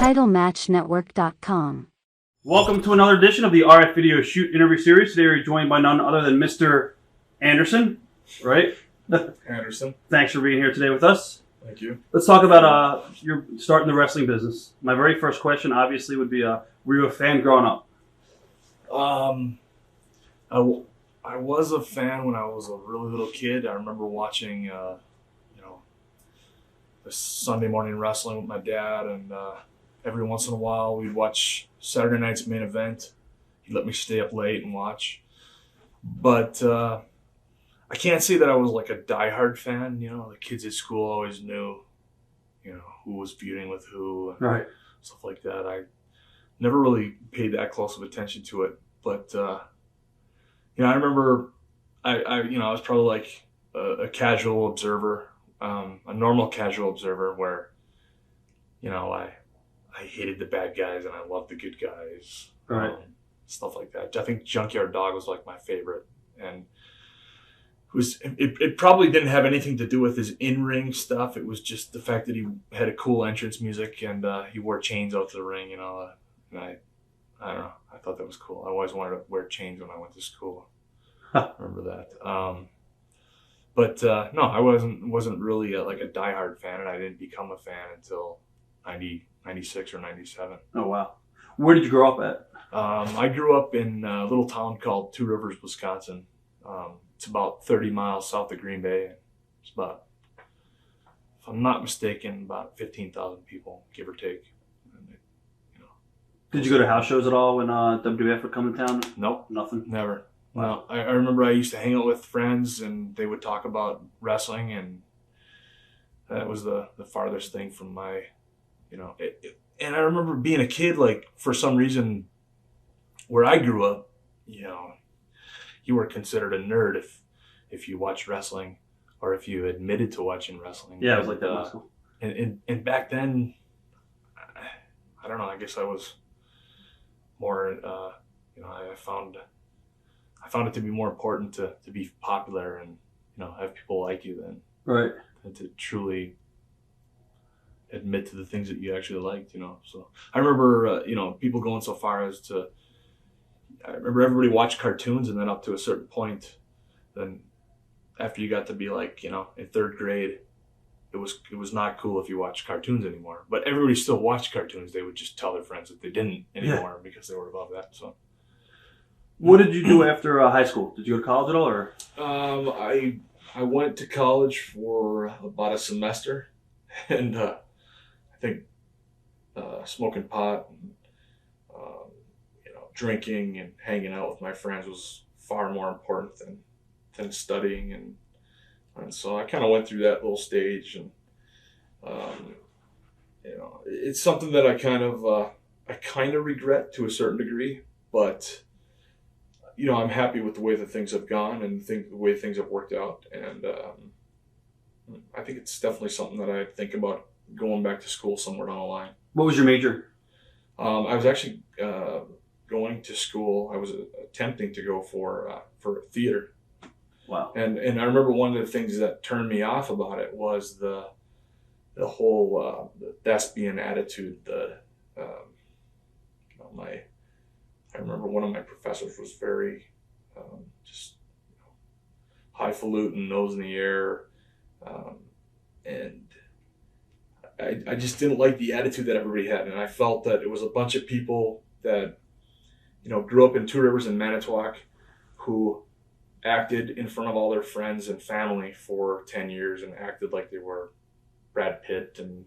TitleMatchNetwork.com. Welcome to another edition of the RF Video Shoot interview series. Today we're joined by none other than Mr. Anderson, right? Anderson. Thanks for being here today with us. Thank you. Let's talk about your starting the wrestling business. My very first question, obviously, would be: were you a fan growing up? I was a fan when I was a really little kid. I remember watching, the Sunday morning wrestling with my dad, and every once in a while we'd watch Saturday night's main event. He'd let me stay up late and watch. But I can't say that I was like a diehard fan. The kids at school always knew, who was feuding with who, and right, stuff like that. I never really paid that close of attention to it. But I remember I was probably like a casual observer, a normal casual observer, where I hated the bad guys and I loved the good guys, right, stuff like that. I think Junkyard Dog was like my favorite, and it probably didn't have anything to do with his in-ring stuff. It was just the fact that he had a cool entrance music and he wore chains out to the ring, and I don't know. I thought that was cool. I always wanted to wear chains when I went to school. I remember that. But no, I wasn't really like a diehard fan, and I didn't become a fan until 96 or 97. Oh, wow. Where did you grow up at? I grew up in a little town called Two Rivers, Wisconsin. It's about 30 miles south of Green Bay. It's about, if I'm not mistaken, about 15,000 people, give or take. Did you go to house shows at all when WWF would come to town? Nope. Nothing? Never. Wow. No. I remember I used to hang out with friends and they would talk about wrestling, and that was the farthest thing from my, and I remember being a kid, like, for some reason, where I grew up, you were considered a nerd if you watched wrestling or if you admitted to watching wrestling. Yeah, it was like that in high school. And back then, I don't know, I guess I was more, I found it to be more important to be popular and, have people like you than to truly admit to the things that you actually liked, So I remember, people going so far as to, I remember everybody watched cartoons, and then up to a certain point, then after you got to be like, in third grade, it was not cool if you watched cartoons anymore. But everybody still watched cartoons. They would just tell their friends that they didn't anymore because they were above that. So, what did you do after high school? Did you go to college at all, or? I went to college for about a semester, and I think smoking pot and drinking and hanging out with my friends was far more important than studying, and so I kind of went through that little stage, and it's something that I kind of regret to a certain degree, but I'm happy with the way that things have gone and the way things have worked out, and I think it's definitely something that I think about going back to school somewhere down the line. What was your major? I was actually going to school. I was attempting to go for theater. Wow. And I remember one of the things that turned me off about it was the whole the thespian attitude. I remember one of my professors was very just highfalutin, nose in the air, and I just didn't like the attitude that everybody had, and I felt that it was a bunch of people that grew up in Two Rivers and Manitowoc who acted in front of all their friends and family for 10 years and acted like they were Brad Pitt and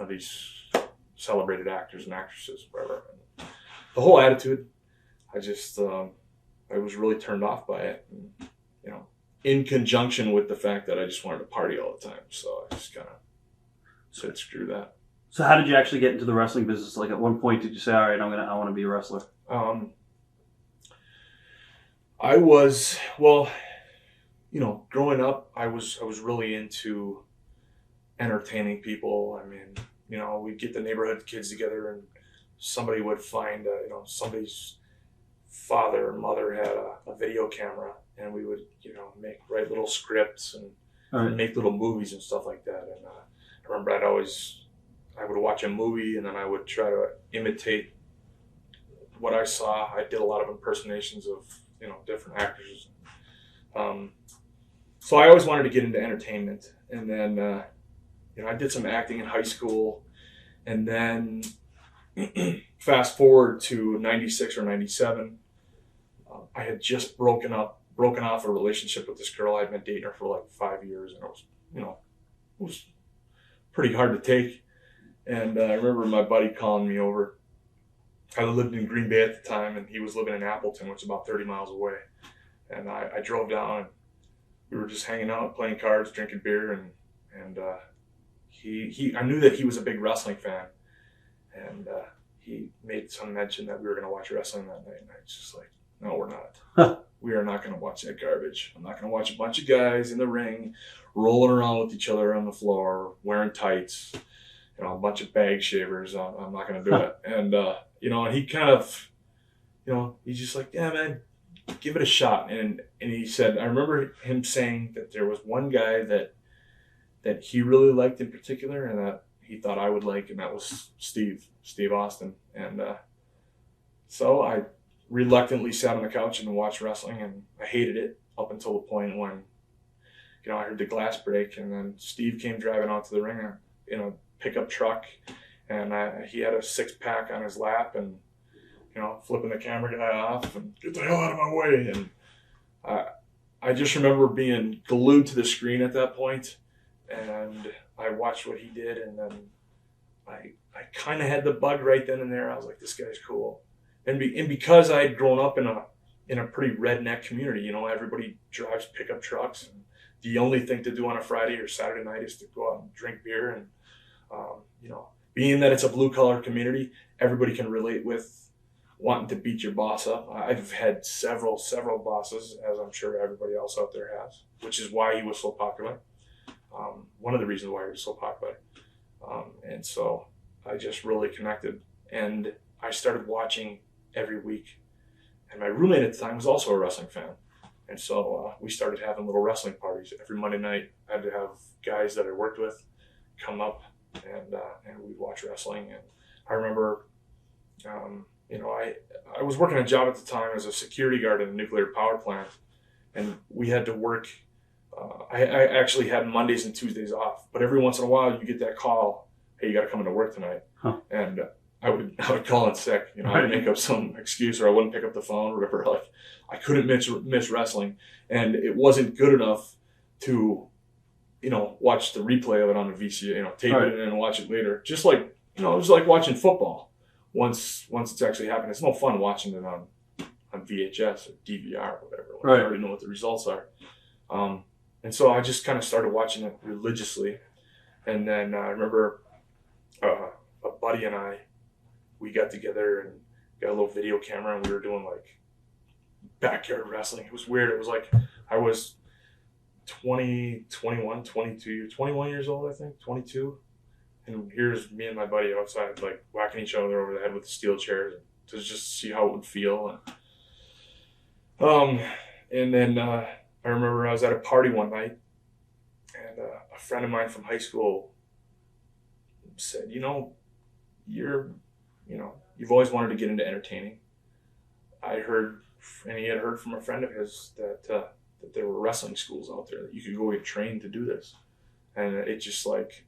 these celebrated actors and actresses, whatever. And the whole attitude, I was really turned off by it. And, in conjunction with the fact that I just wanted to party all the time. So I just kind of said, screw that. So how did you actually get into the wrestling business? Like, at one point, did you say, all right, I want to be a wrestler? I was, growing up, I was really into entertaining people. I mean, we'd get the neighborhood kids together and somebody would find, somebody's father or mother had a video camera, and we would, write little scripts and make little movies and stuff like that. And I remember I would watch a movie and then I would try to imitate what I saw. I did a lot of impersonations of, different actors. So I always wanted to get into entertainment. And then, I did some acting in high school. And then fast forward to 96 or 97, I had just broken off a relationship with this girl. I'd been dating her for like 5 years, and it was pretty hard to take. And I remember my buddy calling me over. I lived in Green Bay at the time, and he was living in Appleton, which is about 30 miles away. And I drove down, and we were just hanging out, playing cards, drinking beer, and I knew that he was a big wrestling fan, and he made some mention that we were going to watch wrestling that night, and I was just like, no, we're not. We are not going to watch that garbage. I'm not going to watch a bunch of guys in the ring rolling around with each other on the floor, wearing tights, a bunch of bag shavers. I'm not going to do it. And, and he kind of, he's just like, yeah, man, give it a shot. And he said, I remember him saying that there was one guy that he really liked in particular and that he thought I would like, and that was Steve Austin. And so I reluctantly sat on the couch and watched wrestling, and I hated it up until the point when, I heard the glass break, and then Steve came driving onto the ring in a pickup truck, and he had a 6-pack on his lap, and flipping the camera guy off and get the hell out of my way. And I just remember being glued to the screen at that point, and I watched what he did, and then I kind of had the bug right then and there. I was like, this guy's cool. And because I had grown up in a pretty redneck community, everybody drives pickup trucks, and the only thing to do on a Friday or Saturday night is to go out and drink beer. And being that it's a blue collar community, everybody can relate with wanting to beat your boss up. I've had several bosses, as I'm sure everybody else out there has, which is why he was so popular. One of the reasons why he was so popular. And so I just really connected, and I started watching every week. And my roommate at the time was also a wrestling fan. And so we started having little wrestling parties every Monday night. I had to have guys that I worked with come up, and we'd watch wrestling. And I remember, I was working a job at the time as a security guard in a nuclear power plant, and we had to work. I actually had Mondays and Tuesdays off, but every once in a while you get that call, hey, you got to come into work tonight. Huh. And I would call in sick. I would make up some excuse, or I wouldn't pick up the phone or whatever. Like, I couldn't miss wrestling, and it wasn't good enough to, watch the replay of it on the VCR, tape it and watch it later. Just like, it was like watching football. Once it's actually happened, it's no fun watching it on VHS or DVR or whatever. Like, I already know what the results are. And so I just kind of started watching it religiously. And then I remember a buddy and we got together and got a little video camera, and we were doing like backyard wrestling. It was weird. It was like I was 21 years old, I think, 22. And here's me and my buddy outside, like whacking each other over the head with the steel chairs to just see how it would feel. And then I remember I was at a party one night, and a friend of mine from high school said, you've always wanted to get into entertaining. I heard, and he had heard from a friend of his that there were wrestling schools out there that you could go get trained to do this. And it just like,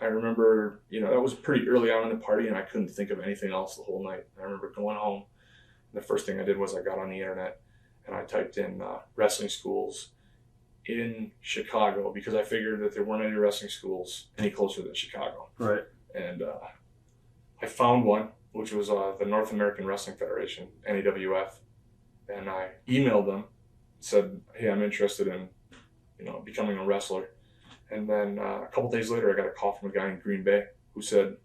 I remember, that was pretty early on in the party, and I couldn't think of anything else the whole night. I remember going home, and the first thing I did was I got on the internet and I typed in wrestling schools in Chicago, because I figured that there weren't any wrestling schools any closer than Chicago. Right. And I found one, which was the North American Wrestling Federation, NAWF, and I emailed them, said, hey, I'm interested in, becoming a wrestler. And then a couple days later, I got a call from a guy in Green Bay who said,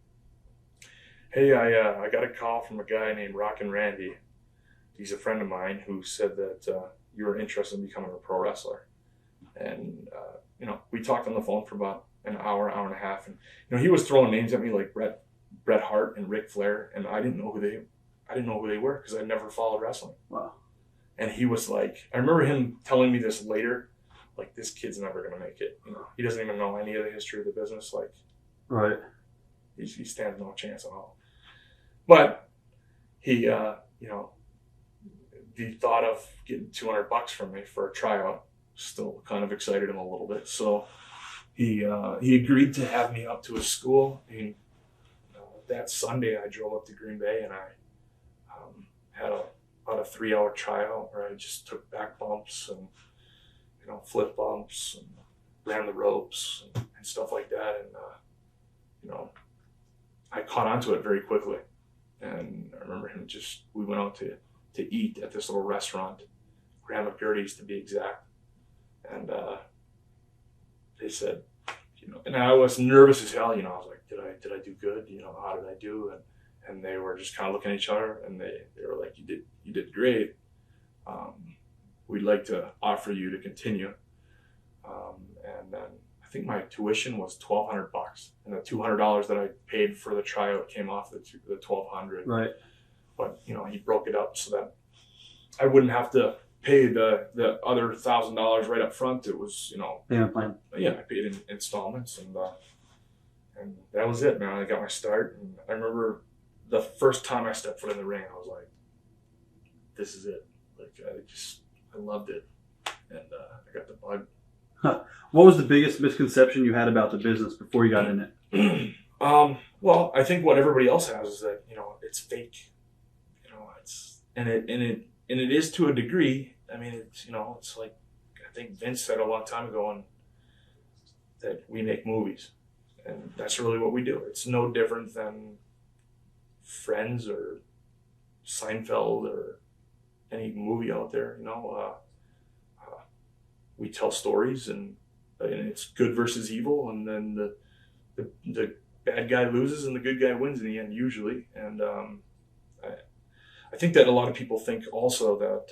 hey, I got a call from a guy named Rockin' Randy. He's a friend of mine who said that you were interested in becoming a pro wrestler. And, we talked on the phone for about an hour and a half. And, he was throwing names at me like Bret Hart and Ric Flair. And I didn't know who they were because I never followed wrestling. Wow. And he was like, I remember him telling me this later, like, this kid's never going to make it. He doesn't even know any of the history of the business. Like, right. he stands no chance at all. But he, you know, the thought of getting $200 from me for a tryout still kind of excited him a little bit. So he agreed to have me up to his school. And that Sunday, I drove up to Green Bay and I had about a 3-hour tryout where I just took back bumps and, you know, flip bumps and ran the ropes and stuff like that. And, you know, I caught on to it very quickly. And I remember we went out to eat at this little restaurant, Grandma Gertie's to be exact. And they said, you know, and I was nervous as hell, you know, I was like, did I do good? You know, how did I do? And they were just kind of looking at each other and they were like, you did great. We'd like to offer you to continue. And then I think my tuition was $1,200, and the $200 that I paid for the tryout came off the $1,200. Right. But you know, he broke it up so that I wouldn't have to pay the other $1,000 right up front. It was, you know, Payment plan. Yeah, I paid in installments, and that was it, man. I got my start, and I remember the first time I stepped foot in the ring, I was like, "This is it!" Like I loved it, and I got the bug. Huh. What was the biggest misconception you had about the business before you got in it? Well, I think what everybody else has is that, you know, it's fake. You know, and it is to a degree. I mean, it's, you know, it's like I think Vince said a long time ago, that we make movies, and that's really what we do. It's no different than Friends or Seinfeld or any movie out there. You know, we tell stories, and it's good versus evil, and then the bad guy loses and the good guy wins in the end usually. And I think that a lot of people think also that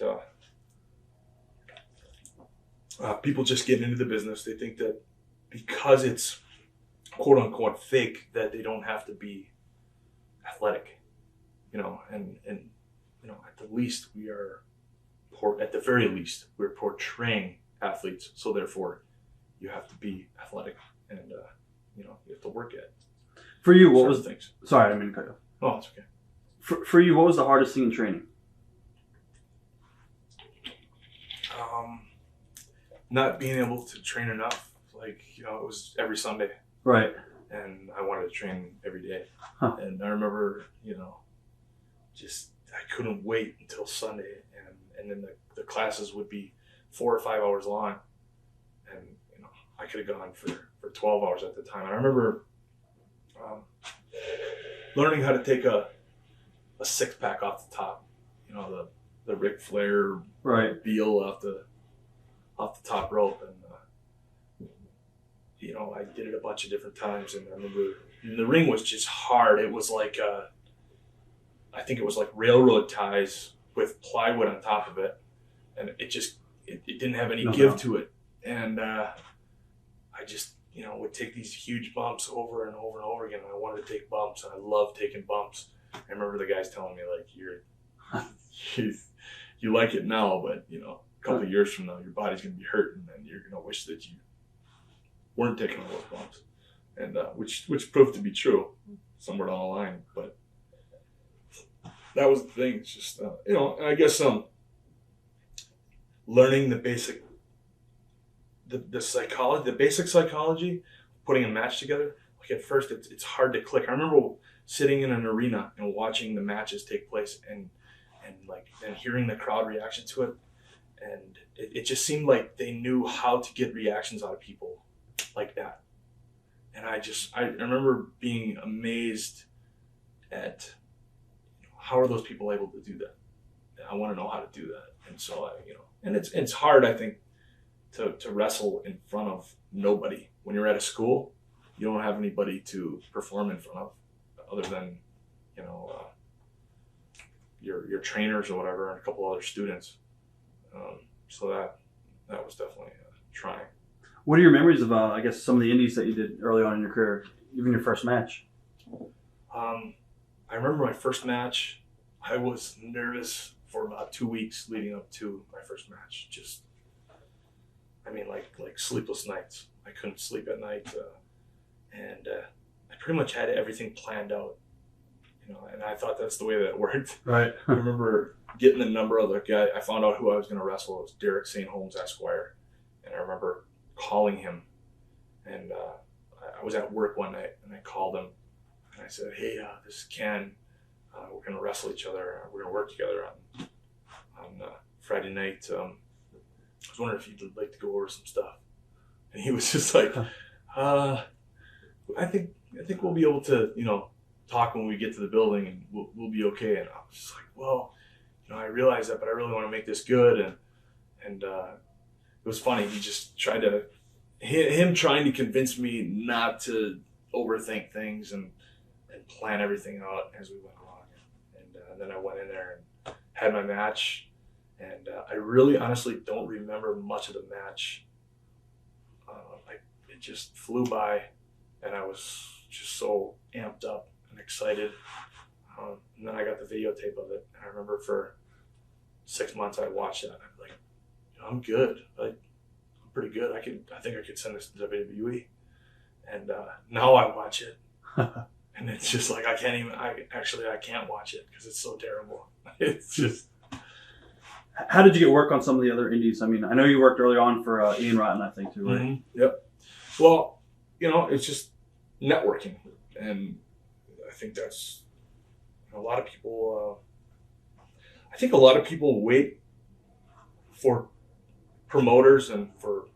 people just get into the business. They think that because it's quote unquote fake, that they don't have to be athletic, you know, and you know, at the very least we're portraying athletes, so therefore you have to be athletic, and you know, you have to work at it. For you, what was things? Sorry, I didn't mean to cut you off. Oh, it's okay. For you, what was the hardest thing in training? Not being able to train enough. Like, you know, it was every Sunday. Right. And I wanted to train every day. Huh. And I remember, you know, just I couldn't wait until Sunday, and then the classes would be 4 or 5 hours long, and you know, I could have gone for 12 hours at the time. And I remember learning how to take a 6-pack off the top, you know, the Ric Flair right Beal off the top rope, and you know, I did it a bunch of different times, and I remember the ring was just hard. It was like I think it was like railroad ties with plywood on top of it, and it didn't have any give to it. And I just, you know, would take these huge bumps over and over and over again. And I wanted to take bumps, and I love taking bumps. I remember the guys telling me, like, you like it now, but you know, a couple of years from now, your body's gonna be hurting, and you're gonna wish that you weren't taking all those bumps, and which proved to be true somewhere down the line. But that was the thing. It's just you know, and I guess learning the basic psychology, the basic psychology, putting a match together. Like at first, it's hard to click. I remember sitting in an arena and watching the matches take place, and hearing the crowd reaction to it, and it just seemed like they knew how to get reactions out of people like that. And I remember being amazed at, you know, how are those people able to do that? And I want to know how to do that. And so and it's hard, I think, to wrestle in front of nobody. When you're at a school, you don't have anybody to perform in front of other than, you know, your trainers or whatever, and a couple other students. So that was definitely trying. What are your memories of, I guess, some of the indies that you did early on in your career, even your first match? I remember my first match. I was nervous for about 2 weeks leading up to my first match. Just, I mean, like sleepless nights. I couldn't sleep at night, and I pretty much had everything planned out, and I thought that's the way that it worked. Right. I remember getting the number of the guy. I found out who I was going to wrestle. It was Derek St. Holmes, Esquire. And I remember calling him, and I was at work one night, and I called him, and I said, "Hey, this is Ken. We're going to wrestle each other. We're going to work together on Friday night. I was wondering if you'd like to go over some stuff." And he was just like, "I think we'll be able to, talk when we get to the building, and we'll be okay." And I was just like, "Well, I realize that, but I really want to make this good." And it was funny. He just tried to, trying to convince me not to overthink things and plan everything out as we went along. And then I went in there and had my match. And I really honestly don't remember much of the match. It just flew by, and I was just so amped up and excited. And then I got the videotape of it. And I remember for 6 months I watched that. And I'm like, I'm good. I'm pretty good. I think I could send this to WWE. And now I watch it, and it's just like I can't watch it because it's so terrible. It's just. How did you get work on some of the other indies? I mean, I know you worked early on for Ian Rotten, I think, too, right? Mm-hmm. Yep. Well, it's just networking, and I think that's a lot of people. I think a lot of people wait for promoters and for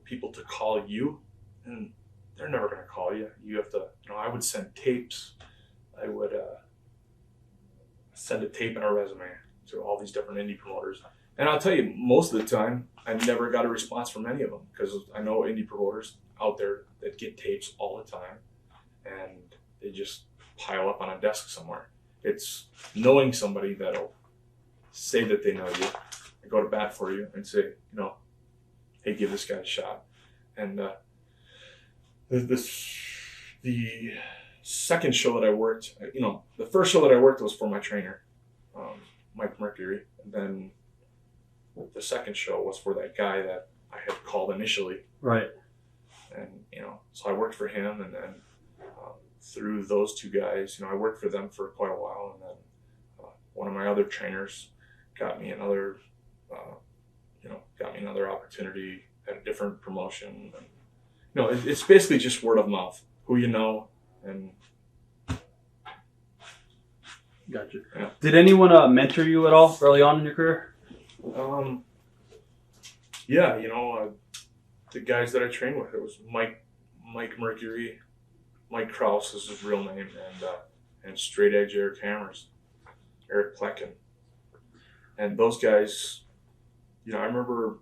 people to call you, and they're never going to call you. You have to. I would send tapes. I would send a tape and a resume to all these different indie promoters. And I'll tell you, most of the time, I never got a response from any of them, because I know indie promoters out there that get tapes all the time, and they just pile up on a desk somewhere. It's knowing somebody that'll say that they know you and go to bat for you and say, hey, give this guy a shot. And the second show that I worked, the first show that I worked was for my trainer, Mike Mercury. And then the second show was for that guy that I had called initially. Right. And, so I worked for him, and then through those two guys, I worked for them for quite a while. And then one of my other trainers got me another opportunity at a different promotion. And, it's basically just word of mouth, who you know, and. Gotcha. Yeah. Did anyone mentor you at all early on in your career? Yeah, the guys that I trained with, it was Mike Mercury, Mike Krause is his real name, and Straight Edge Eric Hammers, Eric Plecken. And those guys, I remember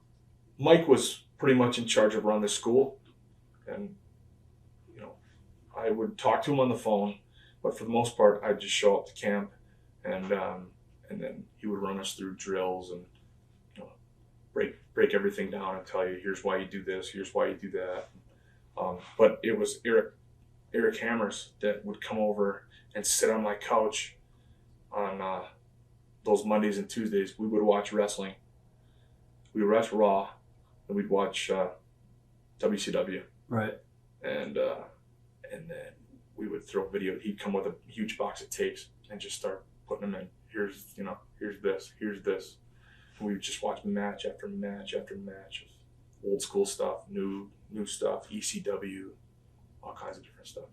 Mike was pretty much in charge of running the school, and I would talk to him on the phone, but for the most part, I'd just show up to camp, and then he would run us through drills and break everything down and tell you, here's why you do this, here's why you do that. But it was Eric Hammers that would come over and sit on my couch on those Mondays and Tuesdays. We would watch wrestling. We would watch Raw, and we'd watch WCW. Right. And then we would throw video. He'd come with a huge box of tapes and just start putting them in. Here's this. And we would just watch match after match after match of old school stuff, new stuff, ECW, all kinds of different stuff.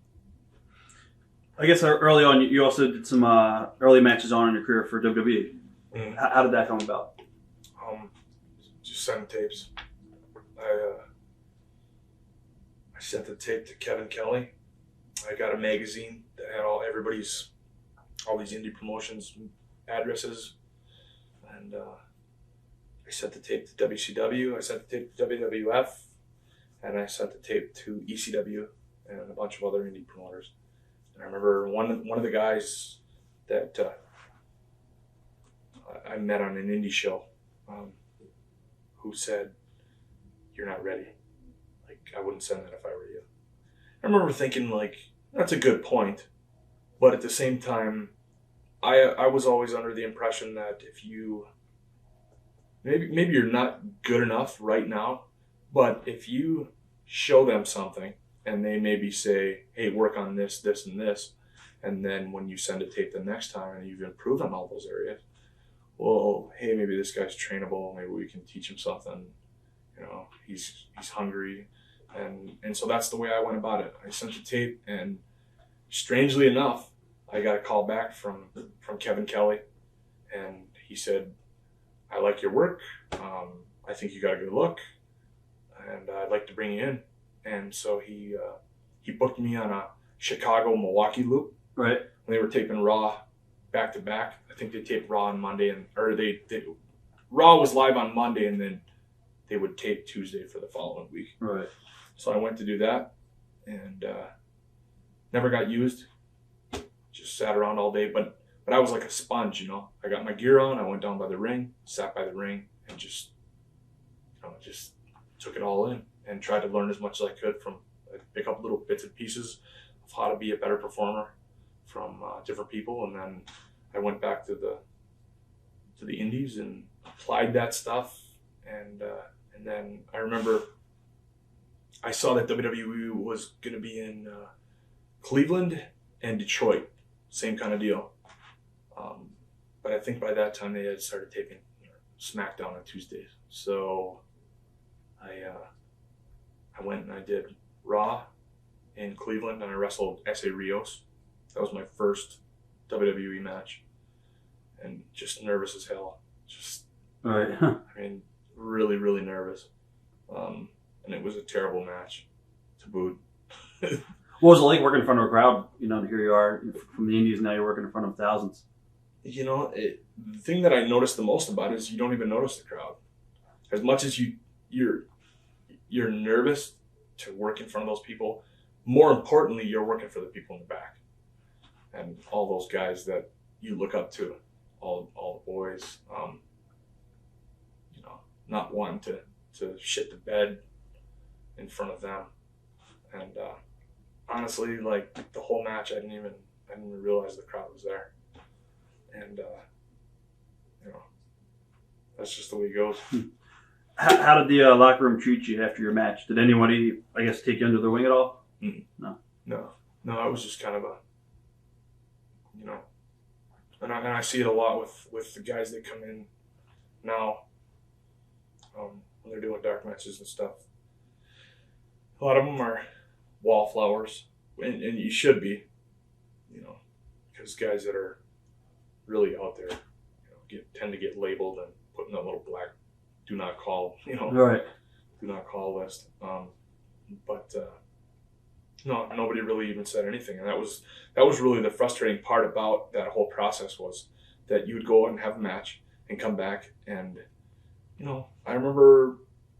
I guess early on, you also did some early matches on in your career for WWE. Mm-hmm. How did that come about? Just sending tapes. I sent the tape to Kevin Kelly. I got a magazine that had all these indie promotions addresses, and I sent the tape to WCW. I sent the tape to WWF, and I sent the tape to ECW and a bunch of other indie promoters. And I remember one of the guys that I met on an indie show who said, "You're not ready. Like, I wouldn't send that if I were you." I remember thinking, that's a good point. But at the same time, I was always under the impression that if you, maybe you're not good enough right now, but if you show them something and they maybe say, hey, work on this, this, and this. And then when you send a tape the next time and you've improved on all those areas, well, hey, maybe this guy's trainable. Maybe we can teach him something. You know, he's hungry. And so that's the way I went about it. I sent the tape, and strangely enough, I got a call back from Kevin Kelly, and he said, I like your work. I think you got a good look, and I'd like to bring you in. And so he booked me on a Chicago-Milwaukee loop. Right. When they were taping Raw back to back. I think they taped Raw on Monday, Raw was live on Monday, and then they would tape Tuesday for the following week. Right. So I went to do that, and never got used. Just sat around all day, but I was like a sponge, you know. I got my gear on, I went down by the ring, sat by the ring, and just took it all in and tried to learn as much as I could from, pick up little bits and pieces of how to be a better performer from different people. And then I went back to the indies and applied that stuff. And then I remember I saw that WWE was going to be in Cleveland and Detroit, same kind of deal. But I think by that time they had started taping SmackDown on Tuesdays. So I went and I did Raw in Cleveland, and I wrestled S.A. Rios. That was my first WWE match, and just nervous as hell. Just, right. I mean, really, really nervous. And it was a terrible match to boot. What was it like working in front of a crowd? You know, here you are from the Indies, now you're working in front of thousands. You know, the thing that I noticed the most about it is you don't even notice the crowd. As much as you're nervous to work in front of those people, more importantly, you're working for the people in the back. And all those guys that you look up to, all the boys, you know, not wanting to shit the bed in front of them. And honestly, like the whole match, I didn't even realize the crowd was there. And you know, that's just the way it goes. How did the locker room treat you after your match? Did anybody, I guess, take you under their wing at all? No. I was just kind of you know, and I see it a lot with the guys that come in now when they're doing dark matches and stuff. A lot of them are wallflowers, and you should be, you know, because guys that are really out there, you know, tend to get labeled and put in that little black do not call, you know, right. do not call list. But no, nobody really even said anything, and that was really the frustrating part about that whole process, was that you would go out and have a match and come back, and you know, I remember,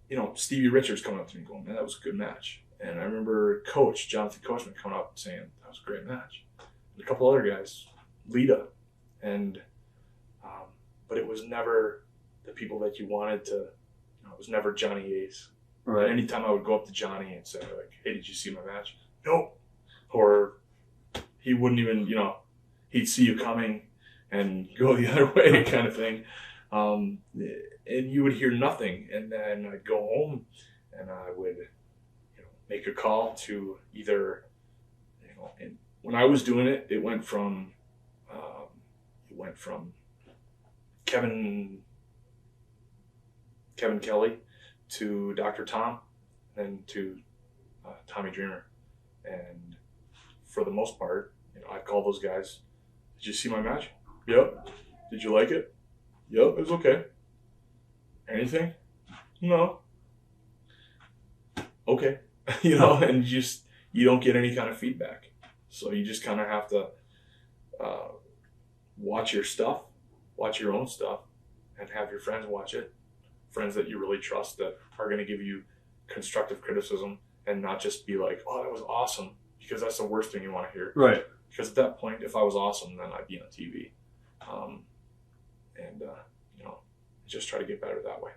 you know, Stevie Richards coming up to me going, man, that was a good match. And I remember Jonathan Coachman coming up and saying, that was a great match. And a couple other guys, Lita. And, but it was never the people that you wanted to, you know, it was never Johnny Ace. Right. And anytime I would go up to Johnny and say, like, hey, did you see my match? No. Or he wouldn't even, you know, he'd see you coming and go the other way kind of thing. And you would hear nothing. And then I'd go home and I would, you know, make a call to either, you know, and when I was doing it, it went from Kevin Kelly to Dr. Tom, then to Tommy Dreamer. And for the most part, you know, I'd call those guys, did you see my match? Yep. Did you like it? Yep, it was okay. Anything? No. Okay. You know, and you don't get any kind of feedback. So you just kind of have to watch your stuff, watch your own stuff, and have your friends watch it. Friends that you really trust that are going to give you constructive criticism and not just be like, oh, that was awesome, because that's the worst thing you want to hear. Right. Because at that point, if I was awesome, then I'd be on TV. You know, just try to get better that way.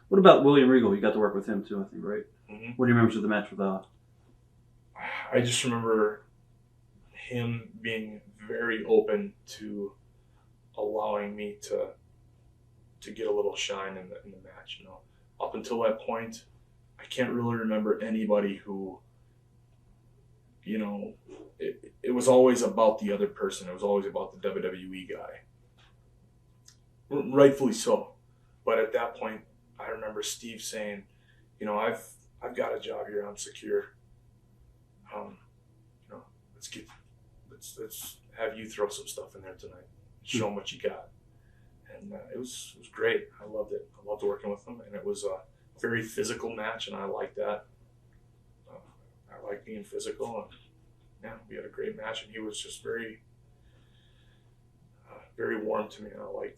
What about William Regal? You got to work with him too, I think, right? Mm-hmm. What do you remember of the match with I just remember him being very open to allowing me to get a little shine in the match. You know, up until that point, I can't really remember anybody who you know, it was always about the other person. It was always about the WWE guy. Rightfully so. But at that point, I remember Steve saying, you know, I've got a job here. I'm secure. You know, let's have you throw some stuff in there tonight. Show them what you got. And it was great. I loved it. I loved working with him, and it was a very physical match, and I liked that. I like being physical, and yeah, we had a great match, and he was just very, very warm to me, and I've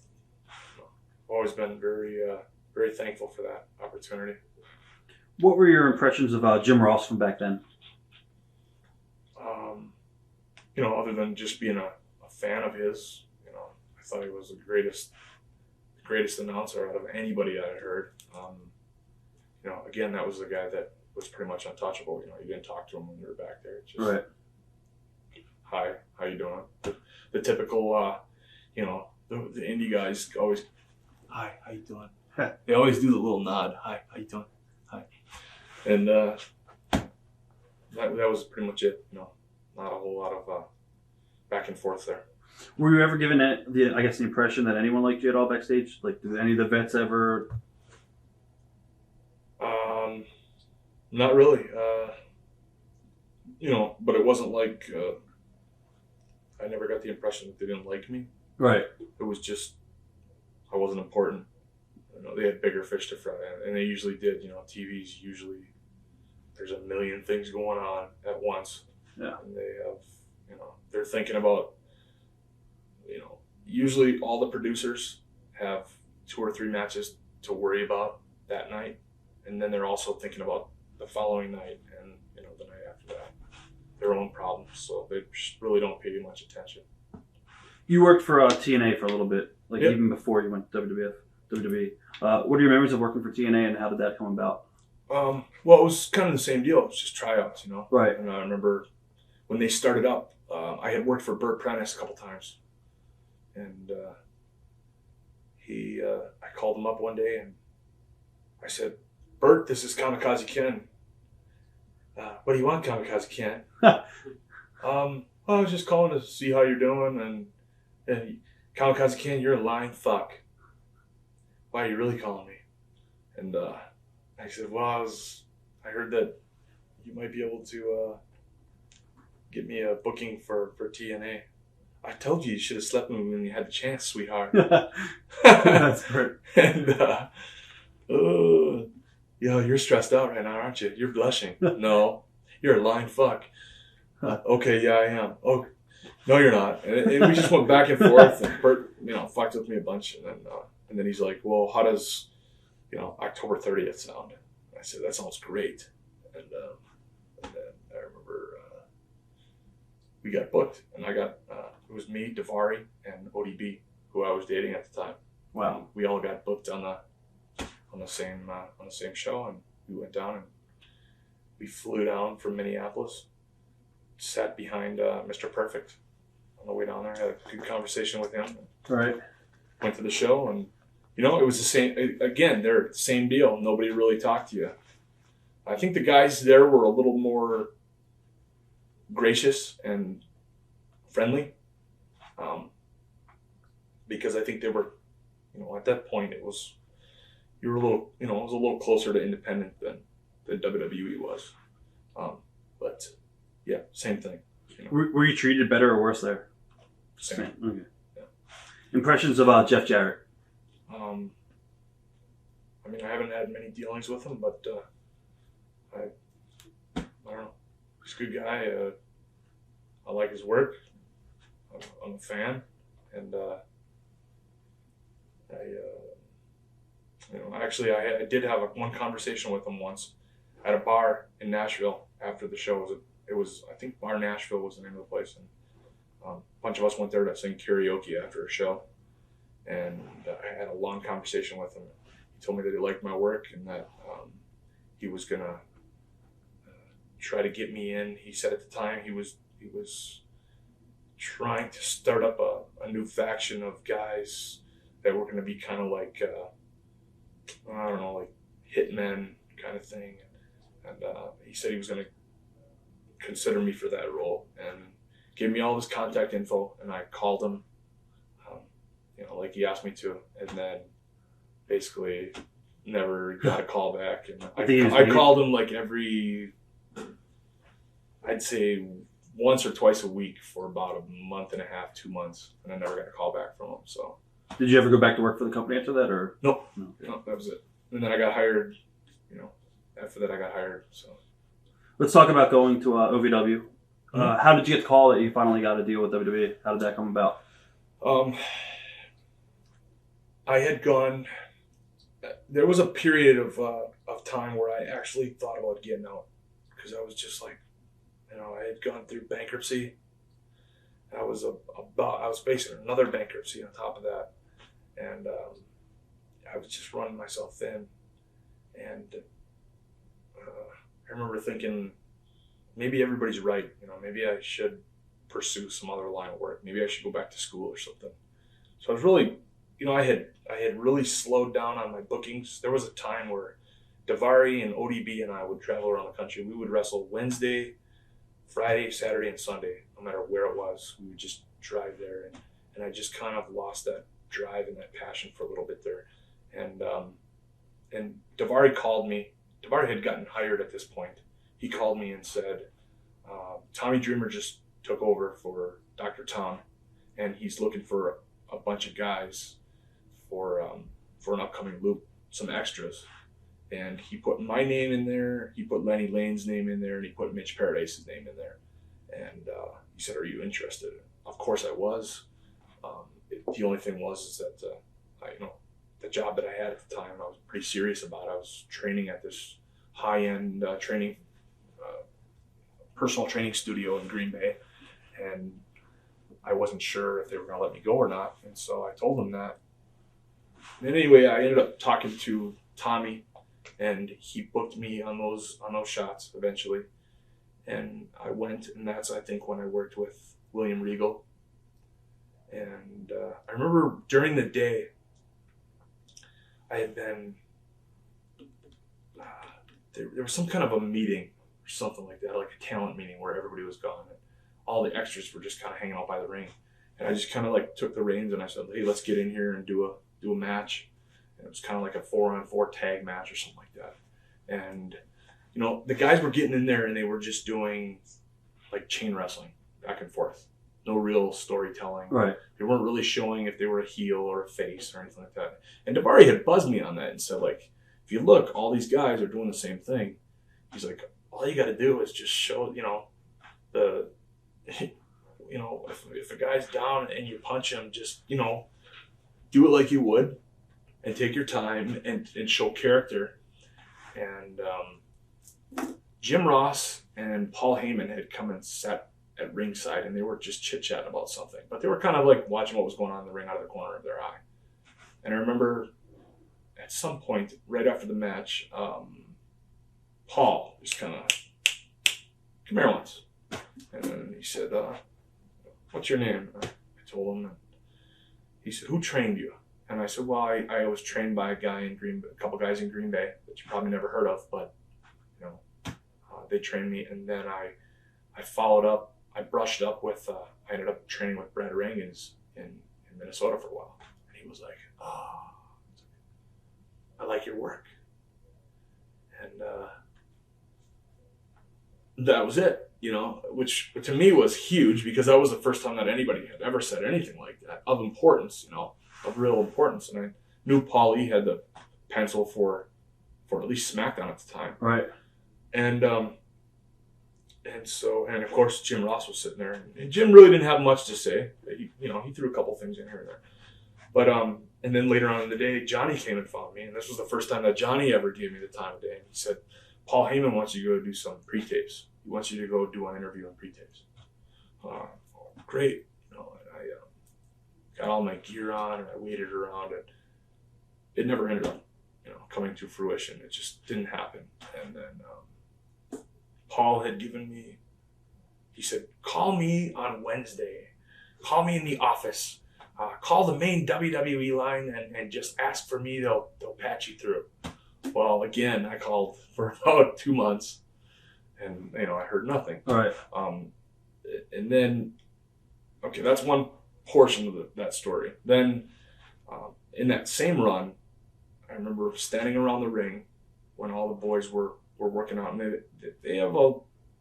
always been very, very thankful for that opportunity. What were your impressions of Jim Ross from back then? You know, other than just being a fan of his, you know, I thought he was the greatest announcer out of anybody I had heard. You know, again, that was the guy that was pretty much untouchable. You know, you didn't talk to him when you were back there. Just, right. Hi, how you doing? The typical, you know, the indie guys always, hi, how you doing? They always do the little nod. Hi, how you doing? Hi. And that was pretty much it. You know, not a whole lot of back and forth there. Were you ever given the impression that anyone liked you at all backstage? Like, did any of the vets ever? Not really. You know, but it wasn't like I never got the impression that they didn't like me. Right. It was just I wasn't important. You know, they had bigger fish to fry, and they usually did. You know, TV's usually there's a million things going on at once. Yeah. And they have, you know, they're thinking about, you know, usually all the producers have 2 or 3 matches to worry about that night, and then they're also thinking about the following night and, you know, the night after that, their own problems. So they really don't pay you much attention. You worked for TNA for a little bit, like Yep. even before you went to WWE. What are your memories of working for TNA, and how did that come about? Well, it was kind of the same deal. It was just tryouts, you know. Right. And I remember when they started up, I had worked for Burt Prentice a couple times, and I called him up one day and I said, "Burt, this is Kamikaze Ken. What do you want, Kamikaze Ken?" I was just calling to see how you're doing, and Kamikaze Ken, you're a lying fuck. Why are you really calling me? And I said, well, I heard that you might be able to get me a booking for TNA. I told you should have slept with me when you had the chance, sweetheart. That's great. And you're stressed out right now, aren't you? You're blushing. No, you're a lying fuck. Okay, yeah, I am. Oh, no, you're not. And we just went back and forth, and Bert, you know, fucked with me a bunch, and then he's like, well, how does, you know, October 30th sound? And I said, that sounds great. And then I remember we got booked, and I got it was me, Davari, and ODB, who I was dating at the time. Wow. And we all got booked on the same show, and we went down and we flew down from Minneapolis, sat behind Mr. Perfect on the way down there, had a good conversation with him. Right. Went to the show, and you know, it was the same. Again, they're the same deal. Nobody really talked to you. I think the guys there were a little more gracious and friendly, because I think they were, you know, at that point it was a little closer to independent than WWE was. But yeah, same thing. You know. Were you treated better or worse there? Same. Okay. Yeah. Impressions of Jeff Jarrett? I mean, I haven't had many dealings with him, but I don't know. He's a good guy. I like his work. I'm a fan, and I did have one conversation with him once at a bar in Nashville after the show. It was I think Bar Nashville was the name of the place, and a bunch of us went there to sing karaoke after a show, and I had a long conversation with him. He told me that he liked my work and that he was gonna try to get me in. He said at the time he was trying to start up a new faction of guys that were going to be kind of like I don't know, like hitmen kind of thing, and he said he was going to consider me for that role, and gave me all his contact info, and I called him, like he asked me to, and then basically never got a call back. And I called him like every, I'd say once or twice a week for about a month and a half, 2 months, and I never got a call back from him. So, did you ever go back to work for the company after that, or nope? No, that was it. And then I got hired. After that I got hired. So, let's talk about going to OVW. How did you get the call that you finally got a deal with WWE? How did that come about? I had gone. There was a period of time where I actually thought about getting out, because I was just like, I had gone through bankruptcy. I was facing another bankruptcy on top of that, and I was just running myself thin. And I remember thinking, maybe everybody's right. Maybe I should pursue some other line of work. Maybe I should go back to school or something. So I was really, I had really slowed down on my bookings. There was a time where Daivari and ODB and I would travel around the country. We would wrestle Wednesday, Friday, Saturday, and Sunday, no matter where it was. We would just drive there, and I just kind of lost that drive and that passion for a little bit there. And Daivari called me. Daivari had gotten hired at this point. He called me and said, Tommy Dreamer just took over for Dr. Tom, and he's looking for a bunch of guys for an upcoming loop, some extras. And he put my name in there, he put Lenny Lane's name in there, and he put Mitch Paradise's name in there. And he said, "Are you interested?" Of course I was. The only thing was that the job that I had at the time, I was pretty serious about. I was training at this high-end personal training studio in Green Bay, and I wasn't sure if they were going to let me go or not. And so I told them that. And anyway, I ended up talking to Tommy, and he booked me on those shots eventually. And I went, and that's, I think, when I worked with William Regal. And I remember during the day, I had been, there was some kind of a meeting or something like that, like a talent meeting where everybody was gone. And all the extras were just kind of hanging out by the ring. And I just kind of like took the reins and I said, "Hey, let's get in here and do a match." And it was kind of like a 4-on-4 tag match or something like that. And, the guys were getting in there and they were just doing like chain wrestling back and forth. No real storytelling. Right. They weren't really showing if they were a heel or a face or anything like that. And Daivari had buzzed me on that and said, like, if you look, all these guys are doing the same thing. He's like, all you got to do is just show, if a guy's down and you punch him, just, do it like you would and take your time and show character. And Jim Ross and Paul Heyman had come and sat at ringside, and they were just chit-chatting about something. But they were kind of like watching what was going on in the ring out of the corner of their eye. And I remember at some point, right after the match, Paul just kind of, "Come here once." And then he said, "What's your name?" I told him. And he said, "Who trained you?" And I said, "Well, I was trained by a couple guys in Green Bay that you probably never heard of, but they trained me." And then I followed up. I brushed up with. I ended up training with Brad Rangens in Minnesota for a while, and he was like, "Oh, I like your work," and that was it. Which to me was huge, because that was the first time that anybody had ever said anything like that of importance. Of real importance. And I knew Paul E had the pencil for at least SmackDown at the time. Right. And of course Jim Ross was sitting there, and Jim really didn't have much to say. He threw a couple things in here and there. But and then later on in the day, Johnny came and found me, and this was the first time that Johnny ever gave me the time of day. And he said, "Paul Heyman wants you to go do some pre-tapes. He wants you to go do an interview and pre-tapes." Great. I got all my gear on, and I waited around, and it never ended up, coming to fruition. It just didn't happen. And then Paul had given me, he said, "Call me on Wednesday. Call me in the office. Call the main WWE line and just ask for me. They'll patch you through." Well, again, I called for about 2 months, And, you know, I heard nothing. All right. And then, okay, that's one portion of that story. Then in that same run, I remember standing around the ring when all the boys were working out, and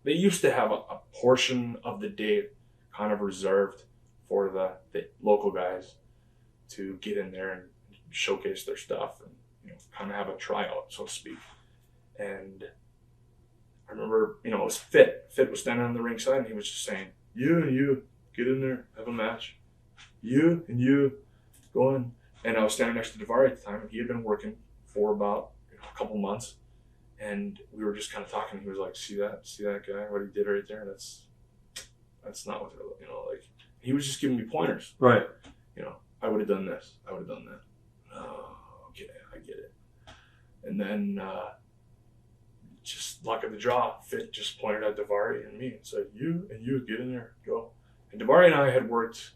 they used to have a portion of the day kind of reserved for the local guys to get in there and showcase their stuff and, you know, kind of have a tryout, so to speak. And I remember, you know, it was Fit. Fit was standing on the ringside, and he was just saying, "You and you, get in there, have a match. You and you, go in." And I was standing next to Davari at the time, and he had been working for about, you know, a couple months. And we were just kind of talking. He was like, see that guy, what he did right there? That's not what they're, you know, like, he was just giving me pointers. Right. You know, I would have done this. I would have done that. Oh, okay, I get it. And then, just luck of the draw, Fit just pointed at Davari and me and said, "You and you, get in there, go." And Davari and I had worked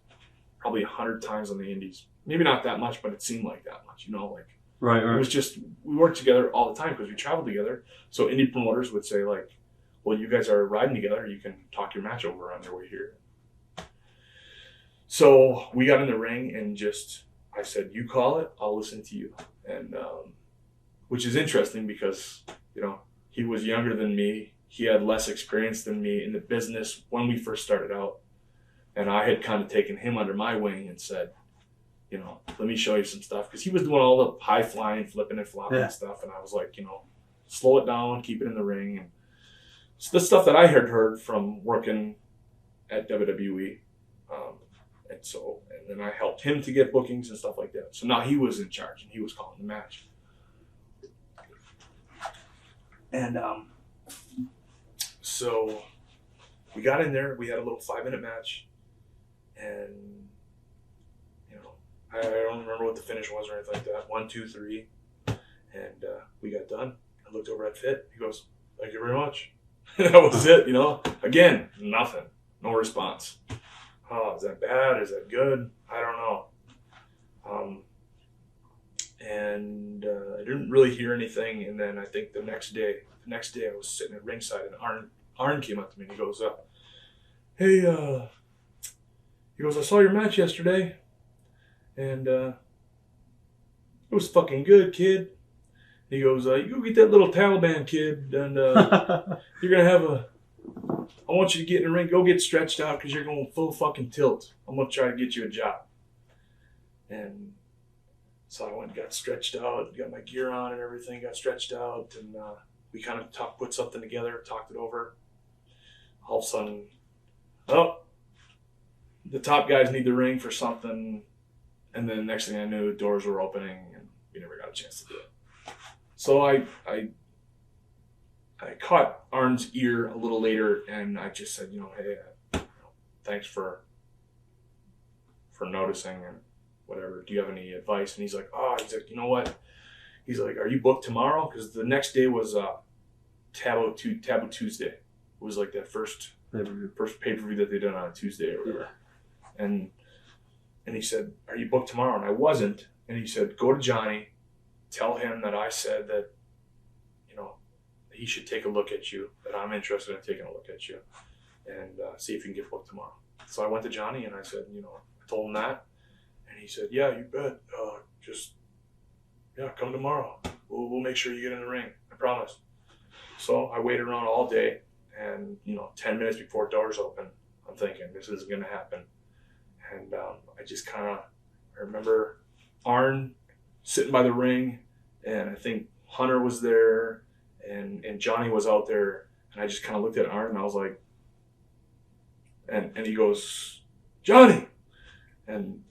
probably 100 times on the indies. Maybe not that much, but it seemed like that much, you know, like, Right. it was just, we worked together all the time because we traveled together. So indie promoters would say, like, "Well, you guys are riding together. You can talk your match over on your way here." So we got in the ring and I said, "You call it, I'll listen to you." And, which is interesting because, you know, he was younger than me. He had less experience than me in the business when we first started out. And I had kind of taken him under my wing and said, you know, "Let me show you some stuff." Because he was doing all the high flying, flipping and flopping and stuff. And I was like, you know, slow it down, keep it in the ring. And it's the stuff that I had heard from working at WWE. And then I helped him to get bookings and stuff like that. So now he was in charge and he was calling the match. And so we got in there. We had a little 5-minute match. And, you know, I don't remember what the finish was or anything like that. 1, 2, 3. And we got done. I looked over at Fit. He goes, "Thank you very much." And that was it, you know. Again, nothing. No response. Oh, is that bad? Is that good? I don't know. I didn't really hear anything. And then I think the next day I was sitting at ringside, and Arn came up to me and he goes, "Hey, he goes, I saw your match yesterday, and it was fucking good, kid." He goes, "You go get that little Taliban kid, and you're gonna have I want you to get in the ring, go get stretched out because you're going full fucking tilt. I'm gonna try to get you a job." And so I went and got stretched out, got my gear on and everything, got stretched out, and we kind of put something together, talked it over. All of a sudden, oh, the top guys need the ring for something. And then the next thing I knew, doors were opening and we never got a chance to do it. So I caught Arn's ear a little later and I just said, you know, "Hey, thanks for noticing and whatever. Do you have any advice?" And he's like, "You know what?" He's like, "Are you booked tomorrow?" Because the next day was Taboo Tuesday. It was like that first pay-per-view that they did on a Tuesday or whatever. And he said, "Are you booked tomorrow?" And I wasn't. And he said, "Go to Johnny, tell him that I said that, you know, he should take a look at you, that I'm interested in taking a look at you, and see if you can get booked tomorrow." So I went to Johnny and I said, you know, I told him that. And he said, "Yeah, you bet. Come tomorrow. We'll make sure you get in the ring. I promise." So I waited around all day, and, you know, 10 minutes before doors open, I'm thinking this isn't going to happen. And I remember Arn sitting by the ring, and I think Hunter was there, and Johnny was out there, and I just kind of looked at Arn and I was like, and he goes, "Johnny," and,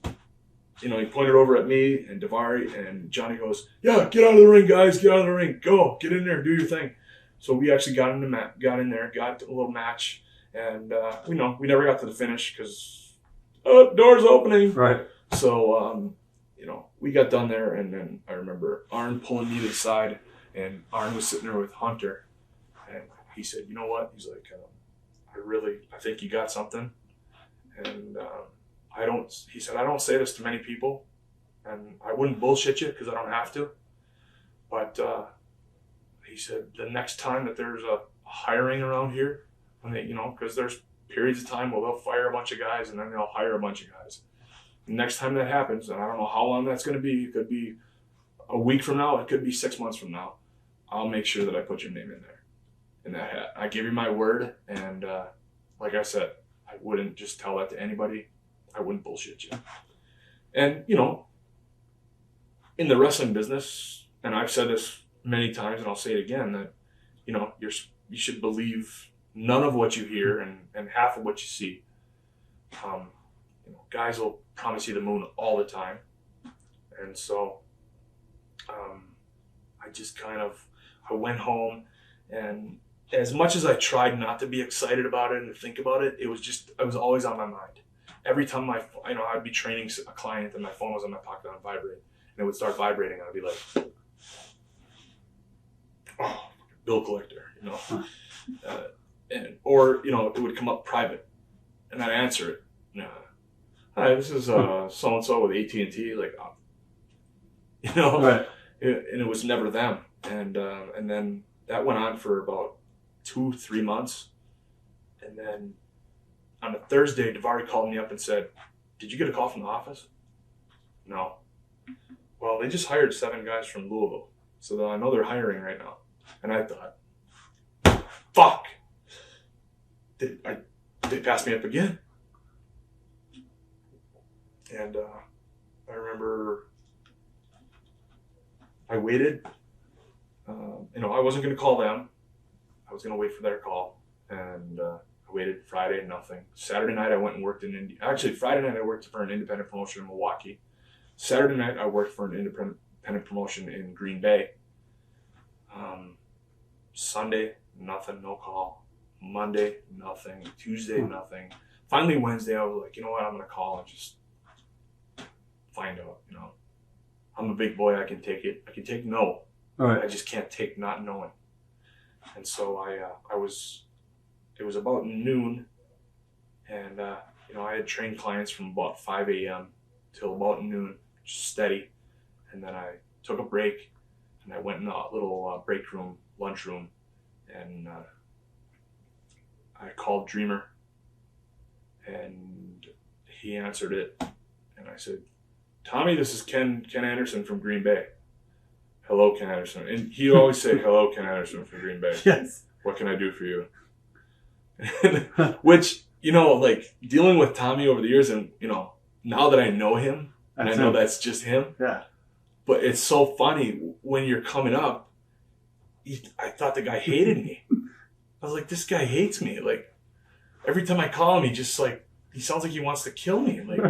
you know, he pointed over at me and Davari, and Johnny goes, "Yeah, get out of the ring, guys, get out of the ring, go, get in there, do your thing." So we actually got in there, got a little match, and we never got to the finish because doors opening. Right. So you know, we got done there, and then I remember Arn pulling me to the side, and Arn was sitting there with Hunter, and he said, "You know what?" He's like, I think you got something, and he said, "I don't say this to many people, and I wouldn't bullshit you because I don't have to, but he said, the next time that there's a hiring around here when they, because there's periods of time where they'll fire a bunch of guys and then they'll hire a bunch of guys. Next time that happens, and I don't know how long that's going to be, it could be a week from now, it could be 6 months from now, I'll make sure that I put your name in there, in that hat. I give you my word, and like I said, I wouldn't just tell that to anybody. I wouldn't bullshit you. And, in the wrestling business, and I've said this many times, and I'll say it again, that, you should believe none of what you hear and half of what you see. Guys will promise you the moon all the time. And so I went home, and as much as I tried not to be excited about it and to think about it, it was always on my mind. Every time I'd be training a client and my phone was in my pocket on vibrate, and it would start vibrating, and I'd be like, oh, bill collector, or it would come up private, and I'd answer it. Hi, this is so and so with AT&T, like, Right. And it was never them, and then that went on for about 2-3 months, and then on a Thursday, Davari called me up and said, "Did you get a call from the office?" No. Well, they just hired 7 guys from Louisville, so I know they're hiring right now. And I thought, fuck, they passed me up again. And I remember I waited. I wasn't going to call them. I was going to wait for their call. And I waited Friday, nothing. Saturday night, I went and worked in Indy. Actually, Friday night, I worked for an independent promotion in Milwaukee. Saturday night, I worked for an independent promotion in Green Bay. Sunday, nothing, no call. Monday, nothing. Tuesday, nothing. Finally, Wednesday, I was like, you know what, I'm going to call and just find out, I'm a big boy, I can take it. I can take no. All right. I just can't take not knowing. And so it was about noon, and, I had trained clients from about 5 a.m. till about noon, just steady. And then I took a break, and I went in a little break room, lunchroom, and I called Dreamer, and he answered it, and I said, "Tommy, this is Ken Anderson from Green Bay." "Hello, Ken Anderson." And he'd always say, "Hello, Ken Anderson from Green Bay. Yes. What can I do for you?" Which, like dealing with Tommy over the years, and, now that I know him, and I know that's just him. Yeah. But it's so funny when you're coming up, I thought the guy hated me. I was like, this guy hates me. Like, every time I call him, he sounds like he wants to kill me. Like,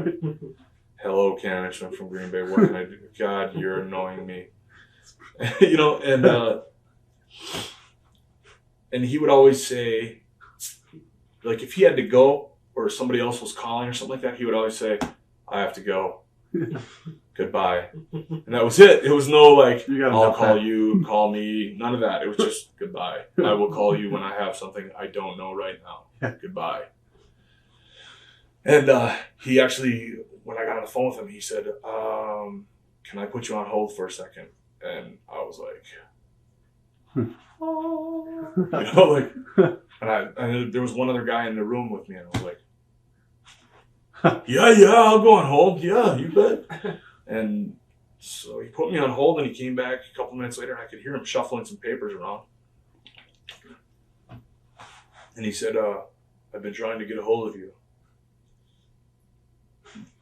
"Hello, Ken Anderson from Green Bay. What can I do?" "God, you're annoying me." And he would always say, like, if he had to go or somebody else was calling or something like that, he would always say, "I have to go. Goodbye." And that was it. It was no like, "I'll call you, call me," none of that. It was just, "Goodbye. I will call you when I have something I don't know right now. Goodbye." And he actually, when I got on the phone with him, he said, "Can I put you on hold for a second?" And I was like, and there was one other guy in the room with me, and I was like, yeah, I'll go on hold. Yeah, you bet. And so he put me on hold, and he came back a couple minutes later, and I could hear him shuffling some papers around. And he said, "I've been trying to get a hold of you."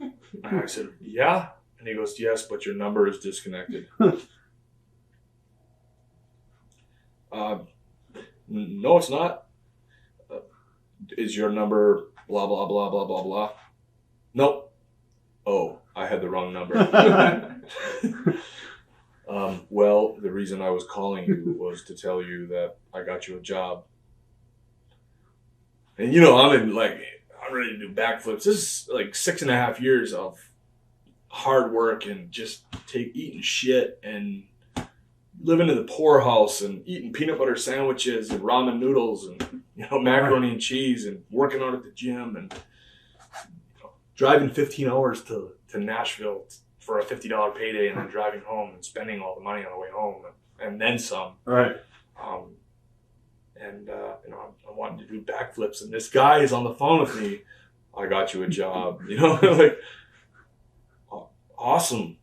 And I said, "Yeah?" And he goes, "Yes, but your number is disconnected." "No, it's not." "Is your number blah, blah, blah, blah, blah, blah?" "Nope." "Oh, I had the wrong number." "Well, the reason I was calling you was to tell you that I got you a job." And, I'm ready to do backflips. This is like 6.5 years of hard work and just eating shit and living in the poorhouse and eating peanut butter sandwiches and ramen noodles and, macaroni and cheese and working out at the gym and driving 15 hours to Nashville for a $50 payday and then driving home and spending all the money on the way home and then some. Right. and I'm wanting to do backflips, and this guy is on the phone with me. I got you a job, like awesome.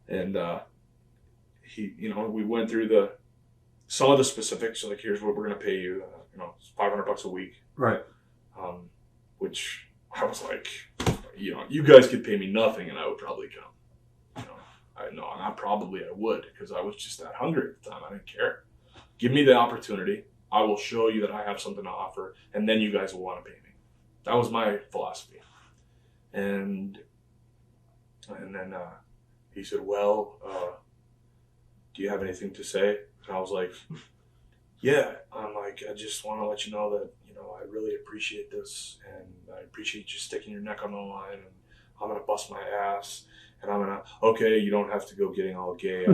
And he, we went through some of the specifics. So like, here's what we're gonna pay you. It's $500 a week. Right. Which I was like, you guys could pay me nothing, and I would probably come. I would, because I was just that hungry at the time. I didn't care. Give me the opportunity. I will show you that I have something to offer, and then you guys will want to pay me. That was my philosophy. And then he said, well, do you have anything to say? And I was like, yeah. I'm like, I just want to let you know that, I really appreciate this, and I appreciate you sticking your neck on the line, and I'm going to bust my ass, and I'm going to, okay, you don't have to go getting all gay.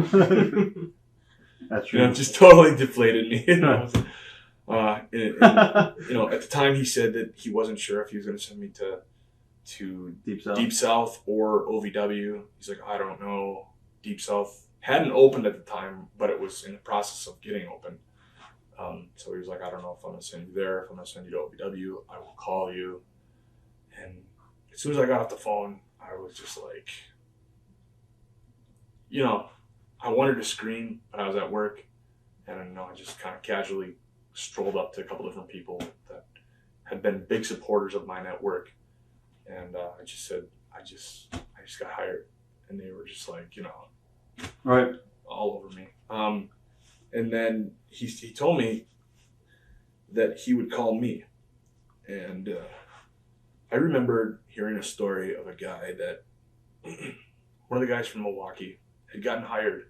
That's true. Just totally deflated me. At the time he said that he wasn't sure if he was going to send me to Deep South or OVW. He's like, I don't know. Deep South hadn't opened at the time, but it was in the process of getting open. So he was like, I don't know if I'm going to send you there. If I'm going to send you to OVW, I will call you. And as soon as I got off the phone, I was just like, I wanted to scream, but I was at work. And I just kind of casually strolled up to a couple different people that had been big supporters of mine at work. And I just said, I just got hired. And they were just like, right, all over me. And then he told me that he would call me. And I remember hearing a story of a guy that one of the guys from Milwaukee had gotten hired.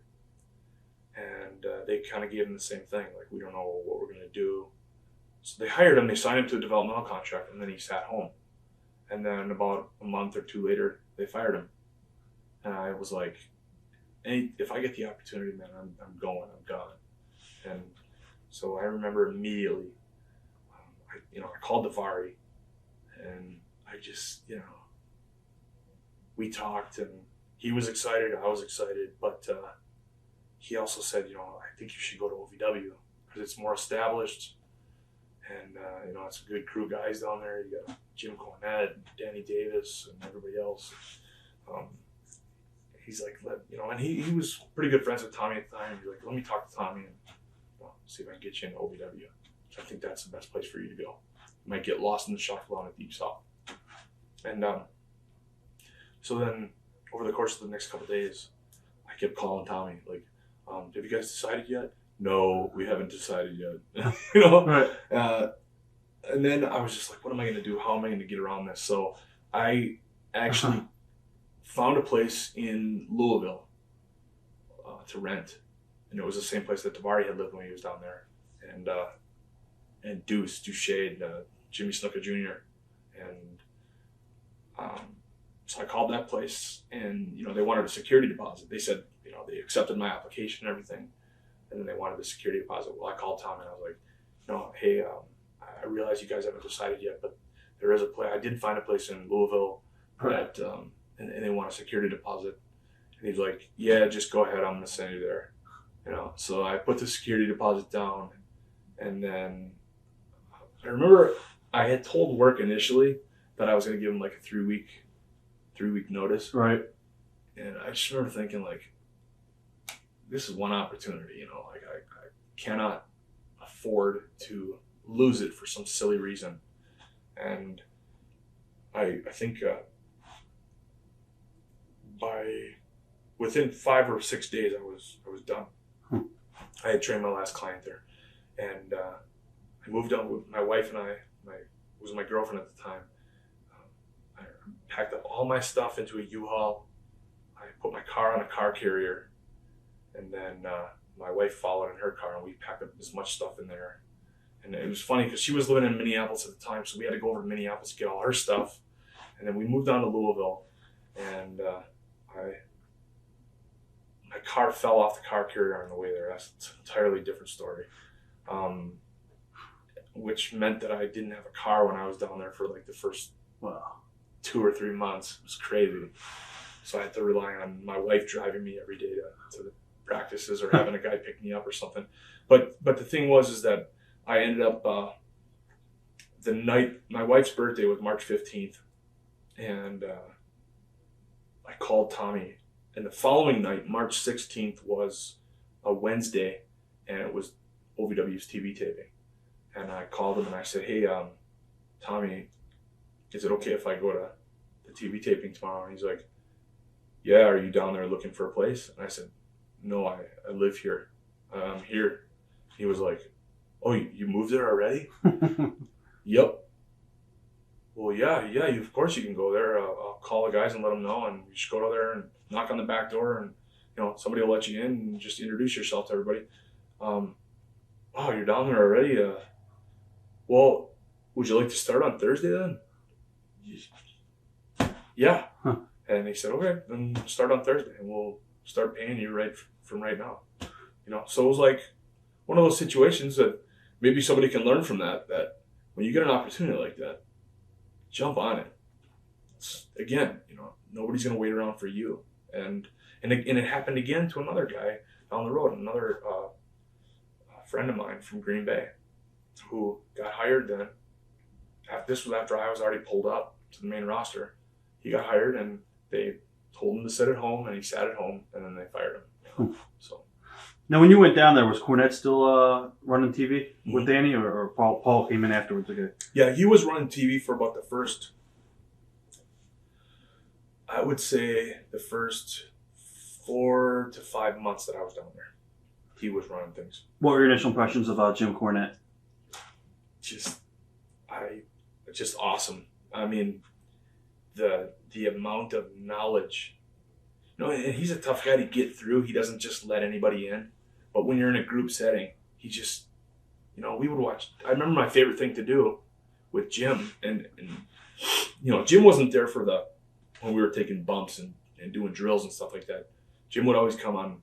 And they kind of gave him the same thing. Like, we don't know what we're going to do. So they hired him. They signed him to a developmental contract. And then he sat home. And then about a month or two later, they fired him. And I was like, if I get the opportunity, man, I'm going. I'm gone. And so I remember immediately, I called Davari, and I just, we talked, and he was excited, I was excited, but he also said, I think you should go to OVW because it's more established, and it's a good crew of guys down there. You got Jim Cornette, Danny Davis, and everybody else. He's like, and he was pretty good friends with Tommy at the time. He's like, let me talk to Tommy and see if I can get you into OVW. I think that's the best place for you to go. You might get lost in the shuffle down at Deep South. And so then over the course of the next couple of days, I kept calling Tommy, like, have you guys decided yet? No, we haven't decided yet. Right. And then I was just like, what am I going to do? How am I going to get around this? So I actually found a place in Louisville to rent. And it was the same place that Davari had lived when he was down there. And Deuce and Jimmy Snuka Jr. And so I called that place, and they wanted a security deposit. They said, they accepted my application and everything, and then they wanted the security deposit. Well, I called Tom and I was like, hey, I realize you guys haven't decided yet, but there is a place. I did find a place in Louisville that, and they want a security deposit. And he's like, yeah, just go ahead. I'm going to send you there. So I put the security deposit down, and then I remember I had told work initially that I was going to give them like a 3-week notice. Right. And I just remember thinking, like, this is one opportunity, like I cannot afford to lose it for some silly reason. And I think within 5 or 6 days I was done. I had trained my last client there, and I moved on with my wife, and was my girlfriend at the time. I packed up all my stuff into a U-Haul. I put my car on a car carrier, and then my wife followed in her car, and we packed up as much stuff in there. And it was funny because she was living in Minneapolis at the time, so we had to go over to Minneapolis to get all her stuff. And then we moved on to Louisville, and my car fell off the car carrier on the way there. That's an entirely different story. Which meant that I didn't have a car when I was down there for like the first 2 or 3 months. It was crazy. So I had to rely on my wife driving me every day to the practices, or having a guy pick me up or something. But the thing was that I ended up the night, my wife's birthday was March 15th, and I called Tommy, and the following night, March 16th, was a Wednesday, and it was OVW's TV taping. And I called him and I said, hey, Tommy, is it okay if I go to the TV taping tomorrow? And he's like, yeah, are you down there looking for a place? And I said, no, I live here. I'm here. He was like, oh, you moved there already? Yep. Well, yeah, of course you can go there. I'll call the guys and let them know, and you just go to there and knock on the back door, and somebody will let you in and just introduce yourself to everybody. Oh, you're down there already? Well, would you like to start on Thursday then? Yeah. Huh. And he said, okay, then start on Thursday, and we'll start paying you from right now. So it was like one of those situations that maybe somebody can learn from that when you get an opportunity like that, jump on it. Again, nobody's going to wait around for you. And it happened again to another guy down the road, another friend of mine from Green Bay who got hired then. This was after I was already pulled up to the main roster. He got hired, and they told him to sit at home, and he sat at home, and then they fired him. So. Now, when you went down there, was Cornette still running TV with Danny, or Paul came in afterwards? Okay. Yeah, he was running TV for about the first 4 to 5 months that I was down there. He was running things. What were your initial impressions of Jim Cornette? Just awesome. I mean, the amount of knowledge. And he's a tough guy to get through. He doesn't just let anybody in. But when you're in a group setting, he just, we would watch. I remember my favorite thing to do with Jim, and Jim wasn't there for when we were taking bumps and doing drills and stuff like that. Jim would always come on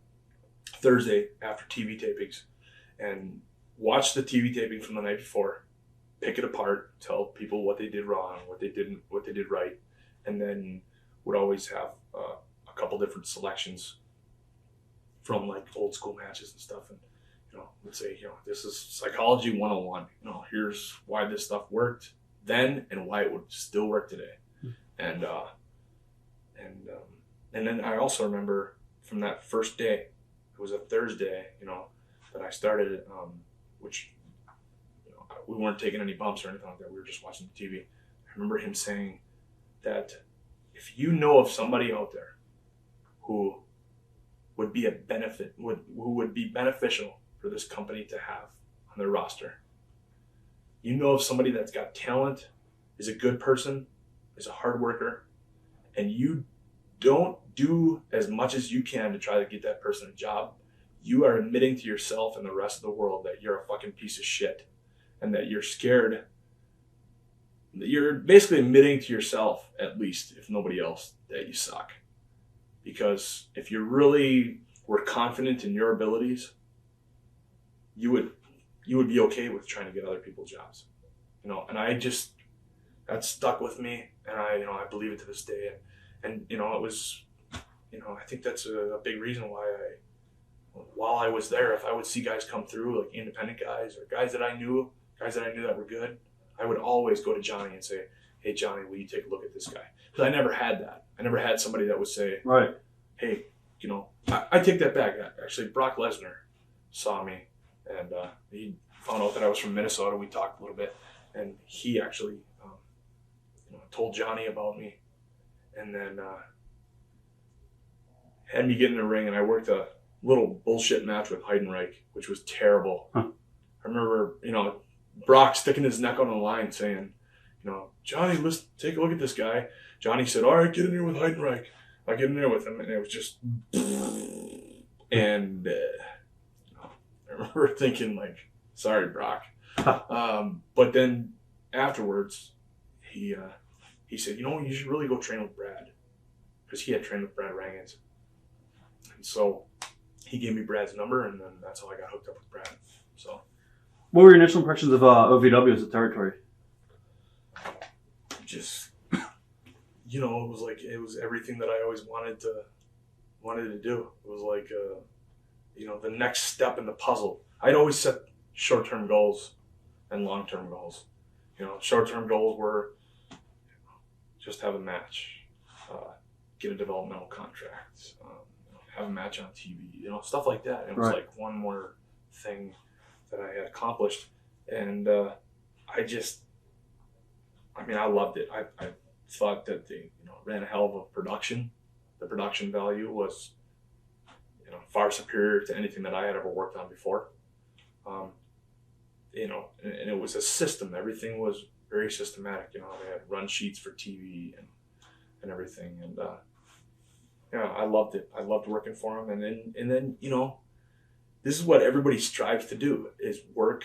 Thursday after TV tapings and watch the TV taping from the night before, pick it apart, tell people what they did wrong, what they did right, and then would always have a couple different selections from like old school matches and stuff, and would say, this is psychology 101. Here's why this stuff worked then and why it would still work today. And then I also remember from that first day, it was a Thursday, that I started, which we weren't taking any bumps or anything like that. We were just watching the TV. I remember him saying that if you know of somebody out there who would be who would be beneficial for this company to have on their roster, of somebody that's got talent, is a good person, is a hard worker, and you don't do as much as you can to try to get that person a job, you are admitting to yourself and the rest of the world that you're a fucking piece of shit, and that you're scared. You're basically admitting to yourself, at least, if nobody else, that you suck. Because if you really were confident in your abilities, you would be okay with trying to get other people jobs. And that stuck with me, and I believe it to this day. And it was, I think that's a big reason why while I was there, if I would see guys come through, like independent guys or guys that I knew that were good, I would always go to Johnny and say, hey, Johnny, will you take a look at this guy? Because I never had that. I never had somebody that would say, right, hey, I take that back. Actually, Brock Lesnar saw me, and he found out that I was from Minnesota. We talked a little bit, and he actually told Johnny about me, and then had me get in the ring, and I worked a little bullshit match with Heidenreich, which was terrible. Huh. I remember, Brock sticking his neck on the line saying, Johnny, let's take a look at this guy. Johnny said, all right, get in there with Heidenreich. I get in there with him, and it was just, and I remember thinking, like, sorry, Brock. But then afterwards, he said, you should really go train with Brad, because he had trained with Brad Rangans. And so he gave me Brad's number, and then that's how I got hooked up with Brad. So, what were your initial impressions of OVW as a territory? Just, it was everything that I always wanted to do. It was like, the next step in the puzzle. I'd always set short-term goals and long-term goals. Short-term goals were just have a match, get a developmental contract, have a match on TV, stuff like that. It was like one more thing that I had accomplished, and I loved it. I thought that they ran a hell of a production. The production value was far superior to anything that I had ever worked on before. And it was a system. Everything was very systematic. They had run sheets for TV and everything. And I loved it. I loved working for them. And then this is what everybody strives to do, is work.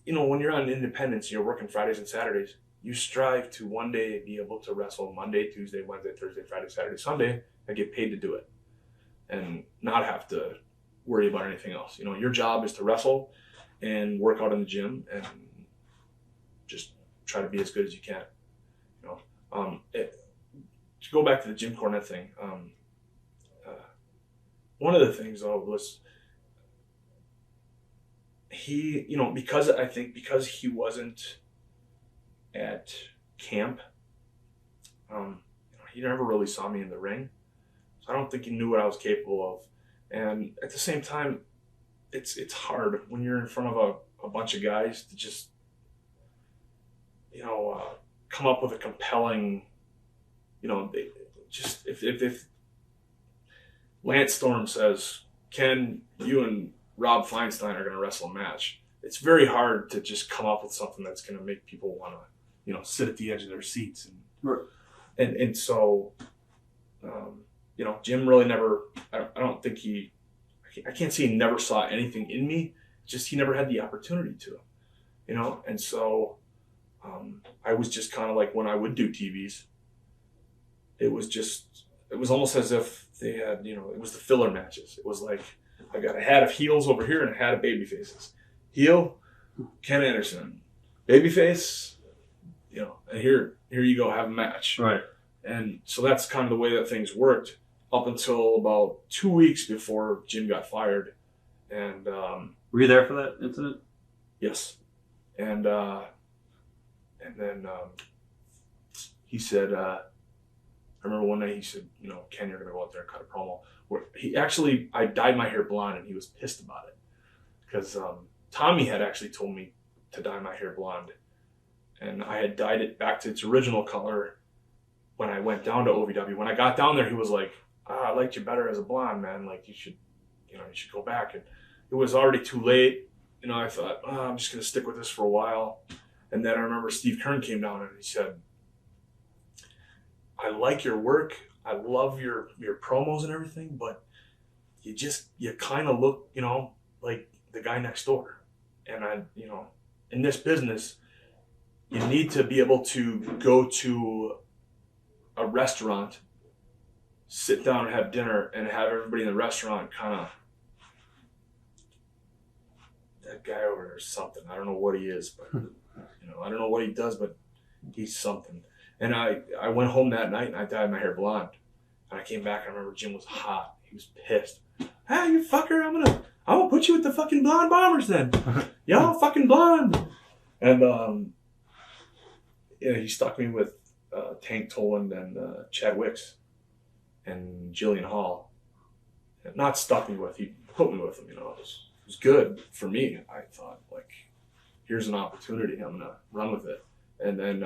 When you're on independence, you're working Fridays and Saturdays, you strive to one day be able to wrestle Monday, Tuesday, Wednesday, Thursday, Friday, Saturday, Sunday, and get paid to do it and not have to worry about anything else. Your job is to wrestle and work out in the gym and just try to be as good as you can. To go back to the Jim Cornette thing, one of the things though was he, because he wasn't at camp, he never really saw me in the ring. So I don't think he knew what I was capable of. And at the same time, it's hard when you're in front of a bunch of guys to just, come up with a compelling, if Lance Storm says, Ken, you and Rob Feinstein are going to wrestle a match, it's very hard to just come up with something that's going to make people want to, sit at the edge of their seats. And so, Jim really never, I don't think I can't say he never saw anything in me, just he never had the opportunity to, and so I was just kind of like, when I would do TVs, it was almost as if they had, it was the filler matches. It was like, I got a hat of heels over here and a hat of baby faces. Heel, Ken Anderson. Babyface, and here you go, have a match. Right. And so that's kind of the way that things worked up until about 2 weeks before Jim got fired. And were you there for that incident? Yes. And then he said, I remember one night he said, Ken, you're going to go out there and cut a promo. I dyed my hair blonde, and he was pissed about it because Tommy had actually told me to dye my hair blonde, and I had dyed it back to its original color when I went down to OVW. When I got down there, he was like, I liked you better as a blonde, man. Like, you should go back. And it was already too late. I thought, I'm just going to stick with this for a while. And then I remember Steve Kern came down and he said, I like your work. I love your promos and everything, but you kind of look, like the guy next door. And in this business, you need to be able to go to a restaurant, sit down and have dinner, and have everybody in the restaurant kind of, that guy over there is something. I don't know what he is, but I don't know what he does, but he's something. And I went home that night and I dyed my hair blonde. And I came back and I remember Jim was hot. He was pissed. Hey, you fucker, I'm gonna put you with the fucking blonde bombers then. Y'all fucking blonde. And he stuck me with Tank Toland and Chad Wicks and Jillian Hall. Not stuck me with, he put me with them, It was good for me. I thought, like, here's an opportunity. I'm gonna run with it. And then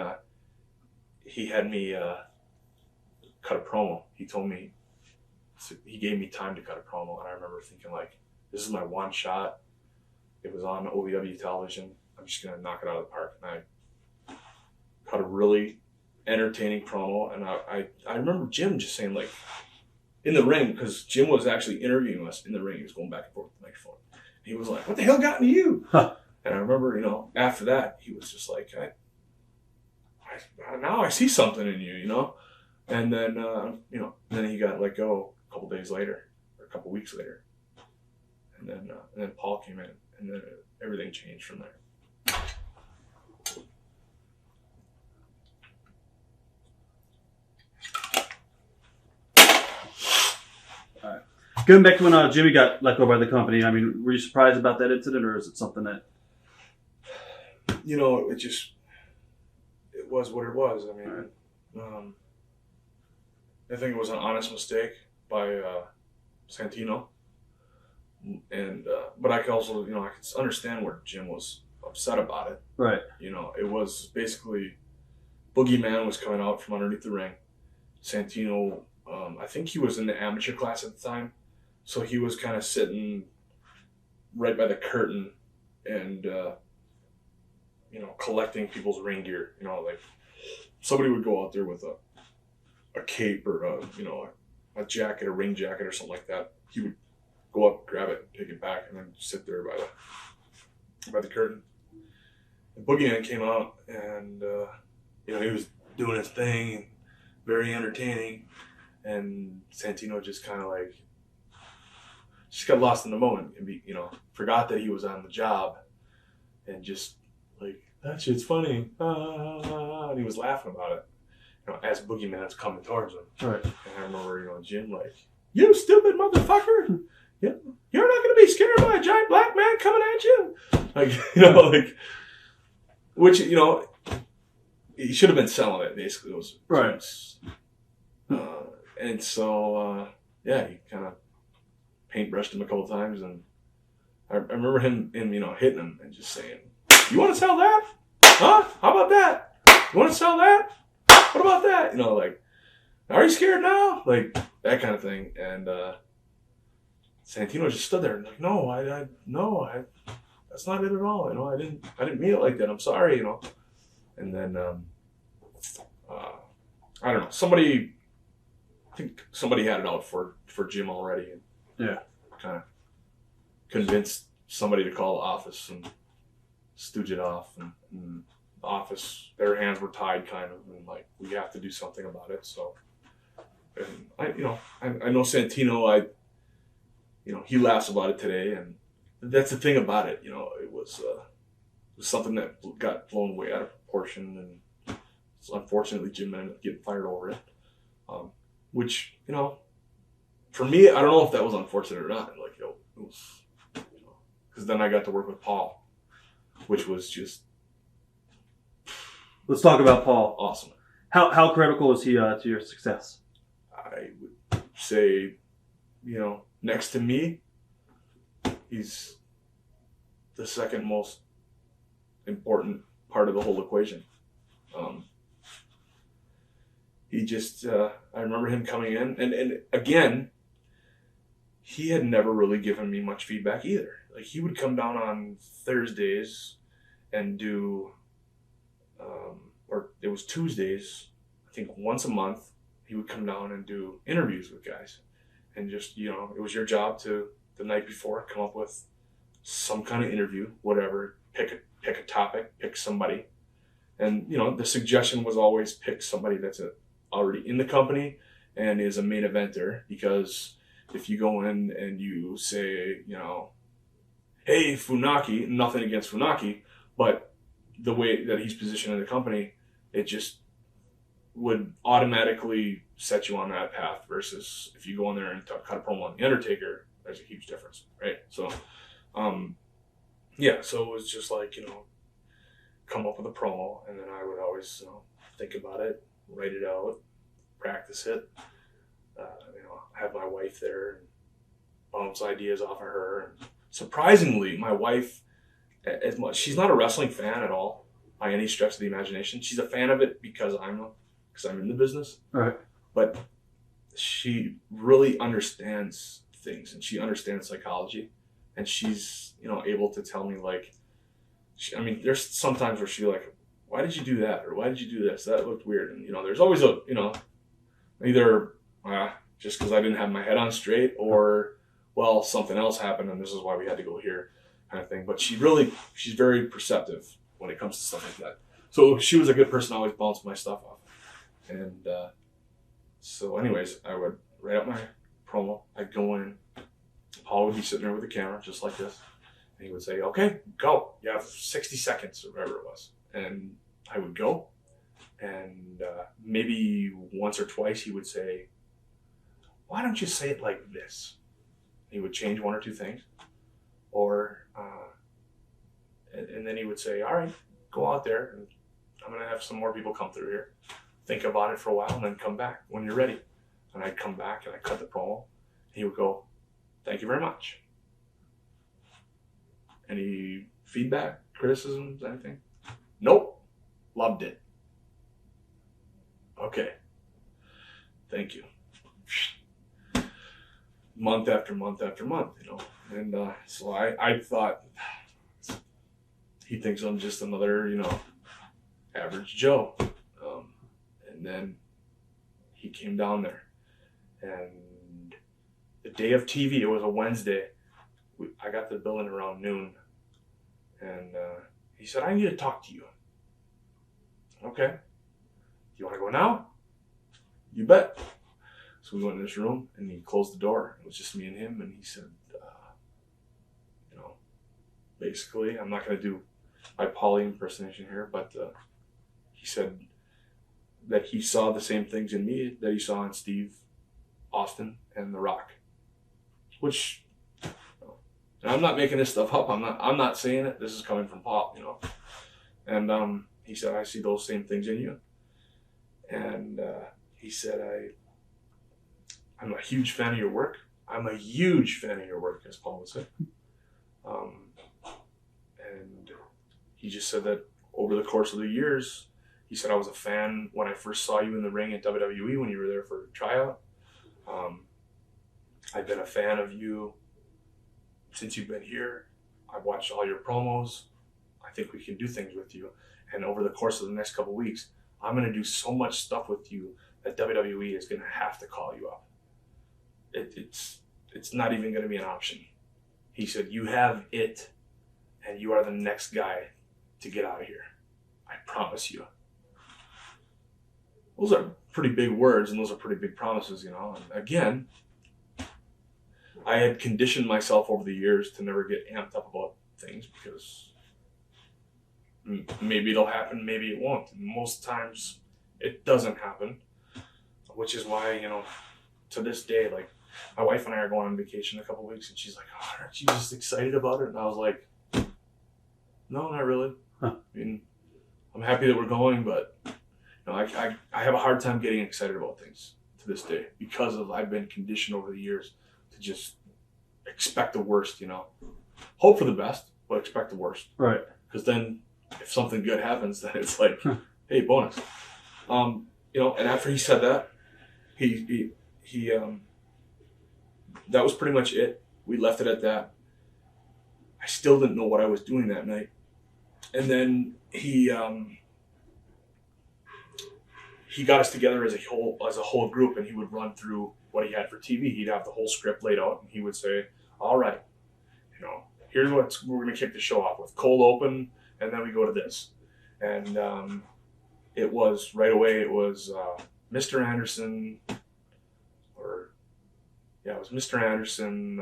he had me cut a promo. He told me, he gave me time to cut a promo, and I remember thinking, like, this is my one shot. It was on OVW television. I'm just gonna knock it out of the park. And I cut a really entertaining promo, and I remember Jim just saying, like, in the ring, because Jim was actually interviewing us in the ring. He was going back and forth with the microphone. He was like, what the hell got into you? Huh. And I remember, after that, he was just like, now I see something in you, And then, then he got let go a couple days later, or a couple weeks later. And then Paul came in, and then everything changed from there. All right. Going back to when Jimmy got let go by the company, I mean, were you surprised about that incident, or is it something that you know, it was what it was. I mean, I think it was an honest mistake by Santino. And but I could also, you know, I could understand where Jim was upset about it. Right. You know, it was basically Boogeyman was coming out from underneath the ring. Santino, I think he was in the amateur class at the time, so he was kind of sitting right by the curtain and you know, collecting people's ring gear. You know, like somebody would go out there with a cape or a jacket, a ring jacket or something like that. He would go up, grab it, take it back, and then sit there by the curtain. And Boogeyman came out, and you know, he was doing his thing, very entertaining, and Santino just kind of like just got lost in the moment and forgot that he was on the job, and just like, that shit's funny, and he was laughing about it. You know, as Boogeyman's coming towards him. Right. And I remember, you know, Jim like, "You stupid motherfucker! You're not going to be scared by a giant black man coming at you." Like, you know, like, which, you know, he should have been selling it, basically. It was right. And so, yeah, he kind of paintbrushed him a couple times, and I remember him hitting him and just saying, "You want to sell that? Huh? How about that? You want to sell that? What about that?" You know, like, "Are you scared now?" Like, that kind of thing. And Santino just stood there and like, "No, I that's not it at all. You know, I didn't mean it like that. I'm sorry, you know." And then I don't know. I think somebody had it out for Jim already, and yeah, kind of convinced somebody to call the office and stooge it off, and the office, their hands were tied, kind of, and like, we have to do something about it. So, and I know Santino. He laughs about it today, and that's the thing about it. You know, it was something that got blown way out of proportion, and unfortunately, Jim ended up getting fired over it. Which, you know, for me, I don't know if that was unfortunate or not. Like, it was, because then I got to work with Paul, which was just. Let's talk about Paul. Awesome. How critical is he to your success? I would say, next to me, he's the second most important part of the whole equation. He just, I remember him coming in, and again, he had never really given me much feedback either. Like, he would come down on Thursdays and do, or it was Tuesdays, I think once a month, he would come down and do interviews with guys. And just, it was your job to, the night before, come up with some kind of interview, whatever, pick a topic, pick somebody. And, the suggestion was always pick somebody that's already in the company and is a main eventer, because if you go in and you say, "Hey, Funaki," nothing against Funaki, but the way that he's positioned in the company, it just would automatically set you on that path, versus if you go in there and cut a promo on the Undertaker, there's a huge difference, right? So, so it was just like, come up with a promo, and then I would always, think about it, write it out, practice it, have my wife there and bounce ideas off of her. And surprisingly, my wife, as much, she's not a wrestling fan at all by any stretch of the imagination. She's a fan of it because I'm in the business. Right. But she really understands things, and she understands psychology, and she's, able to tell me, like, there's sometimes where she like, "Why did you do that?" Or "Why did you do this? That looked weird." And, there's always a, either just because I didn't have my head on straight, or, well, something else happened and this is why we had to go here, kind of thing. But she's very perceptive when it comes to stuff like that. So she was a good person to always bounce my stuff off. And so anyways, I would write out my promo. I'd go in. Paul would be sitting there with the camera, just like this. And he would say, "Okay, go. You have 60 seconds," or whatever it was. And I would go. And maybe once or twice he would say, "Why don't you say it like this?" He would change one or two things. Or, and then he would say, "All right, go out there and I'm going to have some more people come through here. Think about it for a while and then come back when you're ready. And I'd come back and I'd cut the promo. He would go, thank you very much. Any feedback, criticisms, anything? Nope. Loved it. Okay. Thank you. Month after month after month, you know. And so I thought, he thinks I'm just another, you know, average Joe. And then he came down there. And the day of TV, it was a Wednesday. I got to the building around noon. And he said, I need to talk to you. Okay. You want to go now? You bet. So we went in this room and he closed the door. It was just me and him. And he said, you know, basically, I'm not going to do my Paulie impersonation here, but he said that he saw the same things in me that he saw in Steve Austin and The Rock. Which, you know, and I'm not making this stuff up. I'm not saying it. This is coming from Paul, you know. And he said, I see those same things in you. And he said, I'm a huge fan of your work. I'm a huge fan of your work, as Paul would say. And he just said that over the course of the years, he said, I was a fan when I first saw you in the ring at WWE when you were there for a tryout. I've been a fan of you since you've been here. I've watched all your promos. I think we can do things with you. And over the course of the next couple of weeks, I'm going to do so much stuff with you that WWE is going to have to call you up. It's not even going to be an option. He said, you have it, and you are the next guy to get out of here. I promise you. Those are pretty big words, and those are pretty big promises, you know. And again, I had conditioned myself over the years to never get amped up about things because maybe it'll happen, maybe it won't. And most times it doesn't happen, which is why, you know, to this day, like, my wife and I are going on vacation in a couple of weeks, and she's like, oh, aren't you just excited about it? And I was like, no, not really. I mean, I'm happy that we're going, but you know, I have a hard time getting excited about things to this day because I've been conditioned over the years to just expect the worst, you know. Hope for the best, but expect the worst. Right. Because then if something good happens, then it's like, hey, bonus. You know, and after he said that, he that was pretty much it. We left it at that. I still didn't know what I was doing that night. And then he got us together as a whole group, and he would run through what he had for TV. He'd have the whole script laid out, and he would say, all right, you know, here's what we're going to kick the show off with. Cold open, and then we go to this. And it was right away, it was Mr. Anderson, it was Mr. Anderson,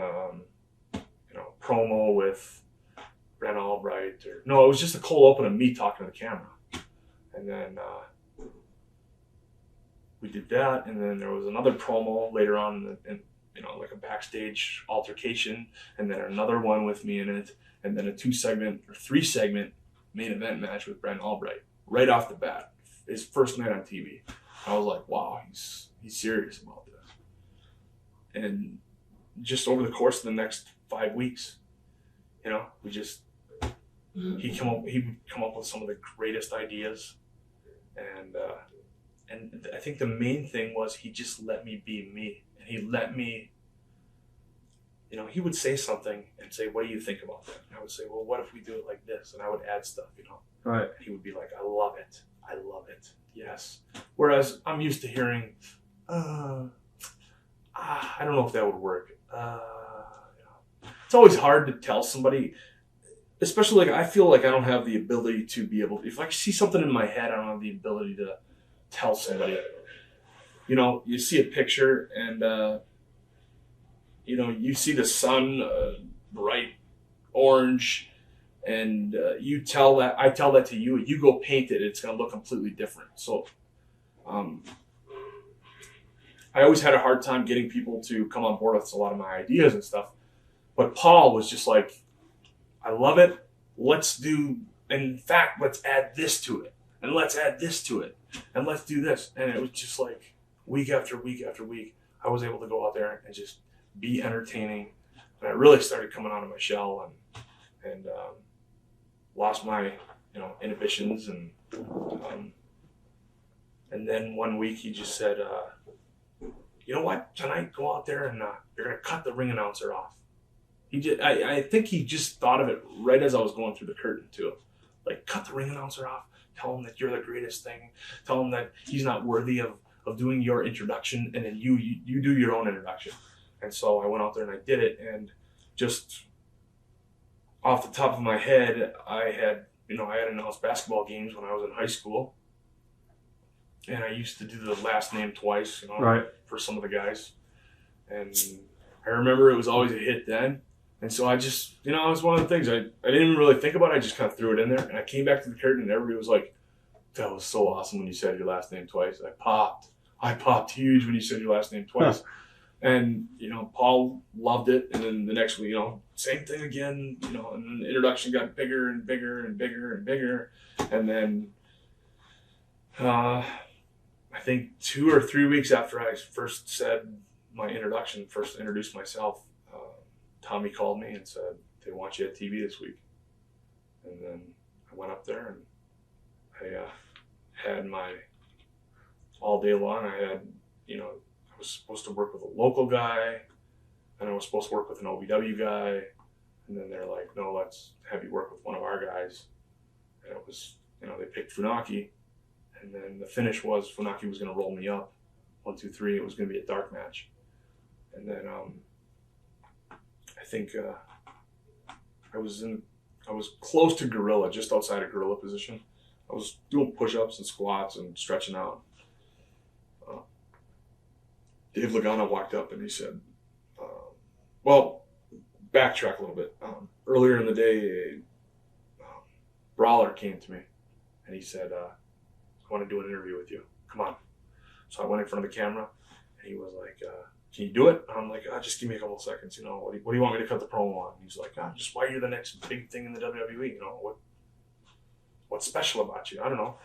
you know, promo with Brent Albright. No, it was just a cold open of me talking to the camera. And then we did that, and then there was another promo later on, in you know, like a backstage altercation, and then another one with me in it, and then a 3-segment main event match with Brent Albright right off the bat. His first night on TV. I was like, wow, he's serious about this. And just over the course of the next 5 weeks, you know, he'd come up with some of the greatest ideas, and I think the main thing was he just let me be me, and he let me, you know, he would say something and say, what do you think about that? And I would say, well, what if we do it like this? And I would add stuff, you know. Right. And he would be like, I love it. Yes. Whereas I'm used to hearing, I don't know if that would work. You know. It's always hard to tell somebody, especially like I feel like I don't have the ability to be able to, if I see something in my head, I don't have the ability to tell somebody. You know, you see a picture and, you know, you see the sun bright orange, and I tell that to you, you go paint it, it's going to look completely different. So I always had a hard time getting people to come on board with a lot of my ideas and stuff. But Paul was just like, I love it. Let's do in fact, let's add this to it, and let's add this to it, and let's do this. And it was just like week after week after week, I was able to go out there and just be entertaining. And I really started coming out of my shell and lost my inhibitions and then one week he just said, you know what, tonight go out there and you're gonna cut the ring announcer off. I think he just thought of it right as I was going through the curtain too. Like, cut the ring announcer off. Tell him that you're the greatest thing. Tell him that he's not worthy of doing your introduction, and then you do your own introduction. And so I went out there and I did it, and just off the top of my head, I had announced basketball games when I was in high school, and I used to do the last name twice, right, for some of the guys. And I remember it was always a hit then. And so I just, it was one of the things I didn't even really think about it. I just kind of threw it in there, and I came back to the curtain, and everybody was like, that was so awesome when you said your last name twice. I popped huge when you said your last name twice. Huh. And, Paul loved it. And then the next week, same thing again, and then the introduction got bigger and bigger and bigger and bigger. And then I think 2 or 3 weeks after I first said my introduction, first introduced myself, Tommy called me and said, they want you at TV this week. And then I went up there and I had my, all day long, I had, I was supposed to work with a local guy, and I was supposed to work with an OVW guy, and then they're like, no, let's have you work with one of our guys. And it was, they picked Funaki, and then the finish was Funaki was going to roll me up, 1, 2, 3. It was going to be a dark match. And then I think I was close to gorilla, just outside of gorilla position. I was doing push-ups and squats and stretching out. Dave Lagana walked up and he said, backtrack a little bit. Earlier in the day, Brawler came to me and he said, I want to do an interview with you. Come on. So I went in front of the camera and he was like, can you do it? And I'm like, just give me a couple of seconds. What do you want me to cut the promo on? And he's like, just why you're the next big thing in the WWE. What's special about you? I don't know.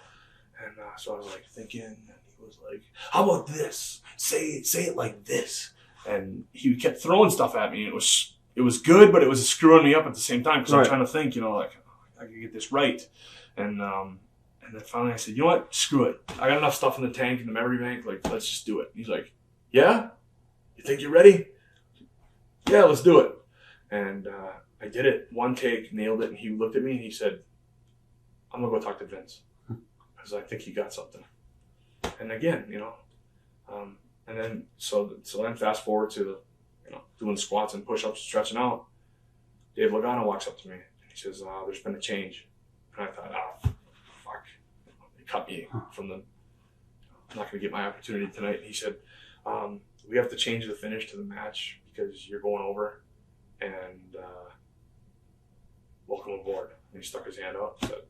And so I was like thinking, and he was like, how about this? Say it like this. And he kept throwing stuff at me. And it was good, but it was screwing me up at the same time because I'm trying to think, like, I can get this right. And then finally I said, you know what? Screw it. I got enough stuff in the tank, in the memory bank. Like, let's just do it. And he's like, yeah? You think you're ready? Yeah, let's do it. And I did it. One take, nailed it. And he looked at me and he said, I'm going to go talk to Vince because I think he got something. And again, and then so then fast forward to doing squats and push-ups, stretching out. Dave Lagana walks up to me and he says, there's been a change. And I thought, fuck. They cut me from I'm not going to get my opportunity tonight. And he said, we have to change the finish to the match because you're going over, and welcome aboard. And he stuck his hand out and said,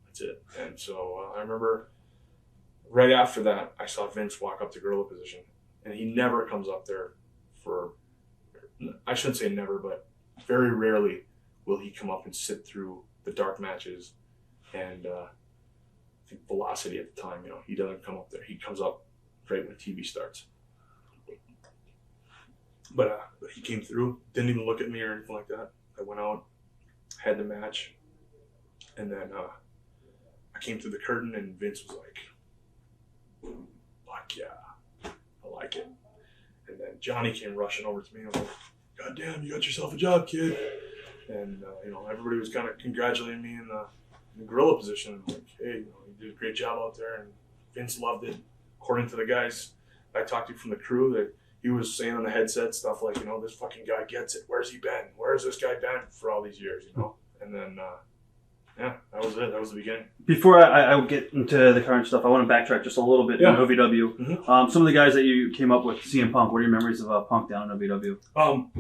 that's it. And so I remember right after that, I saw Vince walk up to gorilla position, and he never comes up there I shouldn't say never, but very rarely will he come up and sit through the dark matches. And I think Velocity at the time, he doesn't come up there. He comes up right when TV starts. But he came through, didn't even look at me or anything like that. I went out, had the match, and then I came through the curtain, and Vince was like, fuck yeah, I like it. And then Johnny came rushing over to me. I was like, God damn, you got yourself a job, kid. And, everybody was kind of congratulating me in the gorilla position. Like, hey, you did a great job out there. And Vince loved it. According to the guys I talked to from the crew, that he was saying on the headset stuff like, this fucking guy gets it. Where's he been? Where's this guy been for all these years, And then, that was it. That was the beginning. Before I get into the current stuff, I want to backtrack just a little bit in OVW. Mm-hmm. Some of the guys that you came up with, CM Punk, what are your memories of Punk down in OVW? I'm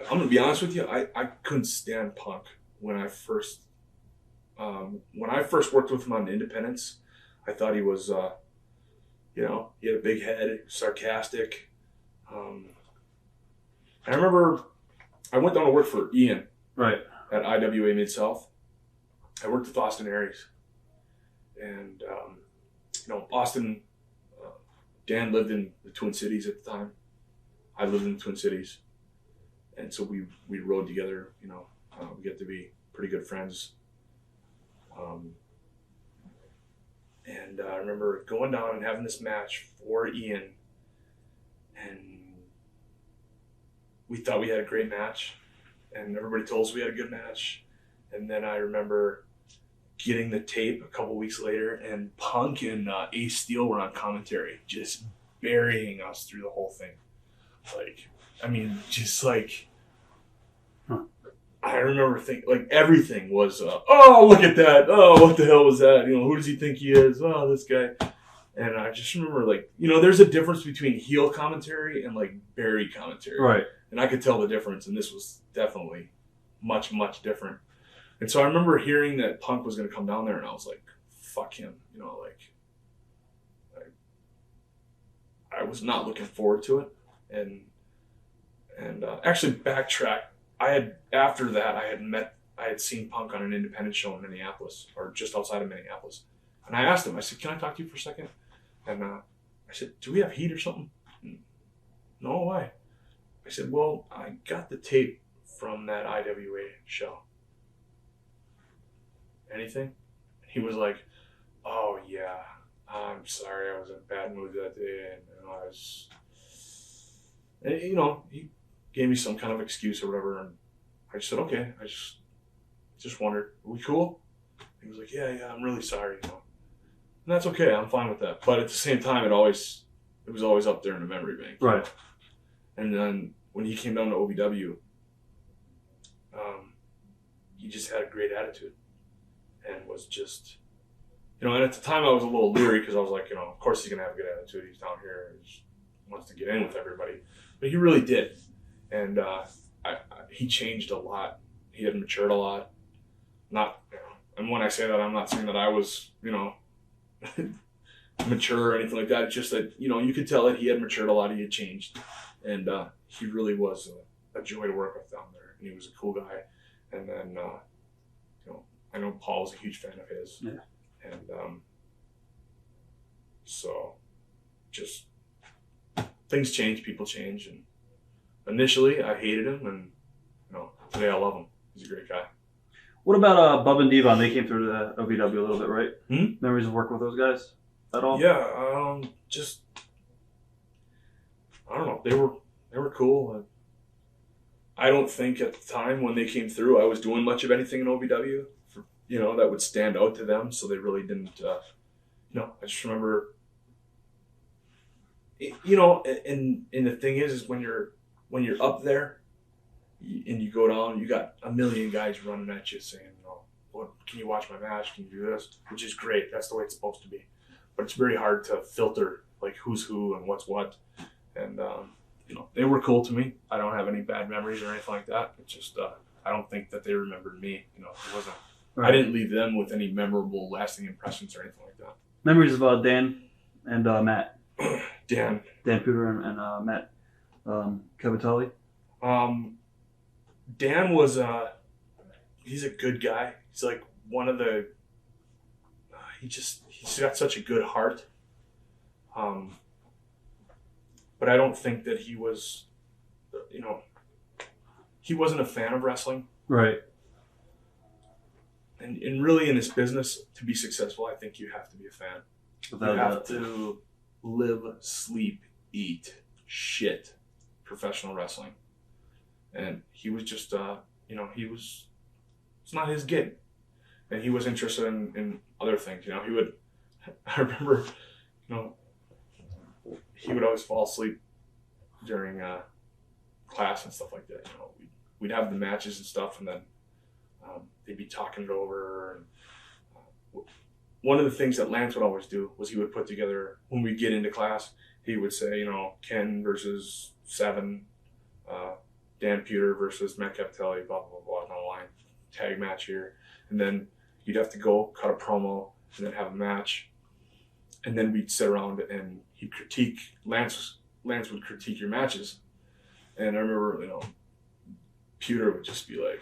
going to be honest with you. I couldn't stand Punk when I first worked with him on Independence. I thought he was, he had a big head, sarcastic. I remember I went down to work for Ian at IWA Mid-South. I worked with Austin Aries. And, Austin, Dan lived in the Twin Cities at the time. I lived in the Twin Cities. And so we rode together, we get to be pretty good friends. And I remember going down and having this match for Ian. And we thought we had a great match. And everybody told us we had a good match. And then I remember getting the tape a couple weeks later, and Punk and Ace Steel were on commentary, just burying us through the whole thing. I remember thinking, everything was, oh, look at that. Oh, what the hell was that? Who does he think he is? Oh, this guy. And I just remember, there's a difference between heel commentary and, bury commentary. Right. And I could tell the difference, and this was definitely much, much different. And so I remember hearing that Punk was going to come down there, and I was like, fuck him. I was not looking forward to it. And actually backtrack. After that, I had seen Punk on an independent show in Minneapolis, or just outside of Minneapolis. And I asked him, I said, can I talk to you for a second? And I said, do we have heat or something? No, why? I said, well, I got the tape from that IWA show. Anything? He was like, oh yeah, I'm sorry, I was in a bad mood that day, and he gave me some kind of excuse or whatever, and I just said, okay, I just wondered, are we cool? He was like, yeah, I'm really sorry, And that's okay, I'm fine with that. But at the same time, it was always up there in the memory bank. Right. And then when he came down to OVW, he just had a great attitude. And was just, and at the time I was a little leery because I was like, of course he's going to have a good attitude. He's down here. He just wants to get in with everybody. But he really did. And he changed a lot. He had matured a lot. And when I say that, I'm not saying that I was, mature or anything like that. It's just that, you could tell that he had matured a lot. He had changed. And he really was a joy to work with down there. And he was a cool guy. And then, I know Paul was a huge fan of his. Yeah. And so just things change, people change. And initially I hated him, and today I love him. He's a great guy. What about Bub and Devon? They came through the OVW a little bit, right? Hmm? Memories of working with those guys at all? Yeah, I don't know. They were cool. I don't think at the time when they came through I was doing much of anything in OVW. That would stand out to them, so they really didn't, I just remember, and the thing is when you're up there and you go down, you got a million guys running at you saying, can you watch my match? Can you do this? Which is great. That's the way it's supposed to be. But it's very hard to filter, who's who and what's what. And, they were cool to me. I don't have any bad memories or anything like that. It's just, I don't think that they remembered me. It wasn't. Right. I didn't leave them with any memorable, lasting impressions or anything like that. Memories of Dan and Matt. Dan Puder and Matt Cavatelli. Dan was he's a good guy. He's one of the. He's got such a good heart. But I don't think that he was, he wasn't a fan of wrestling. Right. And really in this business, to be successful, I think you have to be a fan. You have to live, sleep, eat, shit professional wrestling. And he was just, it's not his gig. And he was interested in other things. I remember, he would always fall asleep during class and stuff like that. We'd have the matches and stuff, and then they'd be talking it over. And one of the things that Lance would always do was he would put together, when we get into class, he would say, Ken versus Seven, Dan Puder versus Matt Cavatelli, blah, blah, blah, down the line, tag match here. And then you'd have to go cut a promo and then have a match. And then we'd sit around and he'd critique, Lance would critique your matches. And I remember, Puder would just be like,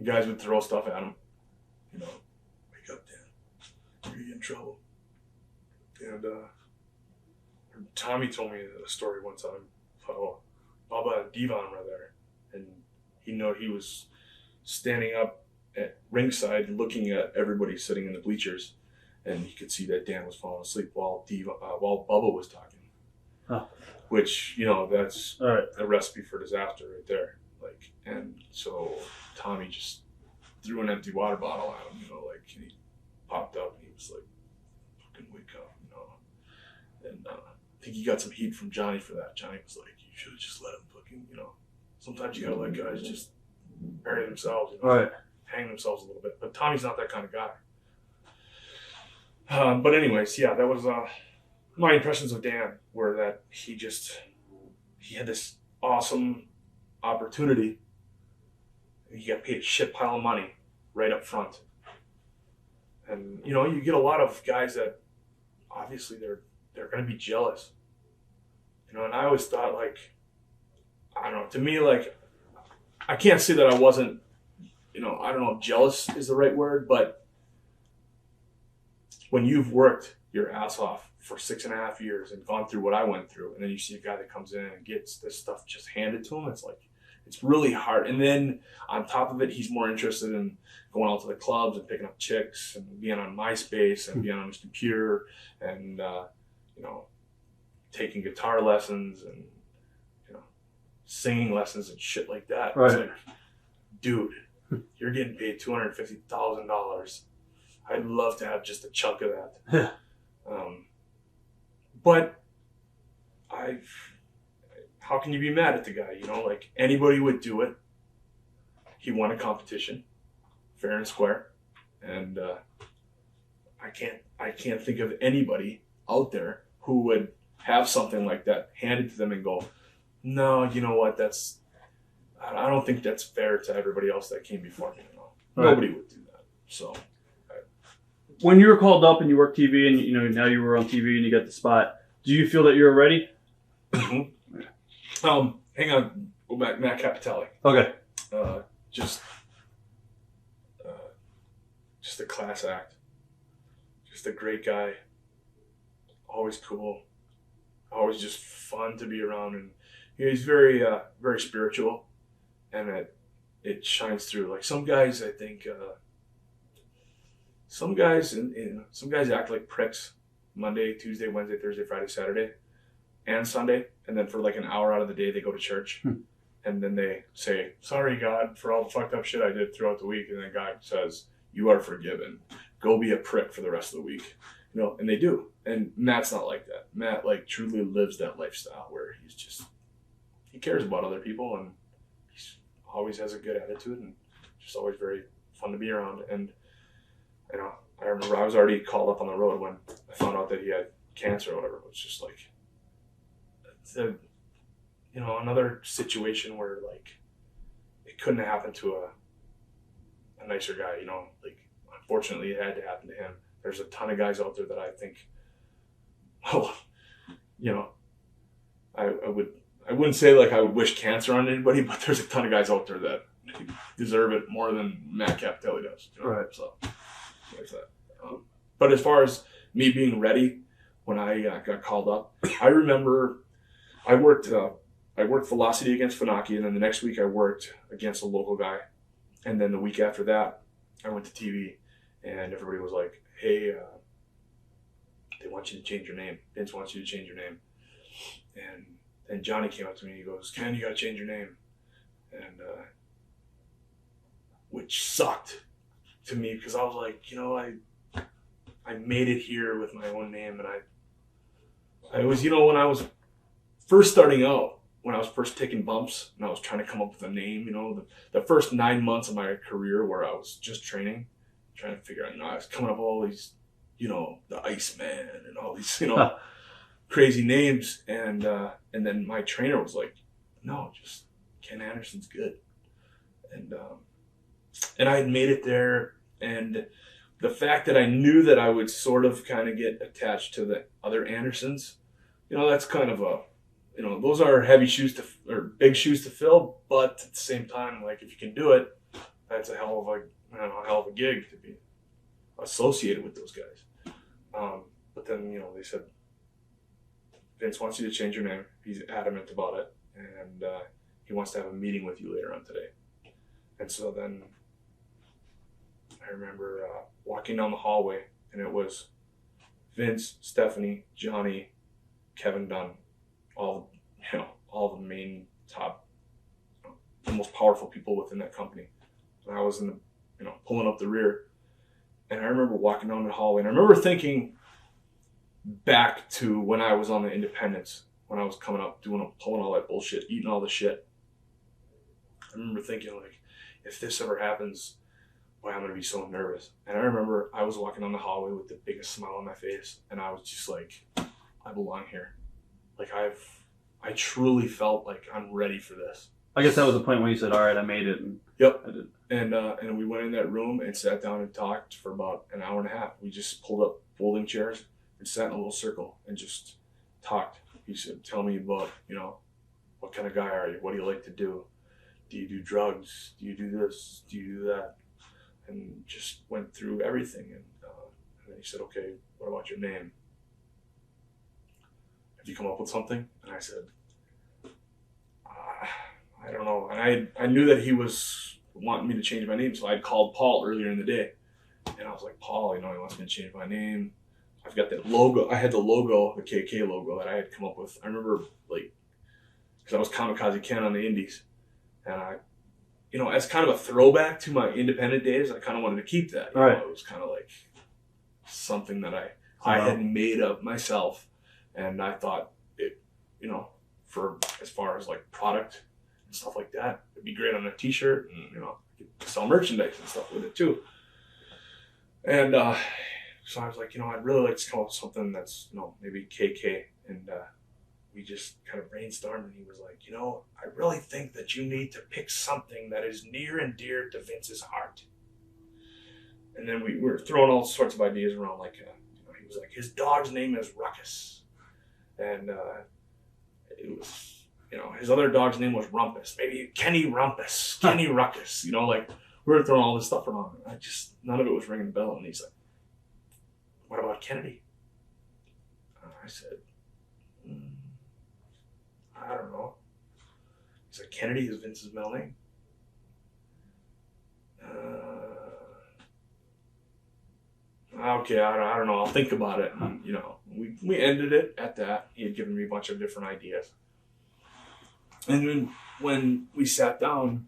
guys would throw stuff at him. you know, wake up, Dan. You're gonna get in trouble. And Tommy told me a story one time. Bubba and Devon were there, and he was standing up at ringside looking at everybody sitting in the bleachers, and he could see that Dan was falling asleep while Bubba was talking. Huh. Which, you know, that's all right. a recipe for disaster right there. Like, and so Tommy just threw an empty water bottle at him, you know, like, and he popped up and he was like, fucking wake up, you know. And I think he got some heat from Johnny for that. Johnny was like, you should have just let him fucking, you know, sometimes you gotta let guys just bury themselves, you know, right. hang themselves a little bit. But Tommy's not that kind of guy. But anyways, yeah, that was my impressions of Dan were that he had this awesome opportunity. He got paid a shit pile of money right up front. And, you know, you get a lot of guys that obviously they're going to be jealous. You know, and I always thought, like, I don't know, to me, like, I can't say that I wasn't, you know, I don't know if jealous is the right word, but when you've worked your ass off for 6.5 years and gone through what I went through, and then you see a guy that comes in and gets this stuff just handed to him, it's like, it's really hard. And then on top of it, he's more interested in going out to the clubs and picking up chicks and being on MySpace and being on his computer and, you know, taking guitar lessons and, you know, singing lessons and shit like that. Right. It's like, dude, you're getting paid $250,000. I'd love to have just a chunk of that. But how can you be mad at the guy? You know, like, anybody would do it. He won a competition, fair and square, and I can't think of anybody out there who would have something like that handed to them and go, no, you know what? I don't think that's fair to everybody else that came before me. You know? Right. Nobody would do that. So, when you were called up and you worked TV, and you know now you were on TV and you got the spot, do you feel that you're ready? Mm-hmm. Hang on, go back, Matt Capitelli. Okay. Just a class act. Just a great guy. Always cool. Always just fun to be around, and you know, he's very, very spiritual, and it shines through. Like some guys, I think, some guys act like pricks Monday, Tuesday, Wednesday, Thursday, Friday, Saturday, and Sunday, and then for like an hour out of the day they go to church, and then they say, "Sorry, God, for all the fucked up shit I did throughout the week," and then God says, "You are forgiven. Go be a prick for the rest of the week." You know, and they do. And Matt's not like that. Matt like truly lives that lifestyle where he cares about other people, and he's always has a good attitude and just always very fun to be around. And you know, I remember I was already called up on the road when I found out that he had cancer or whatever. It was just like, you know, another situation where like it couldn't have happened to a nicer guy. You know, like unfortunately it had to happen to him. There's a ton of guys out there that I think, well, you know, I wouldn't say like I would wish cancer on anybody, but there's a ton of guys out there that deserve it more than Matt Capitelli does. You know? Right. So there's that. But as far as me being ready when I got called up, I remember I worked Velocity against Funaki, and then the next week I worked against a local guy, and then the week after that I went to TV, and everybody was like, "Hey, they want you to change your name. Vince wants you to change your name." And then Johnny came up to me and he goes, "Ken, you got to change your name." And which sucked to me because I was like, you know, I made it here with my own name, and I was, you know, when I was first starting out, when I was first taking bumps and I was trying to come up with a name, you know, the first 9 months of my career where I was just training, trying to figure out, you know, I was coming up with all these, you know, the Iceman and all these, you know, crazy names. And then my trainer was like, "No, just Ken Anderson's good." And I had made it there. And the fact that I knew that I would sort of kind of get attached to the other Andersons, you know, that's kind of you know, those are heavy shoes or big shoes to fill. But at the same time, like, if you can do it, that's a hell of a gig to be associated with those guys. But then, you know, they said, Vince wants you to change your name. He's adamant about it. And he wants to have a meeting with you later on today. And so then I remember walking down the hallway, and it was Vince, Stephanie, Johnny, Kevin Dunn, all the main top, the most powerful people within that company. And I was in the, pulling up the rear. And I remember walking down the hallway, and I remember thinking back to when I was on the independents, when I was coming up, pulling all that bullshit, eating all the shit. I remember thinking, like, if this ever happens, boy, I'm going to be so nervous. And I remember I was walking down the hallway with the biggest smile on my face, and I was just like, I belong here. Like, I truly felt like I'm ready for this. I guess that was the point when you said, all right, I made it. And yep. I did. And we went in that room and sat down and talked for about an hour and a half. We just pulled up folding chairs and sat in a little circle and just talked. He said, tell me about, what kind of guy are you? What do you like to do? Do you do drugs? Do you do this? Do you do that? And just went through everything. And then he said, okay, what about your name? Have you come up with something? And I said, I don't know. And I knew that he was wanting me to change my name. So I'd called Paul earlier in the day. And I was like, Paul, he wants me to change my name. I've got that logo. I had the logo, the KK logo that I had come up with. I remember, because I was Kamikaze Ken on the Indies. And I, as kind of a throwback to my independent days, I kind of wanted to keep that. Right. It was kind of like something that I had made up myself. And I thought it, for as far as like product and stuff like that, it'd be great on a t-shirt and, I could sell merchandise and stuff with it too. And so I was like, I'd really like to come up with something that's, maybe KK. And we just kind of brainstormed, and he was like, I really think that you need to pick something that is near and dear to Vince's heart. And then we were throwing all sorts of ideas around, like, he was like, his dog's name is Ruckus. And it was, his other dog's name was Rumpus. Maybe Kenny Rumpus, Kenny Ruckus, we were throwing all this stuff around. None of it was ringing the bell. And he's like, what about Kennedy? I said, I don't know. He's like, Kennedy is Vince's middle name. Okay, I don't know. I'll think about it. And, we ended it at that. He had given me a bunch of different ideas. And then when we sat down,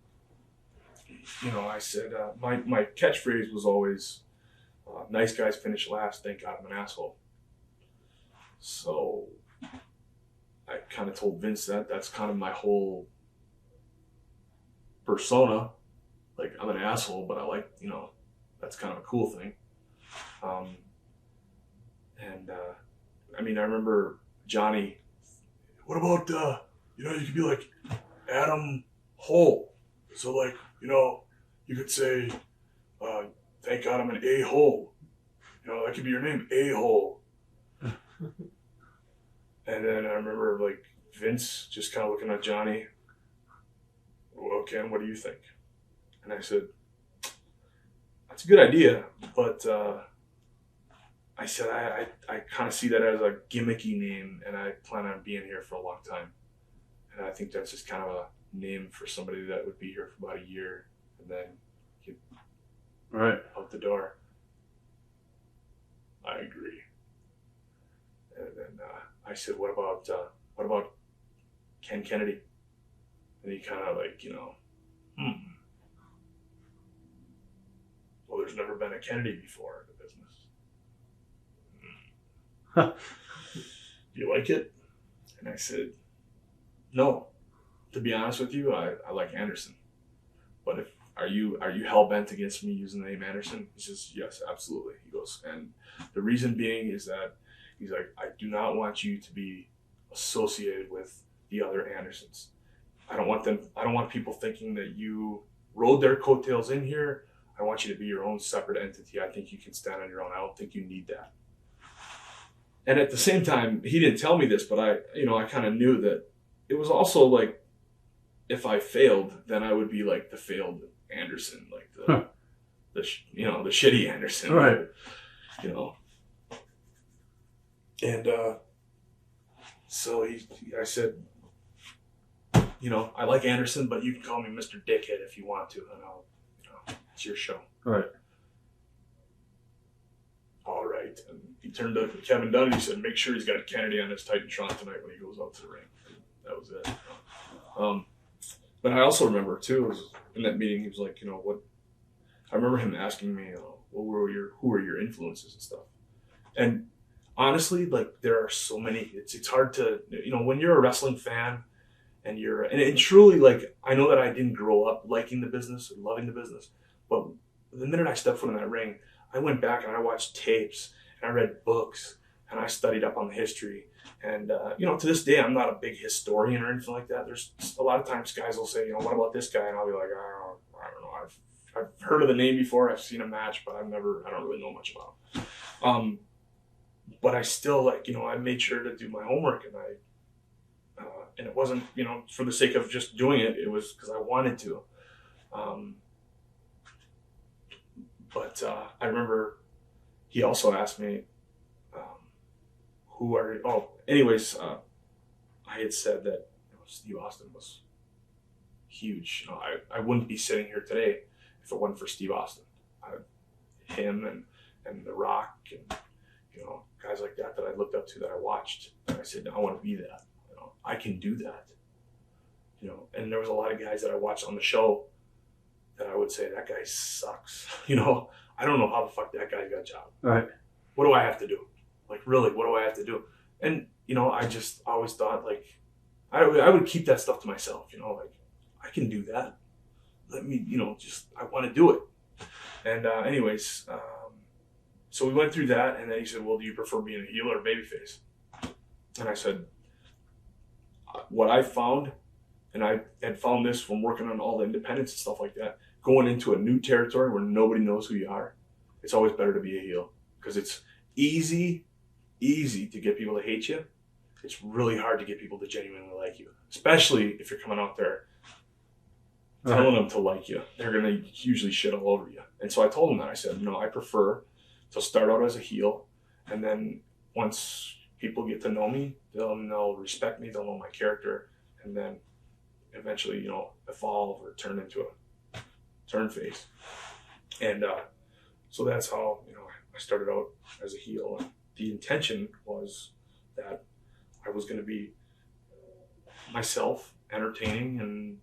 I said, my catchphrase was always, nice guys finish last, thank God I'm an asshole. So I kind of told Vince that's kind of my whole persona. Like, I'm an asshole, but I like, that's kind of a cool thing. I remember Johnny, what about, you could be like Adam Hole. So like, you could say, thank God I'm an a-hole. That could be your name, a-hole. And then I remember like Vince just kind of looking at Johnny. Well, Ken, what do you think? And I said, that's a good idea, but I said I kind of see that as a gimmicky name, and I plan on being here for a long time. And I think that's just kind of a name for somebody that would be here for about a year and then get out the door. I agree. And then I said, what about Ken Kennedy? And he kind of like, well, there's never been a Kennedy before in the business. Do you like it? And I said, no. To be honest with you, I like Anderson. But are you hell bent against me using the name Anderson? He says, yes, absolutely. He goes, and the reason being is that he's like, I do not want you to be associated with the other Andersons. I don't want people thinking that you rode their coattails in here. I want you to be your own separate entity. I think you can stand on your own. I don't think you need that. And at the same time, he didn't tell me this, but I kind of knew that it was also like, if I failed, then I would be like the failed Anderson, like the shitty Anderson, right? You know. And so I said, you know, I like Anderson, but you can call me Mr. Dickhead if you want to, and I'll, you know, it's your show. Right. All right. And he turned to Kevin Dunn and he said, make sure he's got Kennedy on his Titantron tonight when he goes out to the ring. And that was it. But I also remember too, was in that meeting, he was like, you know, I remember him asking me, who were your influences and stuff. And honestly, like, there are so many, it's hard to, you know, when you're a wrestling fan and and truly, like, I know that I didn't grow up liking the business or loving the business, but the minute I stepped foot in that ring, I went back and I watched tapes and I read books and I studied up on the history. And, you know, to this day, I'm not a big historian or anything like that. There's a lot of times guys will say, you know, what about this guy? And I'll be like, I don't know. I've heard of the name before. I've seen a match, but I don't really know much about him. But I still, like, you know, I made sure to do my homework, and it wasn't, you know, for the sake of just doing it. It was because I wanted to. But I remember he also asked me, I had said that, you know, Steve Austin was huge. You know, I wouldn't be sitting here today if it wasn't for Steve Austin. Him and The Rock and, you know, guys like that I looked up to, that I watched, and I said, I want to be that. You know, I can do that. You know, and there was a lot of guys that I watched on the show that I would say, that guy sucks. You know, I don't know how the fuck that guy got a job. Right. What do I have to do? Like, really, what do I have to do? And, you know, I just always thought, like, I would keep that stuff to myself, you know, like, I can do that. Let me, you know, I want to do it. And anyways, so we went through that, and then he said, well, do you prefer being a heel or a babyface? And I said, what I found, and I had found this from working on all the independents and stuff like that, going into a new territory where nobody knows who you are, it's always better to be a heel, because it's easy to get people to hate you. It's really hard to get people to genuinely like you, especially if you're coming out there telling them to like you. They're going to usually shit all over you. And so I told him that. I said, no, I prefer to start out as a heel, and then once people get to know me, they'll respect me, they'll know my character, and then eventually, you know, evolve or turn into a turn face. And so that's how, you know, I started out as a heel. And the intention was that I was going to be myself, entertaining,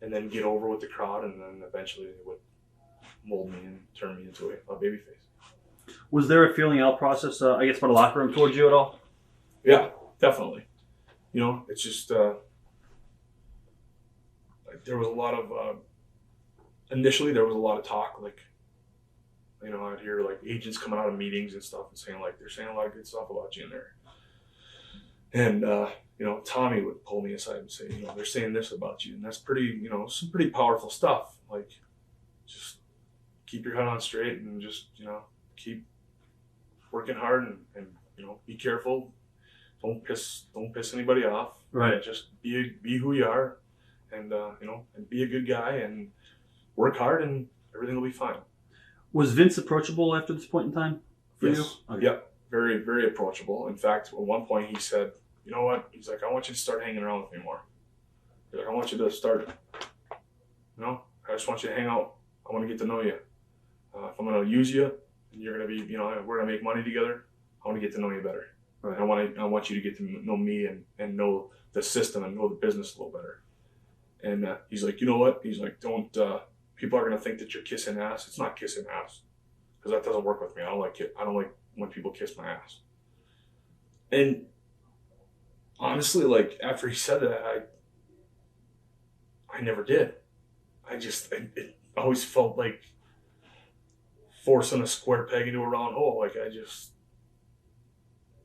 and then get over with the crowd, and then eventually they would mold me and turn me into a babyface. Was there a feeling out process, I guess, by the locker room towards you at all? Yeah, definitely. You know, it's just like, there was a lot of initially there was a lot of talk, like, you know, I'd hear like agents coming out of meetings and stuff and saying, like, they're saying a lot of good stuff about you in there. And you know, Tommy would pull me aside and say, you know, they're saying this about you, and that's pretty, you know, some pretty powerful stuff. Like, just keep your head on straight and just, you know, keep working hard and you know, be careful. Don't piss anybody off. Right. Just be who you are, and you know, and be a good guy and work hard, and everything will be fine. Was Vince approachable after this point in time for Yes. you? Okay. Yep. Very, very approachable. In fact, at one point he said, you know what? He's like, I want you to start hanging around with me more. He's like, I want you to start, you know, I just want you to hang out. I want to get to know you. If I'm going to use you, and you're going to be, you know, we're going to make money together, I want to get to know you better. Right. I want you to get to know me and know the system and know the business a little better. And he's like, you know what? He's like, don't, people are going to think that you're kissing ass. It's not kissing ass, because that doesn't work with me. I don't like it. I don't like when people kiss my ass. And honestly, like, after he said that, I never did. It always felt like forcing a square peg into a round hole. Like,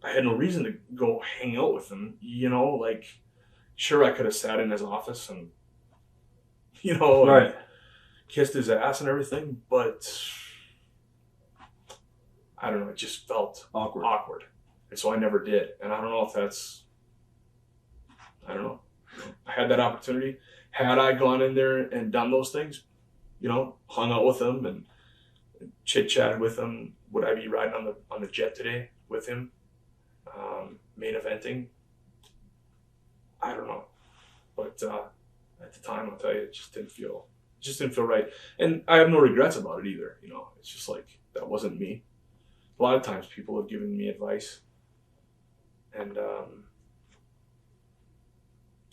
I had no reason to go hang out with him, you know, like, sure, I could have sat in his office and, you know, right, kissed his ass and everything, but I don't know, it just felt awkward. And so I never did. And I don't know if that's, I don't know. I had that opportunity. Had I gone in there and done those things, hung out with him and chit-chatted with him. Would I be riding on the jet today with him? Main eventing? I don't know. But at the time, I'll tell you, it just didn't feel right. And I have no regrets about it either. It's just like, that wasn't me. A lot of times people have given me advice. And I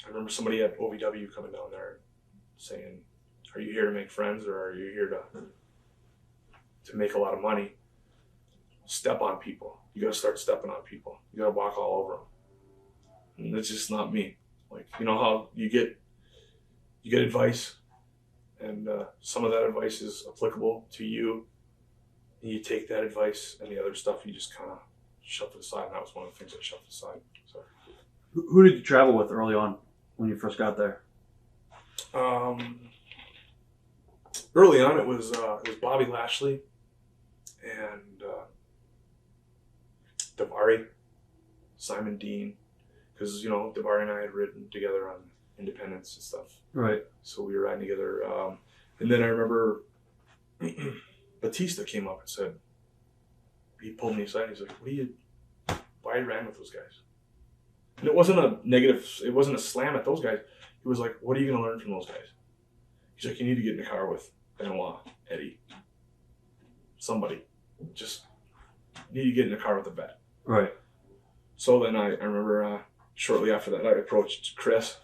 remember somebody at OVW coming down there saying, are you here to make friends, or are you here to make a lot of money? Step on people. You got to start stepping on people. You got to walk all over them. And that's just not me. Like, how you get advice, and some of that advice is applicable to you, and you take that advice, and the other stuff you just kind of shove it aside. And that was one of the things I shoved aside. So, who did you travel with early on when you first got there? Early on, it was Bobby Lashley and Daivari, Simon Dean, because Daivari and I had ridden together on Independence and stuff. Right. So we were riding together, and then I remember Batista came up and said, he pulled me aside and he's like, why are you riding with those guys? And it wasn't a negative, it wasn't a slam at those guys. He was like, what are you going to learn from those guys? He's like, you need to get in the car with Benoit, Eddie, somebody. Just need to get in the car with the vet. Right. So then I remember shortly after that, I approached Chris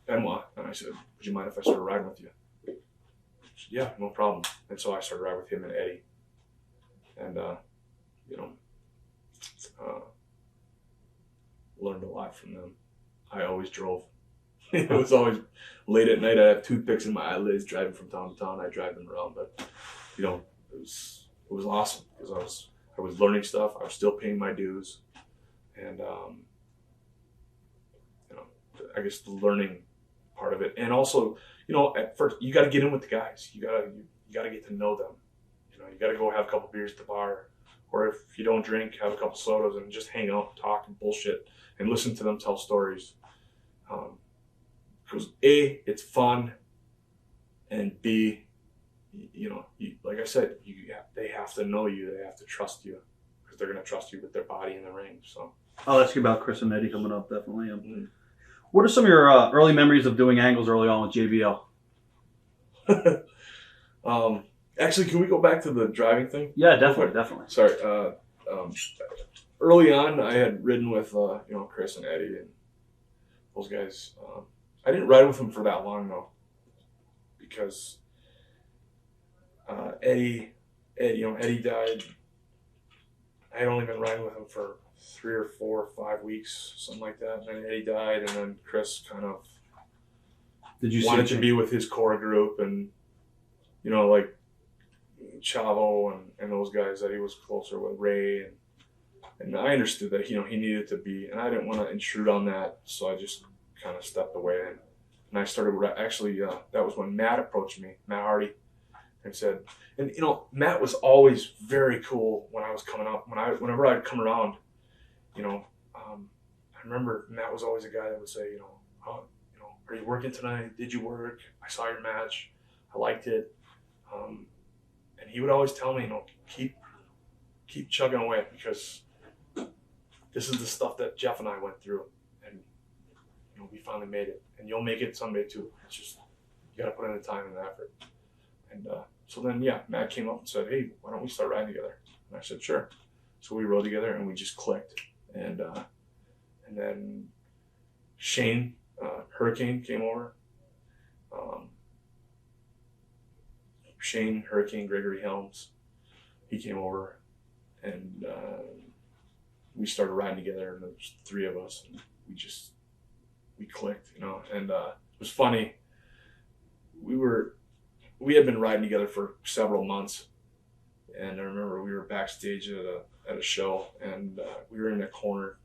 Benoit and I said, would you mind if I started riding with you? He said, yeah, no problem. And so I started riding with him and Eddie. And, learned a lot from them. I always drove. It was always late at night. I have toothpicks in my eyelids driving from town to town. I drive them around, but it was awesome because I was learning stuff. I was still paying my dues, and I guess the learning part of it, and also at first you got to get in with the guys. You got to get to know them. You got to go have a couple beers at the bar, or if you don't drink, have a couple sodas and just hang out, talk and bullshit, and listen to them tell stories. Because A, it's fun, and B, like I said, they have to know you, they have to trust you, because they're going to trust you with their body in the ring. So I'll ask you about Chris and Eddie coming up, definitely. What are some of your early memories of doing angles early on with JBL? Actually, can we go back to the driving thing? Yeah, definitely. Sorry. Early on, I had ridden with Chris and Eddie and those guys. I didn't ride with them for that long though, because Eddie died. I had only been riding with him for 3 or 4 or 5 weeks, something like that. And then Eddie died, and then Chris kind of wanted to be with his core group, and like Chavo and those guys that he was closer with, Ray, and I understood that he needed to be, and I didn't want to intrude on that, so I just kind of stepped away, and I started actually that was when Matt approached me, Matt Hardy, and said, and Matt was always very cool when I was coming up, whenever I'd come around, I remember Matt was always a guy that would say, are you working tonight? Did you work? I saw your match, I liked it, and he would always tell me, keep chugging away, because this is the stuff that Jeff and I went through, and we finally made it, and you'll make it someday too. It's just, you got to put in the time and the effort. And so then, Matt came up and said, hey, why don't we start riding together? And I said, sure. So we rode together and we just clicked. And then Shane, Hurricane came over. Shane, Hurricane, Gregory Helms, he came over, and we started riding together, and there was 3 of us, and we clicked, and it was funny. We had been riding together for several months, and I remember we were backstage at a show, and we were in a corner.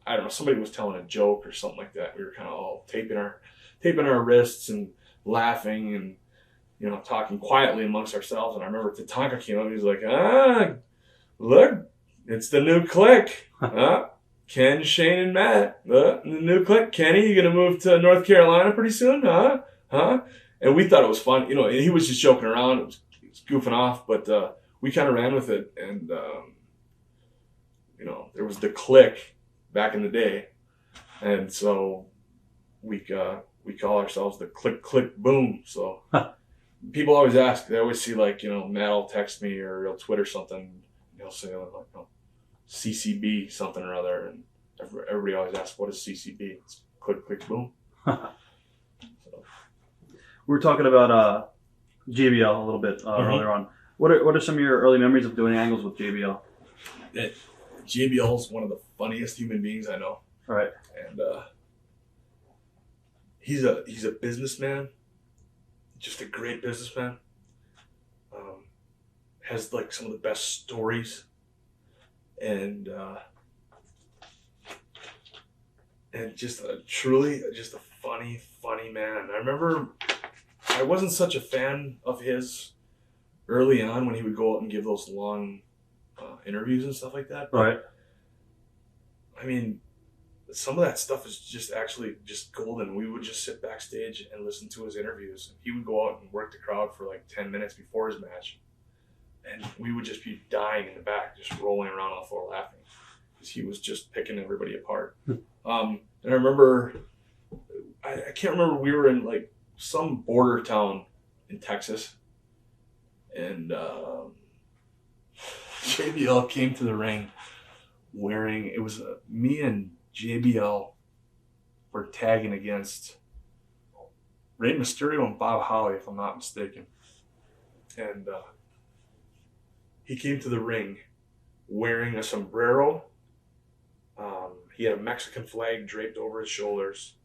I don't know, somebody was telling a joke or something like that. We were kind of all taping our wrists and laughing and talking quietly amongst ourselves. And I remember Tatanka came up and he was like, look, it's the new clique. Ken, Shane, and Matt. The new clique. Kenny, you gonna move to North Carolina pretty soon? Huh? And we thought it was fun, and he was just joking around. It was goofing off, but we kind of ran with it. And, there was the Click back in the day. And so we call ourselves the Click, Click, Boom. So people always ask, they always see Matt will text me or he'll Twitter something. And he'll say CCB something or other. And everybody always asks, what is CCB? It's Click, Click, Boom. We were talking about JBL a little bit earlier on. What are some of your early memories of doing angles with JBL? JBL is one of the funniest human beings I know. All right. And he's a businessman, just a great businessman. Has some of the best stories, and just truly a funny man. I remember I wasn't such a fan of his early on when he would go out and give those long interviews and stuff like that. But, right. I mean, some of that stuff is just actually just golden. We would just sit backstage and listen to his interviews. He would go out and work the crowd for 10 minutes before his match. And we would just be dying in the back, just rolling around on the floor laughing. Because he was just picking everybody apart. And I remember, I can't remember, we were in some border town in Texas. And JBL came to the ring wearing, it was me and JBL were tagging against Rey Mysterio and Bob Holly, if I'm not mistaken. And he came to the ring wearing a sombrero. He had a Mexican flag draped over his shoulders.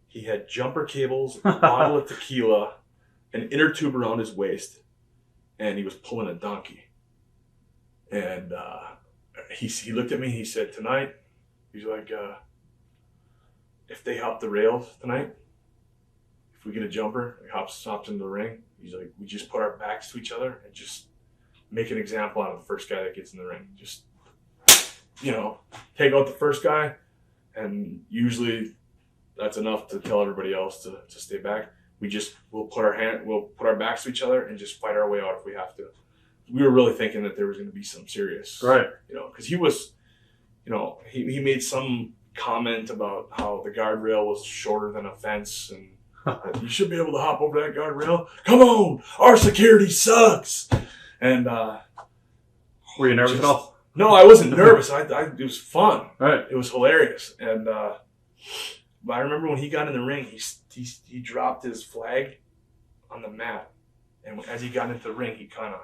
He had jumper cables, a bottle of tequila, an inner tube around his waist, and he was pulling a donkey. And he looked at me and he said, tonight, he's like, if they hop the rails tonight, if we get a jumper, he hops into the ring, he's like, we just put our backs to each other and just make an example out of the first guy that gets in the ring. Just, take out the first guy, and usually that's enough to tell everybody else to stay back. We'll put our backs to each other and just fight our way out if we have to. We were really thinking that there was going to be some serious, right? Because he was, he made some comment about how the guardrail was shorter than a fence, and you should be able to hop over that guardrail. Come on, our security sucks. And were you nervous at all? No, I wasn't nervous. It was fun. Right. It was hilarious. And but I remember when he got in the ring, he dropped his flag on the mat, and as he got into the ring, he kind of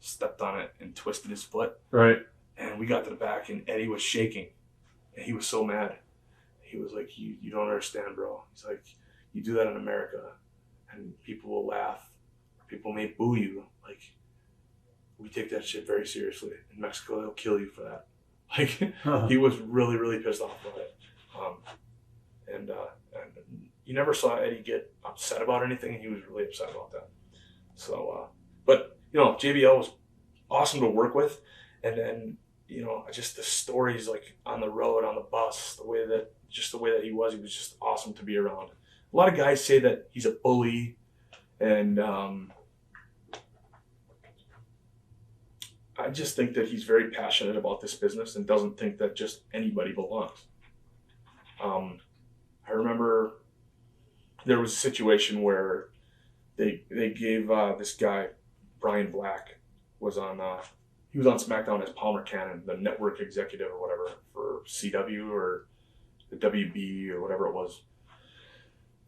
stepped on it and twisted his foot. Right. And we got to the back, and Eddie was shaking, and he was so mad. He was like, "You don't understand, bro." He's like, "You do that in America, and people will laugh. People may boo you. We take that shit very seriously. In Mexico, they'll kill you for that." He was really, really pissed off about it. And you never saw Eddie get upset about anything, and he was really upset about that. So, but JBL was awesome to work with, and then just the stories on the road, on the bus, the way that he was just awesome to be around. A lot of guys say that he's a bully, and I just think that he's very passionate about this business and doesn't think that just anybody belongs. I remember there was a situation where they gave this guy, Brian Black, he was on SmackDown as Palmer Cannon, the network executive or whatever for CW or the WB or whatever it was.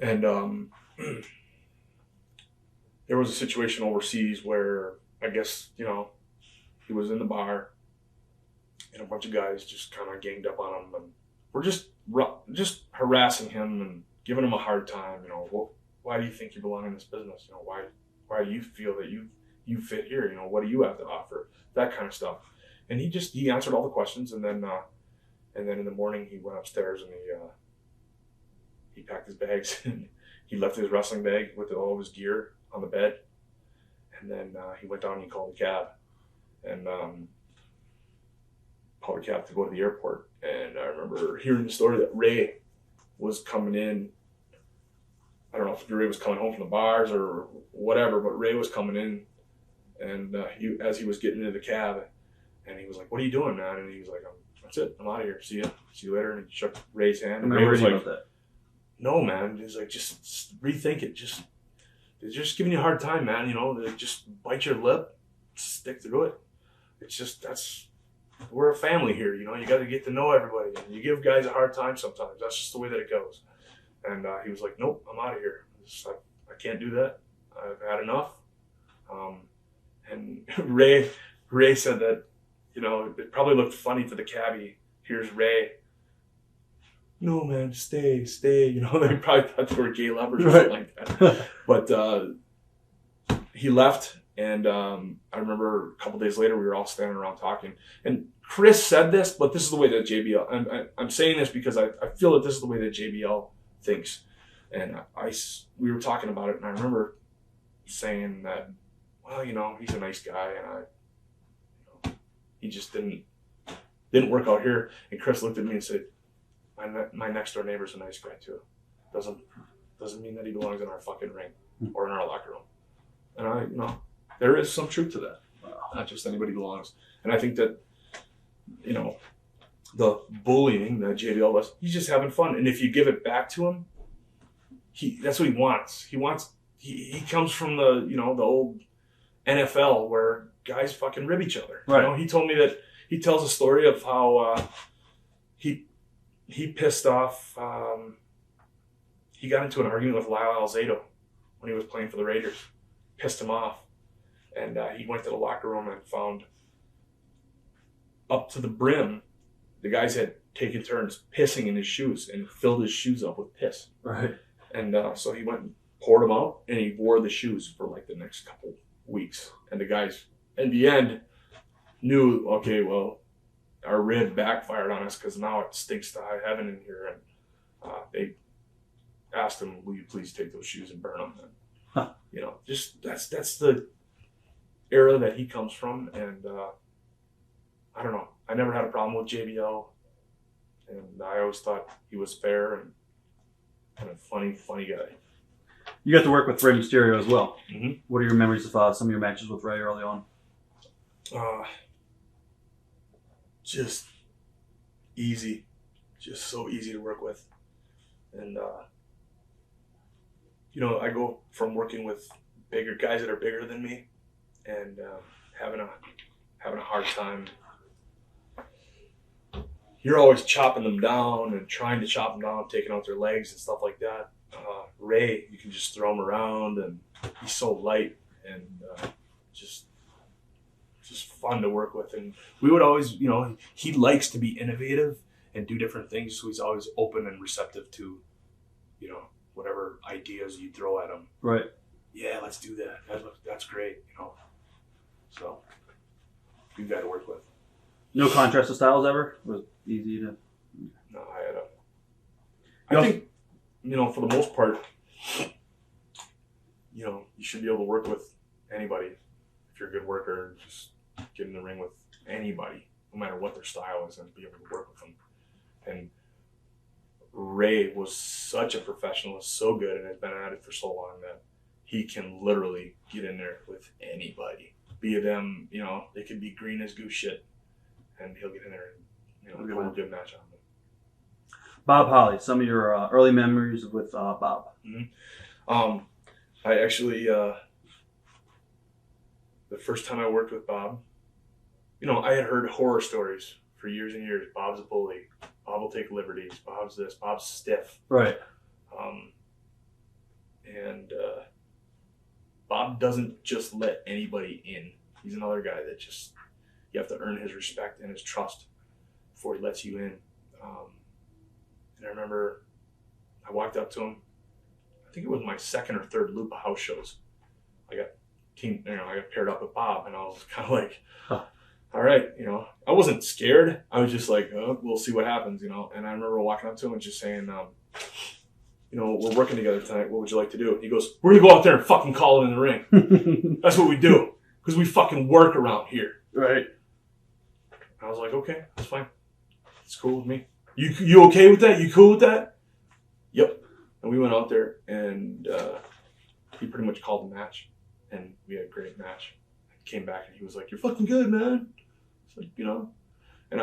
And there was a situation overseas where I guess, he was in the bar and a bunch of guys just kind of ganged up on him and were just harassing him and giving him a hard time. Why do you think you belong in this business? Why do you feel that you fit here? What do you have to offer? That kind of stuff. And he answered all the questions, and then in the morning he went upstairs and he packed his bags and he left his wrestling bag with all of his gear on the bed, and then he went down and he called a cab. And called a cab to go to the airport. And I remember hearing the story that Ray was coming in I don't know if Ray was coming home from the bars or whatever, but Ray was coming in, and as he was getting into the cab, and he was like, "What are you doing, man?" And he was like, "That's it. I'm out of here. See you later." And he shook Ray's hand. And Ray was like, "No, man." He's like, just rethink it. They're just giving you a hard time, man. You know, just bite your lip, stick through it. It's just we're a family here. You know, you got to get to know everybody. And you give guys a hard time sometimes. That's just the way that it goes. And he was like, "Nope, I'm out of here. I can't do that. I've had enough." And Ray said that, you know, it probably looked funny to the cabbie. Here's Ray. "No, man, stay. You know, they probably thought they were gay lovers or something like that. But he left, and I remember a couple days later we were all standing around talking. And Chris said this, but this is the way that JBL. I'm saying this because I feel that this is the way that JBL thinks. And we were talking about it, and I remember saying that, well, you know, he's a nice guy, and he just didn't work out here. And Chris looked at me and said, my next door neighbor's a nice guy too. Doesn't mean that he belongs in our fucking ring or in our locker room. And there is some truth to that. Not just anybody belongs. And I think that, you know, the bullying that JBL was, he's just having fun. And if you give it back to him, that's what he wants. He comes from the, you know, the old NFL where guys fucking rib each other. Right. You know, he told me that he tells a story of how he pissed off. He got into an argument with Lyle Alzado when he was playing for the Raiders. Pissed him off, and he went to the locker room and found up to the brim, the guys had taken turns pissing in his shoes and filled his shoes up with piss. Right. And so he went and poured them out, and he wore the shoes for like the next couple weeks. And the guys, in the end, knew, okay, well, our rib backfired on us because now it stinks to high heaven in here. And they asked him, "Will you please take those shoes and burn them?" And, you know, just that's the era that he comes from. And I don't know. I never had a problem with JBL, and I always thought he was fair and a funny guy. You got to work with Rey Mysterio as well. Mm-hmm. What are your memories of some of your matches with Rey early on? Just easy, just so easy to work with. And you know, I go from working with bigger guys that are bigger than me and having a hard time. You're always chopping them down and trying to chop them down, taking out their legs and stuff like that. Ray, you can just throw him around, and he's so light and just fun to work with. And we would always, you know, he likes to be innovative and do different things, so he's always open and receptive to, you know, whatever ideas you throw at him. Right. Yeah, let's do that. That's great, you know. So, good guy to work with. No contrast of styles ever? It was easy to... No, I think, you know, for the most part, you know, you should be able to work with anybody. If you're a good worker, just get in the ring with anybody, no matter what their style is, and be able to work with them. And Ray was such a professional, so good, and has been at it for so long that he can literally get in there with anybody. Be them, you know, they could be green as goose shit, and he'll get in there and, you know, put a good match on them. Bob Holly, some of your early memories with Bob. Mm-hmm. I actually, the first time I worked with Bob, you know, I had heard horror stories for years and years. Bob's a bully. Bob will take liberties. Bob's this. Bob's stiff. Right. And Bob doesn't just let anybody in. He's another guy that just, you have to earn his respect and his trust before he lets you in. And I remember I walked up to him. I think it was my second or third loop of house shows. I got paired up with Bob, and I was kind of like, all right, you know, I wasn't scared. I was just like, oh, we'll see what happens, you know. And I remember walking up to him and just saying, you know, we're working together tonight. What would you like to do? He goes, we're going to go out there and fucking call it in the ring. That's what we do, because we fucking work around here. Right. I was like, okay, that's fine. It's cool with me. You okay with that? You cool with that? Yep. And we went out there, and he pretty much called the match, and we had a great match. I came back, and he was like, "You're fucking good, man." It's like, and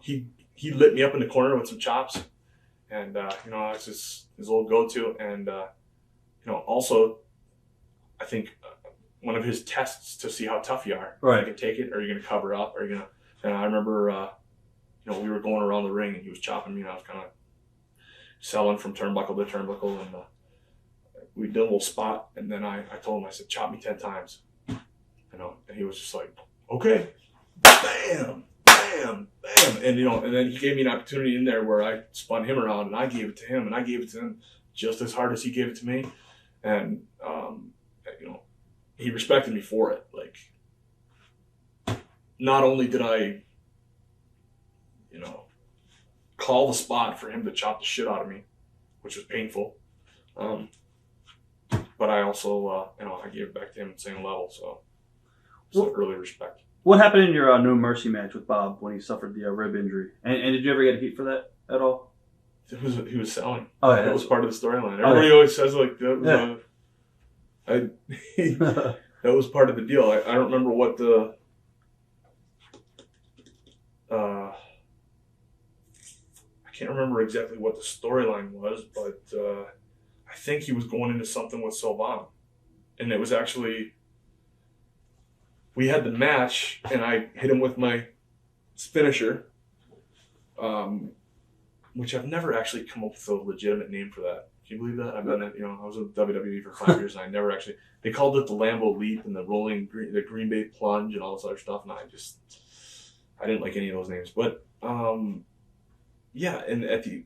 he lit me up in the corner with some chops, and it's his old go-to, and also, I think one of his tests to see how tough you are. Right. You can take it, or you're gonna cover up, or you're gonna. And I remember, we were going around the ring, and he was chopping me, and I was kind of selling from turnbuckle to turnbuckle, and we did a little spot, and then I told him, I said, "Chop me 10 times," and he was just like, "Okay," bam, bam, bam, and then he gave me an opportunity in there where I spun him around, and I gave it to him, and I gave it to him just as hard as he gave it to me, and he respected me for it. Like, not only did I, call the spot for him to chop the shit out of me, which was painful, but I also, I gave it back to him at the same level, so early respect. What happened in your No Mercy match with Bob when he suffered the rib injury? And did you ever get heat for that at all? He was selling. Oh, yeah. That was part of the storyline. Everybody always says, like, that was that was part of the deal. I don't remember what the I can't remember exactly what the storyline was, but I think he was going into something with Sylvan, and it was actually, we had the match, and I hit him with my finisher, which I've never actually come up with a legitimate name for that. Can you believe that? I've been, I was with WWE for 5 years, and I never actually. They called it the Lambeau Leap and the the Green Bay Plunge and all this other stuff, and I didn't like any of those names. But yeah, and at the,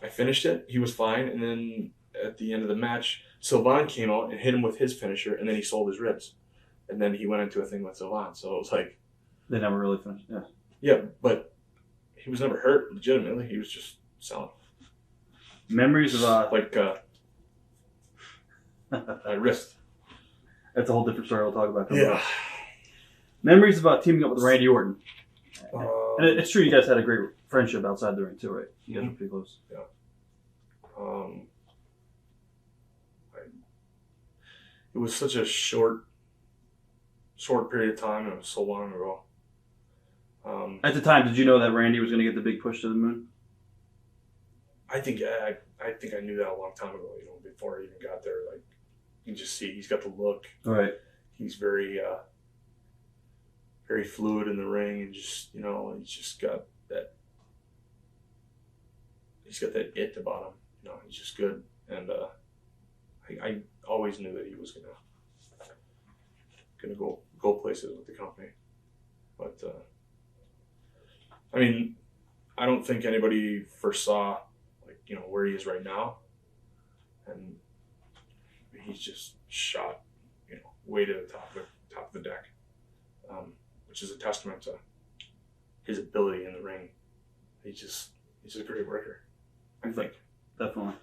I finished it. He was fine, and then at the end of the match, Sylvan came out and hit him with his finisher, and then he sold his ribs, and then he went into a thing with Sylvan. So it was like, they never really finished. Yeah. Yeah, but he was never hurt legitimately. He was just selling. Memories of my wrist. That's a whole different story we'll talk about. Yeah. Memories about teaming up with Randy Orton. And it's true, you guys had a great friendship outside the ring too, right? You guys were pretty close. Yeah. It was such a short period of time, and it was so long ago. At the time, did you know that Randy was going to get the big push to the moon? I think I knew that a long time ago. Before I even got there, like, you can just see he's got the look. Right. He's very, very fluid in the ring, and just he's just got that. He's got that it about him. He's just good, and I always knew that he was gonna go places with the company, but I don't think anybody foresaw, where he is right now, and he's just shot, way to the top of the deck, which is a testament to his ability in the ring. He's a great worker, I think. Definitely.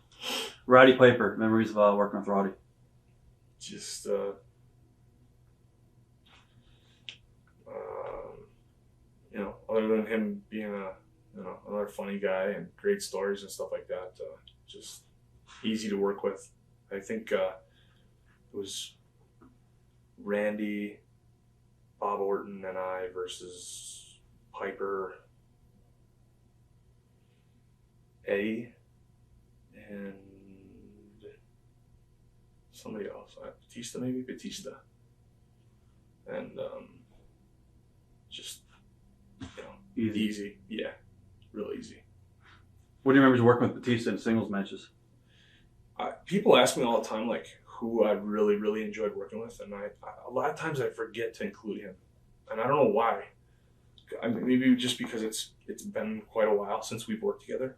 Roddy Piper, memories of working with Roddy. Just other than him being another funny guy and great stories and stuff like that, just easy to work with. I think it was Randy, Bob Orton, and I versus Piper, Eddie, and somebody else. Batista. And just, easy. Yeah, real easy. What do you remember working with Batista in singles matches? People ask me all the time, like, who I really, really enjoyed working with, and a lot of times I forget to include him, and I don't know why. Maybe just because it's been quite a while since we've worked together.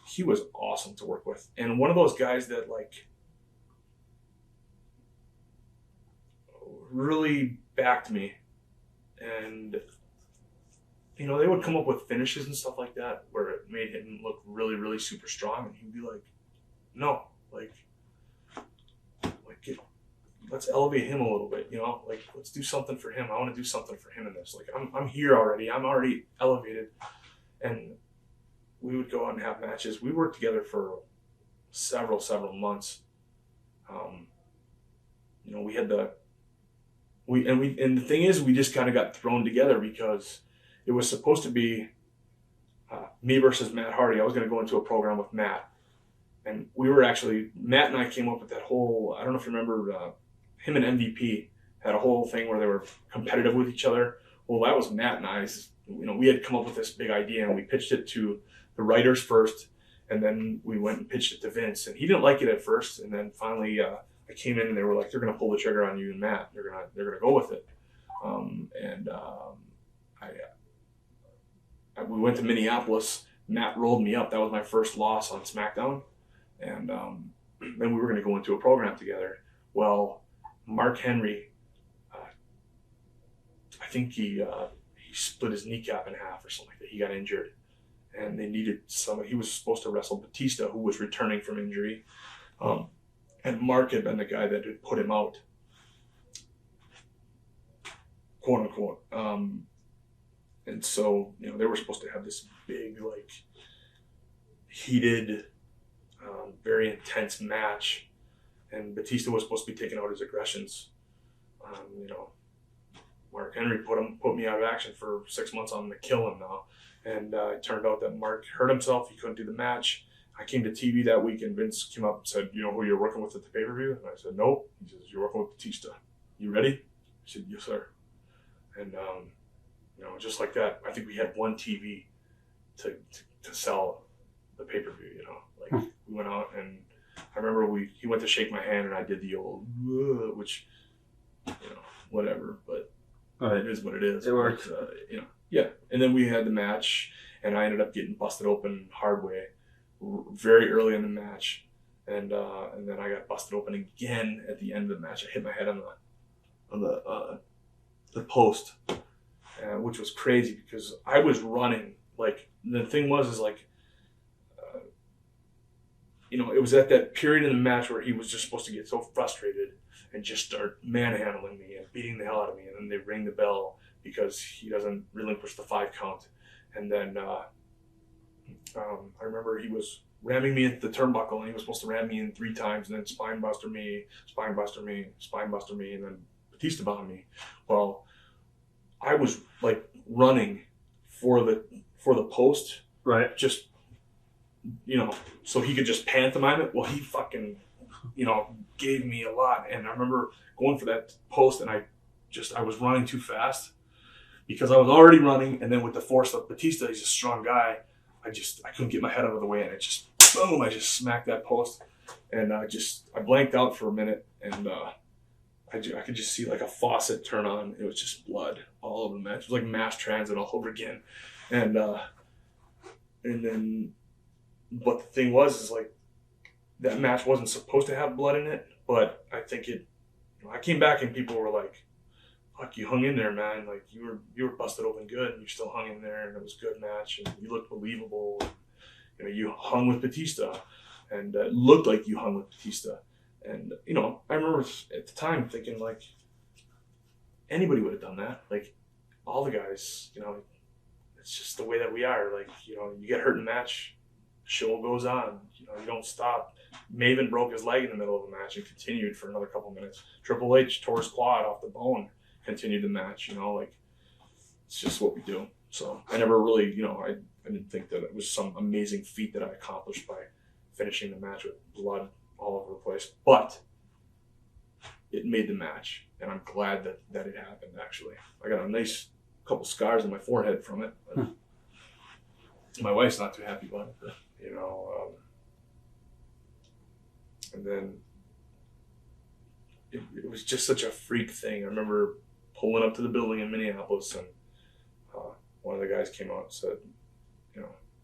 He was awesome to work with, and one of those guys that, like, really backed me, and they would come up with finishes and stuff like that where it made him look really, really super strong, and he'd be like, no, let's elevate him a little bit, let's do something for him. I want to do something for him in this. Like, I'm here already. I'm already elevated. And we would go out and have matches. We worked together for several months. We had the thing is, we just kind of got thrown together because it was supposed to be me versus Matt Hardy. I was going to go into a program with Matt, and Matt and I came up with that whole, I don't know if you remember, him and MVP had a whole thing where they were competitive with each other. Well, that was Matt and I. We had come up with this big idea, and we pitched it to the writers first, and then we went and pitched it to Vince, and he didn't like it at first, and then finally I came in and they were like, they're going to pull the trigger on you and Matt. They're going to go with it. We went to Minneapolis. Matt rolled me up. That was my first loss on SmackDown. And then we were going to go into a program together. Well, Mark Henry, I think he split his kneecap in half or something like that. He got injured. And they needed somebody. He was supposed to wrestle Batista, who was returning from injury. And Mark had been the guy that had put him out, quote unquote. And so, they were supposed to have this big, heated, very intense match. And Batista was supposed to be taking out his aggressions. Mark Henry put me out of action for 6 months. I'm going to kill him now. And it turned out that Mark hurt himself. He couldn't do the match. I came to TV that week, and Vince came up and said, "You know who you're working with at the pay-per-view?" And I said, "Nope." He says, "You're working with Batista. You ready?" I said, "Yes, sir." And, just like that, I think we had one TV to sell the pay-per-view, We went out, and I remember he went to shake my hand, and I did the old, which, whatever, but it is what it is. It worked. Yeah. And then we had the match, and I ended up getting busted open hard way very early in the match, and then I got busted open again at the end of the match. I hit my head on the post, which was crazy because I was running. The thing was it was at that period in the match where he was just supposed to get so frustrated and just start manhandling me and beating the hell out of me, and then they ring the bell because he doesn't relinquish the 5 count, and then. I remember he was ramming me into the turnbuckle, and he was supposed to ram me in 3 times, and then spine buster me, and then Batista bombed me. Well, I was running for the post, right? Just so he could just pantomime it. Well, he fucking gave me a lot, and I remember going for that post, and I was running too fast because I was already running, and then with the force of Batista, he's a strong guy. I couldn't get my head out of the way, and it just, boom, I just smacked that post, and I blanked out for a minute, and I could just see a faucet turn on. It was just blood all over the match. It was like mass transit all over again, and then, but the thing was that match wasn't supposed to have blood in it, but I think I came back and people were like, "Fuck, you hung in there, man. You were busted open good, and you still hung in there, and it was a good match, and you looked believable. You hung with Batista, and it looked like you hung with Batista." And I remember at the time thinking anybody would have done that. All the guys, it's just the way that we are. You get hurt in a match, the show goes on. You don't stop. Maven broke his leg in the middle of the match and continued for another couple minutes. Triple H tore his quad off the bone. Continued the match, it's just what we do. So I never really, I didn't think that it was some amazing feat that I accomplished by finishing the match with blood all over the place. But it made the match, and I'm glad that it happened, actually. I got a nice couple scars on my forehead from it. But my wife's not too happy about it, and then it was just such a freak thing. I remember pulling up to the building in Minneapolis, and one of the guys came out and said,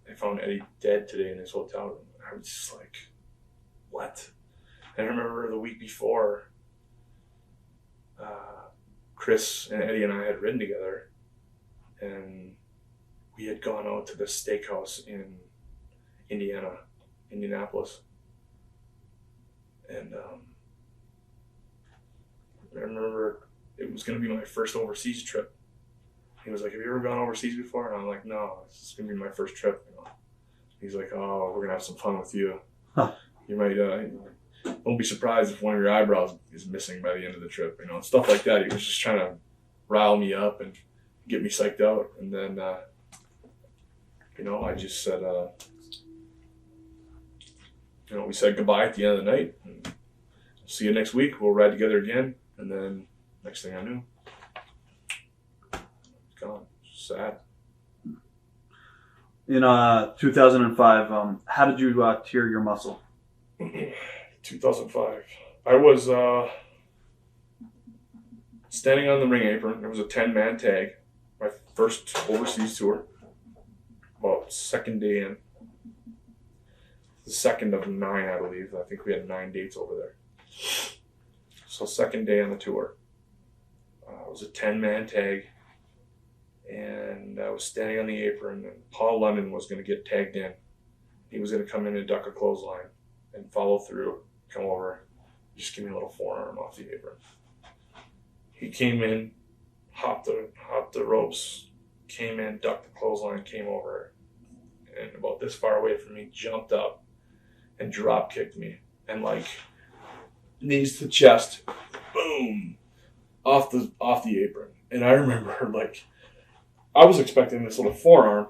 "I found Eddie dead today in his hotel room." And I was just like, "What?" And I remember the week before, Chris and Eddie and I had ridden together, and we had gone out to the steakhouse in Indianapolis, and I remember it was going to be my first overseas trip. He was like, "Have you ever gone overseas before?" And I'm like, "No, this is going to be my first trip." He's like, "Oh, we're going to have some fun with you." Huh. You might don't be surprised if one of your eyebrows is missing by the end of the trip. You know, stuff like that. He was just trying to rile me up and get me psyched out. And then, you know, I just said, you know, we said goodbye at the end of the night. And see you next week. We'll ride together again. And then next thing I knew, gone. Sad. In 2005, how did you tear your muscle? 2005. I was standing on the ring apron. It was a 10-man tag. My first overseas tour. About second day in. The second of 9, I believe. I think we had 9 dates over there. So second day on the tour. It was a 10-man tag. And I was standing on the apron, and Paul London was going to get tagged in. He was going to come in and duck a clothesline and follow through, come over, just give me a little forearm off the apron. He came in, hopped the ropes, came in, ducked the clothesline, came over, and about this far away from me, jumped up and drop kicked me, and like knees to chest, boom, off the apron. And I remember like, I was expecting this little forearm,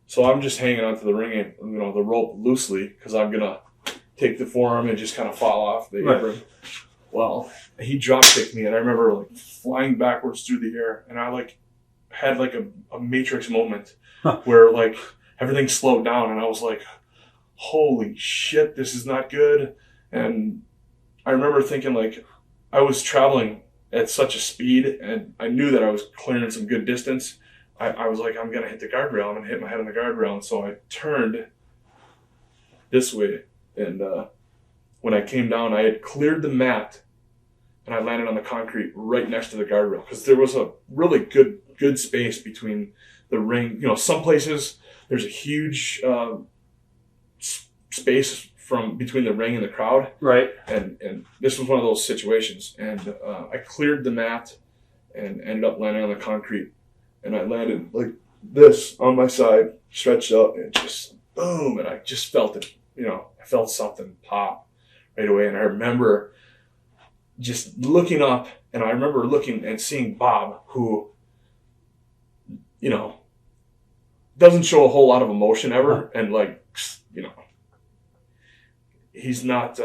so I'm just hanging onto the ring, you know, the rope loosely, because I'm gonna take the forearm and just kind of fall off the apron. Well, he drop kicked me, and I remember like flying backwards through the air, and I like had like a Matrix moment where like everything slowed down, and I was like, "Holy shit, this is not good." And I remember thinking like I was traveling at such a speed, and I knew that I was clearing some good distance. I was like, I'm going to hit the guardrail. I'm going to hit my head on the guardrail. And so I turned this way. And when I came down, I had cleared the mat, and I landed on the concrete right next to the guardrail, because there was a really good space between the ring. You know, some places there's a huge space from between the ring and the crowd. Right. And this was one of those situations. And I cleared the mat and ended up landing on the concrete. And I landed like this on my side, stretched out, and just boom. And I just felt it, you know, I felt something pop right away. And I remember just looking up, and I remember looking and seeing Bob, who, you know, doesn't show a whole lot of emotion ever. And like, you know, he's not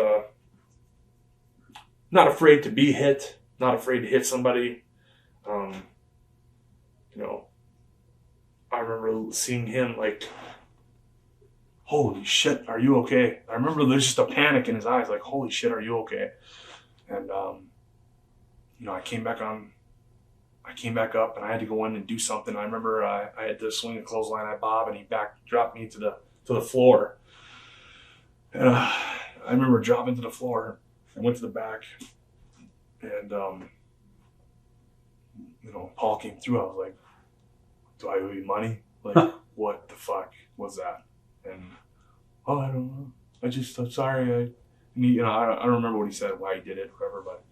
afraid to be hit, not afraid to hit somebody. You know, I remember seeing him like, holy shit, are you okay? I remember there's just a panic in his eyes, like, holy shit, are you okay? And, you know, I came back up, and I had to go in and do something. I remember I had to swing a clothesline at Bob, and he dropped me to the floor. And I remember dropping to the floor. I went to the back, and, you know, Paul came through. I was like, do I owe you money? Like, what the fuck was that? And, oh, I don't know. I'm sorry. You know, I don't remember what he said, why he did it, whatever, but,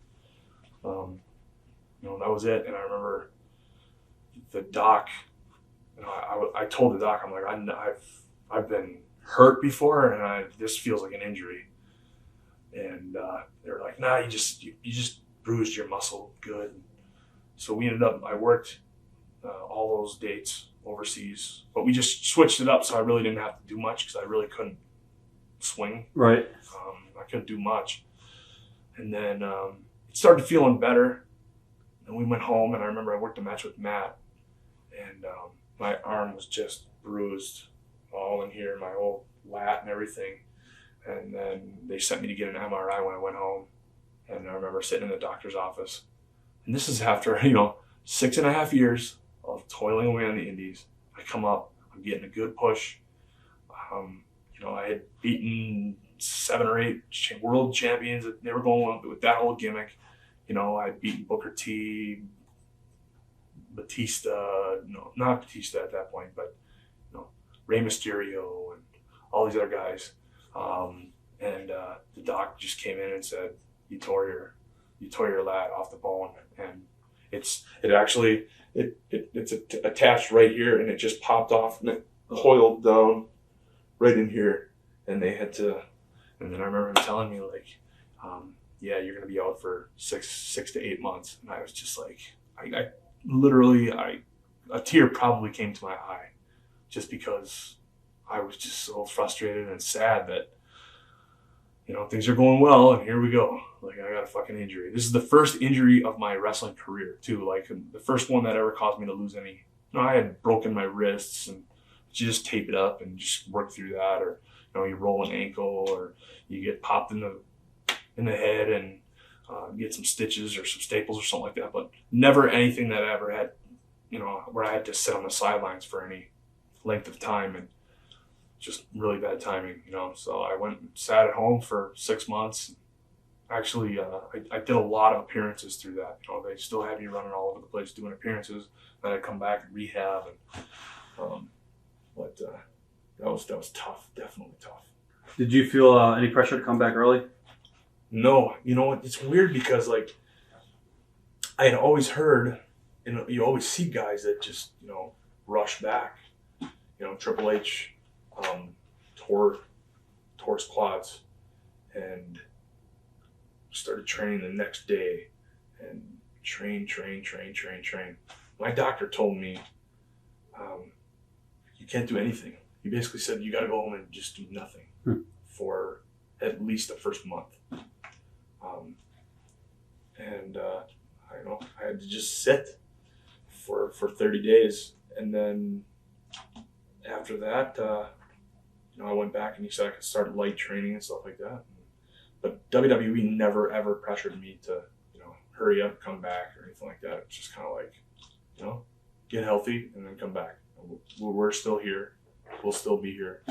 you know, that was it. And I remember the doc, you know, I told the doc, I'm like, I've been hurt before, and this feels like an injury. And they were like, nah, you just bruised your muscle good. So we ended up, I worked all those dates overseas, but we just switched it up, so I really didn't have to do much, because I really couldn't swing. Right. I couldn't do much. And then it started feeling better, and we went home, and I remember I worked a match with Matt, and my arm was just bruised all in here, my whole lat and everything. And then they sent me to get an MRI when I went home, and I remember sitting in the doctor's office. And this is after, you know, 6.5 years of toiling away on the indies. I come up, I'm getting a good push. You know, I had beaten 7 or 8 world champions. They were going with that whole gimmick. You know, I had beaten Booker T, Batista, no, not Batista at that point, but, you know, Rey Mysterio and all these other guys. And the doc just came in and said, you tore your lat off the bone, and it's attached right here, and it just popped off, and it coiled down right in here, and they had to, And then I remember him telling me like, yeah, you're going to be out for six to 8 months. And I was just like, I literally, a tear probably came to my eye just because I was just so frustrated and sad that, you know, things are going well and here we go. Like, I got a fucking injury. This is the first injury of my wrestling career too. Like the first one that ever caused me to lose any, you know, I had broken my wrists and you just tape it up and just work through that, or, you know, you roll an ankle or you get popped in the head and get some stitches or some staples or something like that. But never anything that I ever had, you know, where I had to sit on the sidelines for any length of time, and just really bad timing, you know. So I went and sat at home for 6 months. Actually, I did a lot of appearances through that. You know, they still had me running all over the place doing appearances. Then I'd come back and rehab, and but that was tough, definitely tough. Did you feel any pressure to come back early? No, you know what? It's weird because like I had always heard, you know, you always see guys that just, you know, rush back. You know, Triple H tore his quads and started training the next day and train. My doctor told me you can't do anything. He basically said you got to go home and just do nothing for at least the first month. I had to just sit for 30 days, and then after that, you know, I went back and he said I could start light training and stuff like that. But WWE never ever pressured me to, you know, hurry up, come back or anything like that. It's just kind of like, you know, get healthy and then come back. We're still here. We'll still be here.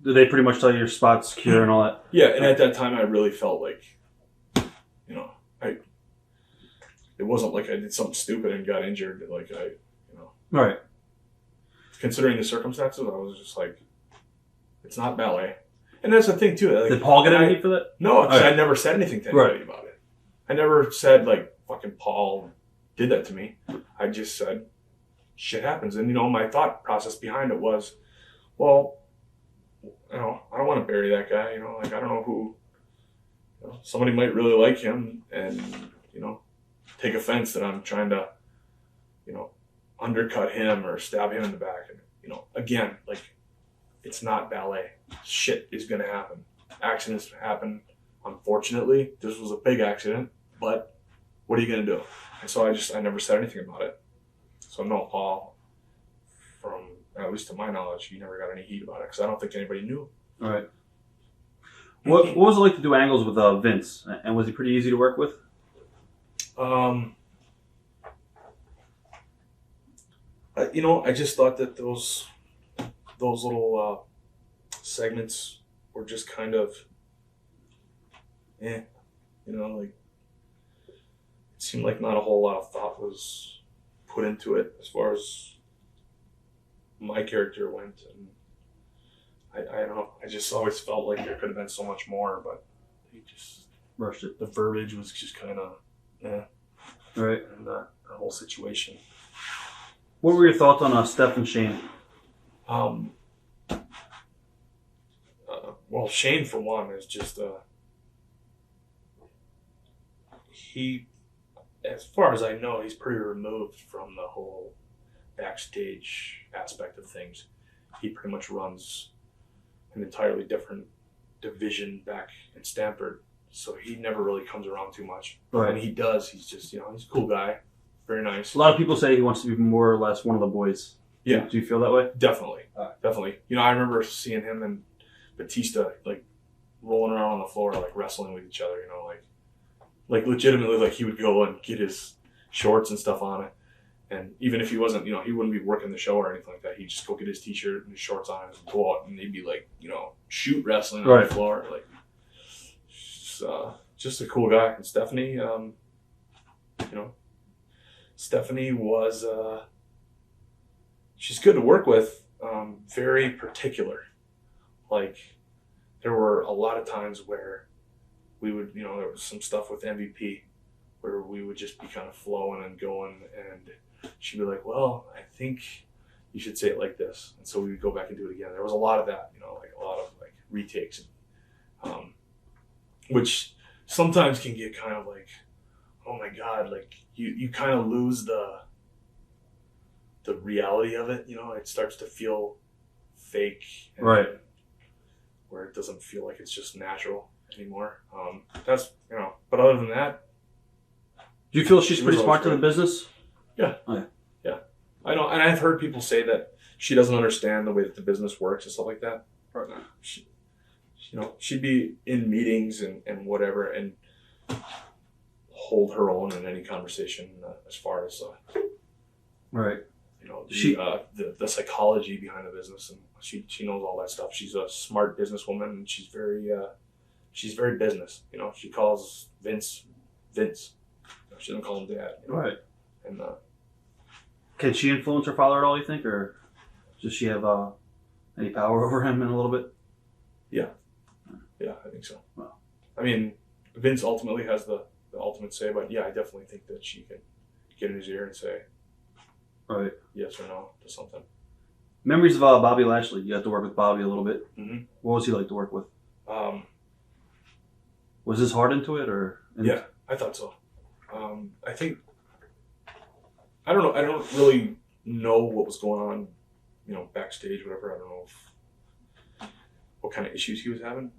Did they pretty much tell you your spot's secure and all that? Yeah, and at that time I really felt like, you know, it wasn't like I did something stupid and got injured. Like you know. Right. Considering the circumstances, I was just like, it's not ballet. And that's the thing too. Like, did Paul get any heat for that? No, because I never said anything to anybody about it. I never said like fucking Paul did that to me. I just said shit happens. And you know, my thought process behind it was, well, you know, I don't want to bury that guy. You know, like I don't know who. You know, somebody might really like him, and you know, take offense that I'm trying to, you know, undercut him or stab him in the back. And you know, again, like it's not ballet. Shit is gonna happen. Accidents happen. Unfortunately, this was a big accident, but what are you gonna do? And so I never said anything about it. So no, Paul, from at least to my knowledge, he never got any heat about it because I don't think anybody knew. All right. What was it like to do angles with Vince? And was he pretty easy to work with? You know, I just thought that those little segments were just kind of, you know, like it seemed like not a whole lot of thought was put into it as far as my character went, and I don't know. I just always felt like there could have been so much more, but he just rushed it. The verbiage was just kind of, right, and the whole situation. What were your thoughts on Steph and Shane? Well, Shane, for one, is just he, as far as I know, he's pretty removed from the whole backstage aspect of things. He pretty much runs an entirely different division back in Stamford, so he never really comes around too much. Right. When he does, he's just, you know, he's a cool guy, very nice. A lot of people say he wants to be more or less one of the boys. Yeah. Do you feel that way? Definitely. Definitely. You know, I remember seeing him and Batista, like, rolling around on the floor, like, wrestling with each other, you know, like legitimately, like, he would go and get his shorts and stuff on it. And even if he wasn't, you know, he wouldn't be working the show or anything like that. He'd just go get his t-shirt and his shorts on and go out, and they'd be, like, you know, shoot wrestling on the floor. Like, just a cool guy. And Stephanie, you know, Stephanie was, she's good to work with, very particular. Like, there were a lot of times where we would, you know, there was some stuff with MVP where we would just be kind of flowing and going, and she'd be like, well, I think you should say it like this. And so we would go back and do it again. There was a lot of that, you know, like a lot of like retakes. which sometimes can get kind of like, oh my God, like you kind of lose the reality of it. It starts to feel fake, right? Where it doesn't feel like it's just natural anymore. That's but other than that, do you feel she's pretty smart to the business? Yeah. Oh, yeah. I know, and I've heard people say that she doesn't understand the way that the business works and stuff like that. Right. She'd be in meetings and whatever, and hold her own in any conversation as far as right. The psychology behind the business, and she knows all that stuff. She's a smart businesswoman, and she's very business. She calls Vince. She doesn't call him Dad. Right. And can she influence her father at all, you think, or does she have any power over him in a little bit? Yeah, I think so. Wow. I mean, Vince ultimately has the ultimate say, but yeah, I definitely think that she can get in his ear and say, right, yes or no to something. Memories of Bobby Lashley. You got to work with Bobby a little bit. Mm-hmm. What was he like to work with? Was his heart into it, or? Yeah, I thought so. I think, I don't know. I don't really know what was going on, backstage, whatever. I don't know what kind of issues he was having.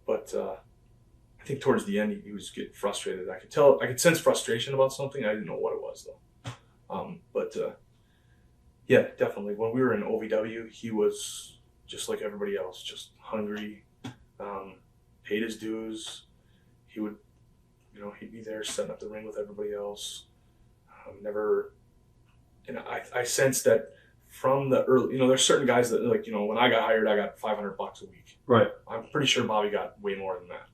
But I think towards the end, he was getting frustrated. I could sense frustration about something. I didn't know what it was, though. But yeah, definitely. When we were in OVW, he was just like everybody else, just hungry, paid his dues. He would, he'd be there setting up the ring with everybody else. I sensed that from the early, there's certain guys that, like, when I got hired, I got $500 a week. Right. I'm pretty sure Bobby got way more than that.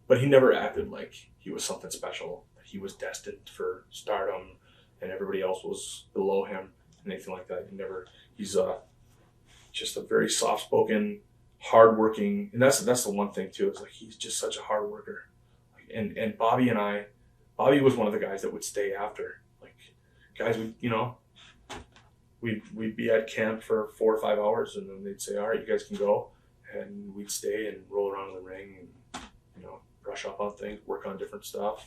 But he never acted like he was something special. He was destined for stardom and everybody else was below him and anything like that. He's just a very soft-spoken, hard-working, and that's the one thing too, is like he's just such a hard worker. And Bobby was one of the guys that would stay after. Like, guys we'd be at camp for 4 or 5 hours, and then they'd say, all right, you guys can go. And we'd stay and roll around in the ring and, brush up on things, work on different stuff.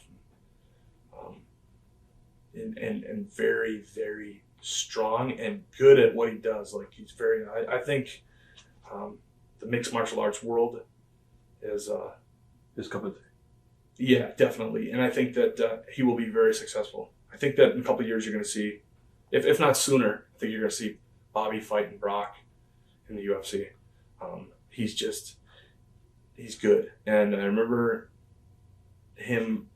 And very, very strong and good at what he does. Like, he's very, I think the mixed martial arts world is his cup of tea. Yeah, definitely. And I think that he will be very successful. I think that in a couple of years you're going to see, if not sooner, I think you're going to see Bobby fighting Brock in the UFC. He's good. And I remember him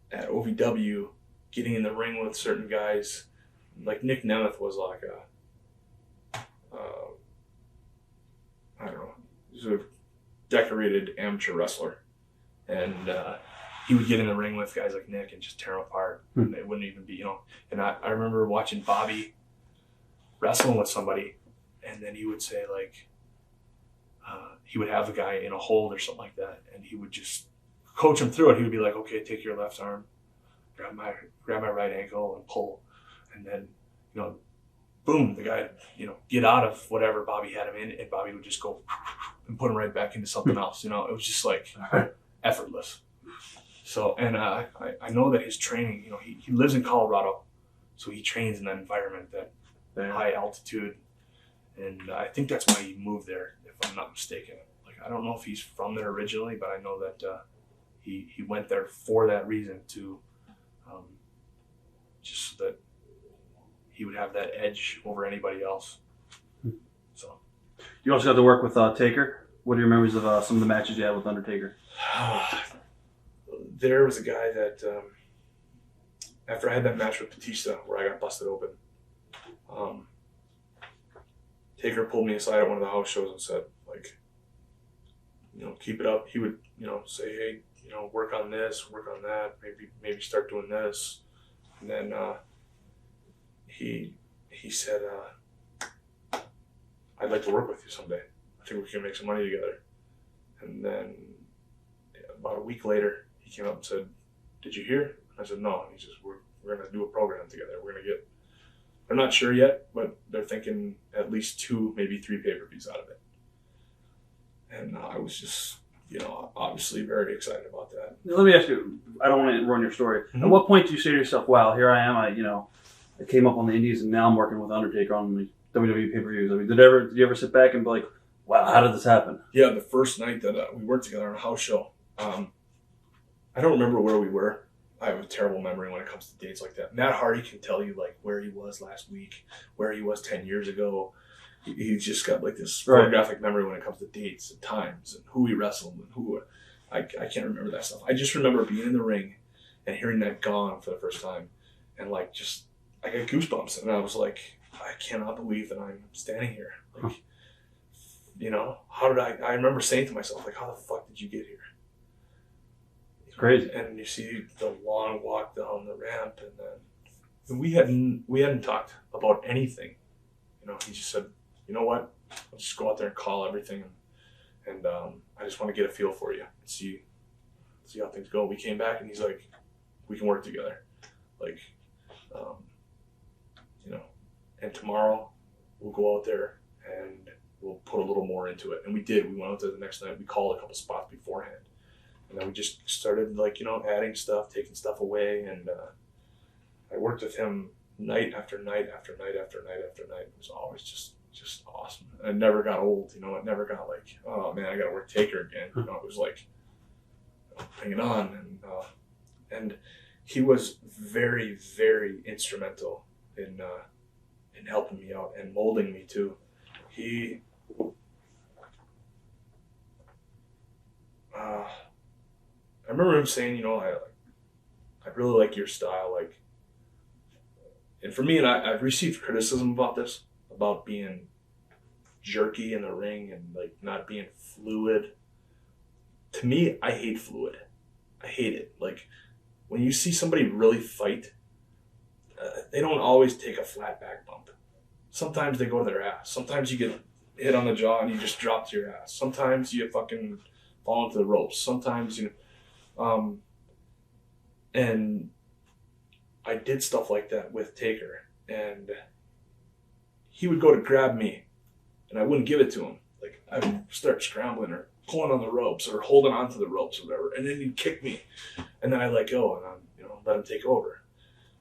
at OVW getting in the ring with certain guys. Like Nick Nemeth was like I don't know, he was a decorated amateur wrestler. And he would get in the ring with guys like Nick and just tear them apart. And they wouldn't even be, And I remember watching Bobby wrestling with somebody, and then he would say, like, he would have the guy in a hold or something like that, and he would just coach him through it. He would be like, okay, take your left arm, grab my right ankle and pull. And then, boom, the guy, get out of whatever Bobby had him in, and Bobby would just go and put him right back into something else. It was just like effortless. So, and I know that his training, he lives in Colorado, so he trains in that environment, that high altitude. And I think that's why he moved there, if I'm not mistaken. Like, I don't know if he's from there originally, but I know that he went there for that reason, to just so that he would have that edge over anybody else. So, you also got to work with Taker. What are your memories of some of the matches you had with Undertaker? There was a guy that, after I had that match with Batista where I got busted open, Taker pulled me aside at one of the house shows and said, like, keep it up. He would, say, hey, work on this, work on that, maybe start doing this. And then he said, I'd like to work with you someday. I think we can make some money together. And then about a week later, he came up and said, did you hear? I said, no. And he says, we're going to do a program together. We're going to get, they're not sure yet, but they're thinking at least 2, maybe 3 pay-per-views out of it. And I was just obviously very excited about that. Let me ask you, I don't want to ruin your story. Mm-hmm. At what point do you say to yourself, wow, here I am, I came up on the indies and now I'm working with Undertaker on the WWE pay-per-views. I mean, did you ever sit back and be like, wow, how did this happen? Yeah, the first night that we worked together on a house show, I don't remember where we were. I have a terrible memory when it comes to dates like that. Matt Hardy can tell you like where he was last week, where he was 10 years ago. He's just got like this photographic memory when it comes to dates and times and who he wrestled and who. I can't remember that stuff. I just remember being in the ring and hearing that gong for the first time, and like I got goosebumps, and I was like, I cannot believe that I'm standing here. Like, how did I remember saying to myself, like, how the fuck did you get here? It's crazy. And you see the long walk down the ramp, and then we hadn't talked about anything. He just said, you know what? I'll just go out there and call everything, and I just want to get a feel for you and see how things go. We came back, and he's like, we can work together, like, and tomorrow we'll go out there and we'll put a little more into it. And we did. We went out there the next night. We called a couple spots beforehand, and then we just started adding stuff, taking stuff away, and I worked with him night after night after night after night after night. It was always just awesome. And it never got old. It never got like, oh man, I got to work Taker again. It was like, bring it on. And he was very, very instrumental in helping me out and molding me too. I remember him saying, I really like your style, like. And for me, and I've received criticism about this, about being jerky in the ring and like not being fluid. To me, I hate fluid. I hate it. Like when you see somebody really fight, they don't always take a flat back bump. Sometimes they go to their ass. Sometimes you get hit on the jaw and you just drop to your ass. Sometimes you fucking fall into the ropes. Sometimes and I did stuff like that with Taker, and he would go to grab me, and I wouldn't give it to him. Like I would start scrambling or pulling on the ropes or holding onto the ropes or whatever, and then he'd kick me, and then I let go and let him take over.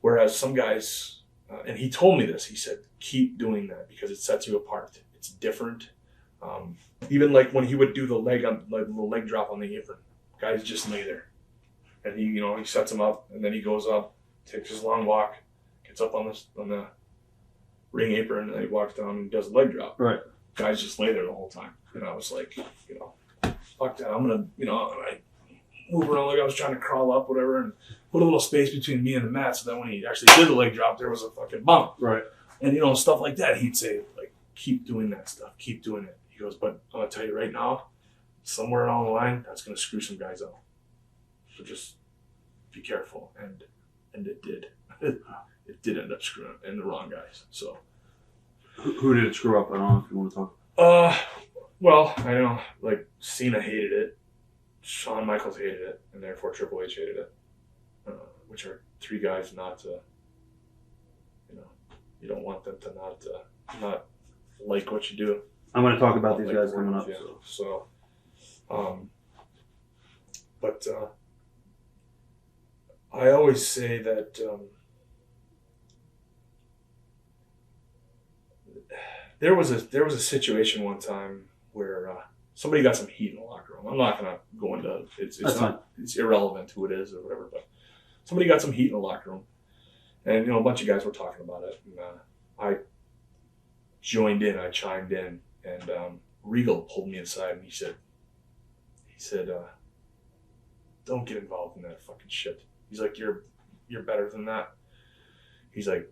Whereas some guys, and he told me this, he said, keep doing that because it sets you apart. It's different. Even like when he would do the leg drop on the apron, guys just lay there, and he sets him up, and then he goes up, takes his long walk, gets up on the ring apron, and then he walks down and does a leg drop. Right. Guys just lay there the whole time. And I was like, fuck that. I'm going to, I move around like I was trying to crawl up, whatever, and put a little space between me and the mat so that when he actually did the leg drop, there was a fucking bump. Right. And, stuff like that. He'd say, like, keep doing that stuff. Keep doing it. He goes, but I'm going to tell you right now, somewhere along the line, that's going to screw some guys up. So just be careful. And it did. It did end up screwing up in the wrong guys. So, who did it screw up? I don't know if you want to talk. Well, I know, like Cena hated it, Shawn Michaels hated it, and therefore Triple H hated it. Which are three guys not to, you don't want them to not like what you do. I'm going to talk about these guys coming up. But I always say that there was a situation one time where somebody got some heat in the locker room. I'm not gonna go into it's irrelevant who it is or whatever, but somebody got some heat in the locker room, and a bunch of guys were talking about it, and I joined in, I chimed in, and Regal pulled me aside and he said, don't get involved in that fucking shit. He's like, you're better than that. He's like,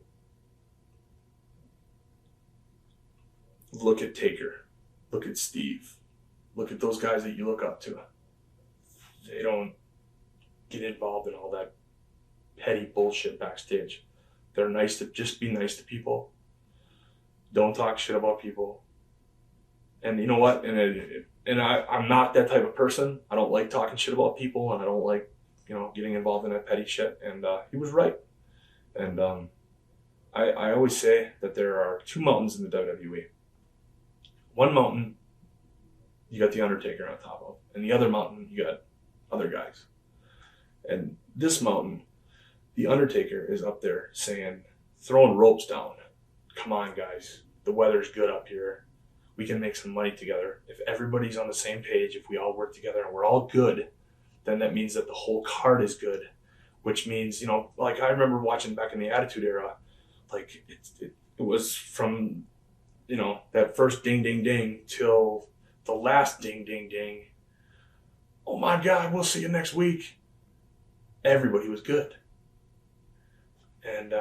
look at Taker, look at Steve, look at those guys that you look up to. They don't get involved in all that petty bullshit backstage. They're nice to just be nice to people. Don't talk shit about people. And you know what? And I'm not that type of person. I don't like talking shit about people, and I don't like, getting involved in that petty shit. And he was right. And I always say that there are two mountains in the WWE. One mountain, you got the Undertaker on top of. And the other mountain, you got other guys. And this mountain, the Undertaker is up there saying, throwing ropes down. Come on, guys. The weather's good up here. We can make some money together. If everybody's on the same page, if we all work together and we're all good, then that means that the whole card is good. Which means, you know, like I remember watching back in the Attitude Era, like it was from, you know, that first ding, ding, ding till the last ding, ding, ding. Oh my God, we'll see you next week. Everybody was good. And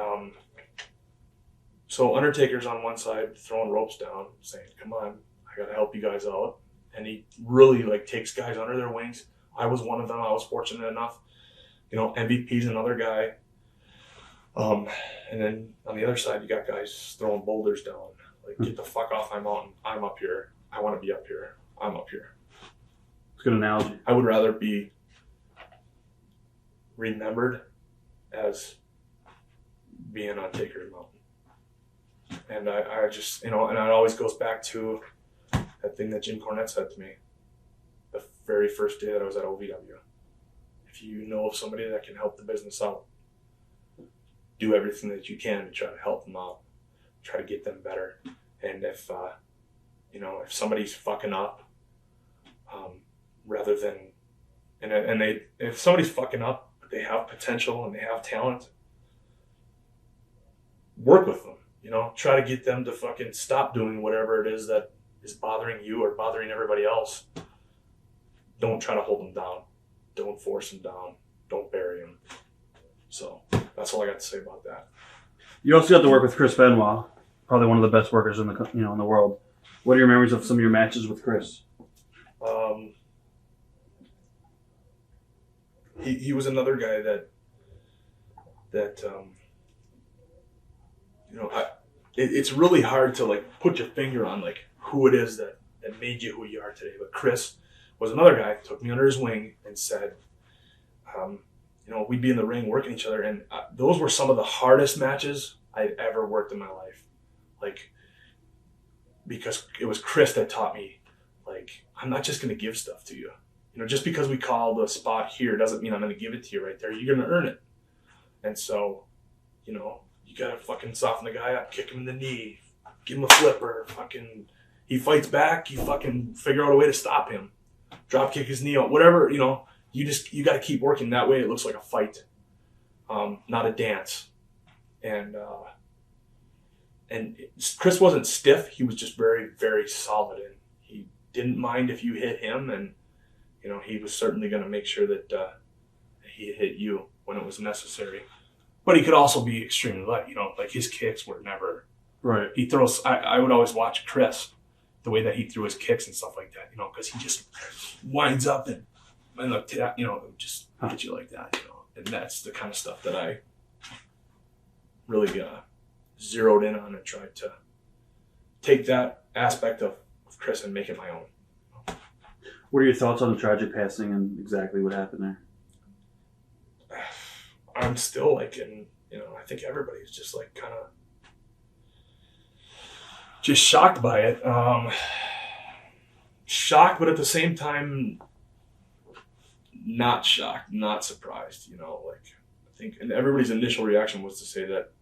so Undertaker's on one side throwing ropes down, saying, come on, I got to help you guys out. And he really like takes guys under their wings. I was one of them. I was fortunate enough. You know, MVP's another guy. And then on the other side, you got guys throwing boulders down. Like, get the fuck off my mountain. I'm up here. I want to be up here. I'm up here. It's a good analogy. I would rather be remembered as being on Taker's mountain. And I just, you know, and it always goes back to that thing that Jim Cornette said to me the very first day that I was at OVW. If you know of somebody that can help the business out, do everything that you can to try to help them out, try to get them better. And if, you know, if somebody's fucking up, rather than, if somebody's fucking up, but they have potential and they have talent, work with them, you know, try to get them to fucking stop doing whatever it is that is bothering you or bothering everybody else. Don't try to hold them down. Don't force them down. Don't bury them. So that's all I got to say about that. You also got to work with Chris Benoit, probably one of the best workers in the in the world. What are your memories of some of your matches with Chris? He was another guy that you know, it's really hard to like put your finger on like who it is that made you who you are today. But Chris was another guy, took me under his wing and said, you know, we'd be in the ring working each other. And those were some of the hardest matches I'd ever worked in my life. Like, because it was Chris that taught me, like, I'm not just going to give stuff to you. You know, just because we call the spot here doesn't mean I'm going to give it to you right there. You're going to earn it. And so, you know, you got to fucking soften the guy up, kick him in the knee, give him a flipper, fucking, he fights back, you fucking figure out a way to stop him. Drop kick his knee out, whatever, you know, you got to keep working that way. It looks like a fight, not a dance. And Chris wasn't stiff. He was just very, very solid. And he didn't mind if you hit him. And, you know, he was certainly going to make sure that he hit you when it was necessary. But he could also be extremely light. You know, like his kicks were never. Right. He throws. I would always watch Chris, the way that he threw his kicks and stuff like that. You know, because he just winds up and you know, just hit you like that. You know, and that's the kind of stuff that I really zeroed in on and tried to take that aspect of Chris and make it my own. What are your thoughts on the tragic passing and exactly what happened there? I'm still like you know, I think everybody's just like kind of just shocked by it. Shocked, but at the same time, not shocked, not surprised. You know, like I think, and everybody's initial reaction was to say that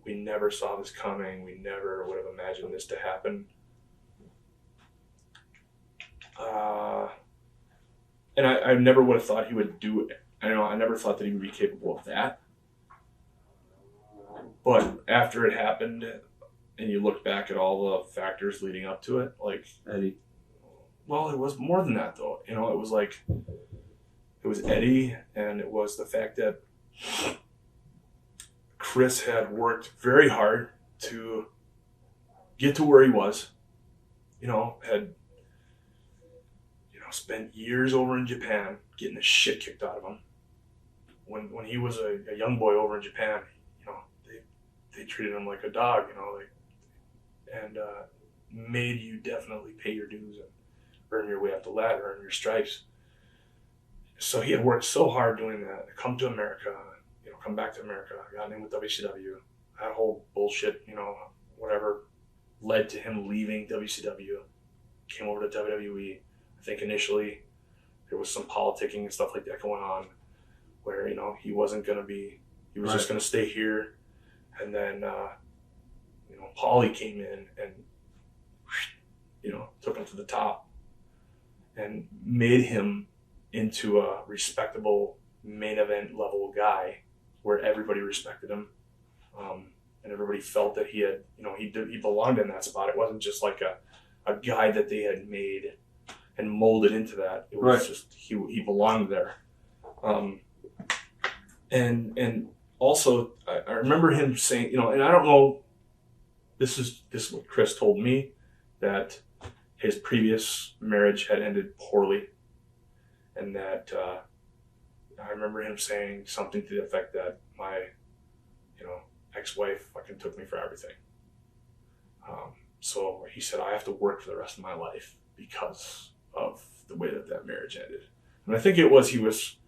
we never saw this coming. We never would have imagined this to happen. And I never would have thought he would do it. I never thought that he would be capable of that. But after it happened, and you look back at all the factors leading up to it, like Eddie. Well, it was more than that, though. You know, it was like it was Eddie, and it was the fact that Chris had worked very hard to get to where he was. You know, had spent years over in Japan getting the shit kicked out of him. When he was a young boy over in Japan, you know, they treated him like a dog, you know, and made you definitely pay your dues and earn your way up the ladder, earn your stripes. So he had worked so hard doing that, come to America, you know, come back to America, got in with WCW, that whole bullshit, you know, whatever led to him leaving WCW. came over to WWE. I think initially there was some politicking and stuff like that going on where, he wasn't going to be, he was just going to stay here. And then, Paulie came in and, took him to the top and made him into a respectable main event level guy where everybody respected him. And everybody felt that he had, he belonged in that spot. It wasn't just like a guy that they had made and molded into that. It was just, he belonged there. And also I remember him saying, and I don't know, this is what Chris told me, that his previous marriage had ended poorly, and that I remember him saying something to the effect that my, ex-wife fucking took me for everything. So he said, I have to work for the rest of my life because of the way that marriage ended. And I think it was, he was,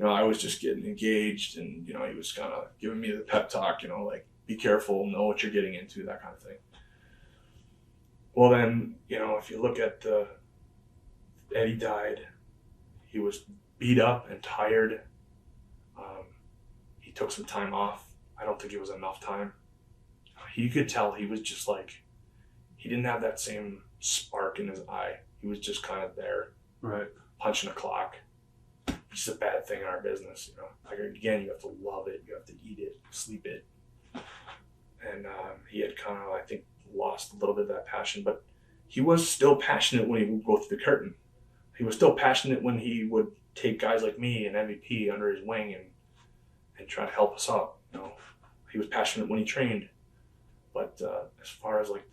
I was just getting engaged, and, he was kind of giving me the pep talk, like, be careful, know what you're getting into, that kind of thing. Well, then, if you look at Eddie died, he was beat up and tired. He took some time off. I don't think it was enough time. You could tell he was just like, he didn't have that same spark in his eye. He was just kind of there, punching a clock. It's a bad thing in our business, Like, again, you have to love it, you have to eat it, sleep it. And he had kind of, I think, lost a little bit of that passion, but he was still passionate when he would go through the curtain. He was still passionate when he would take guys like me and MVP under his wing and try to help us out. He was passionate when he trained, but as far as like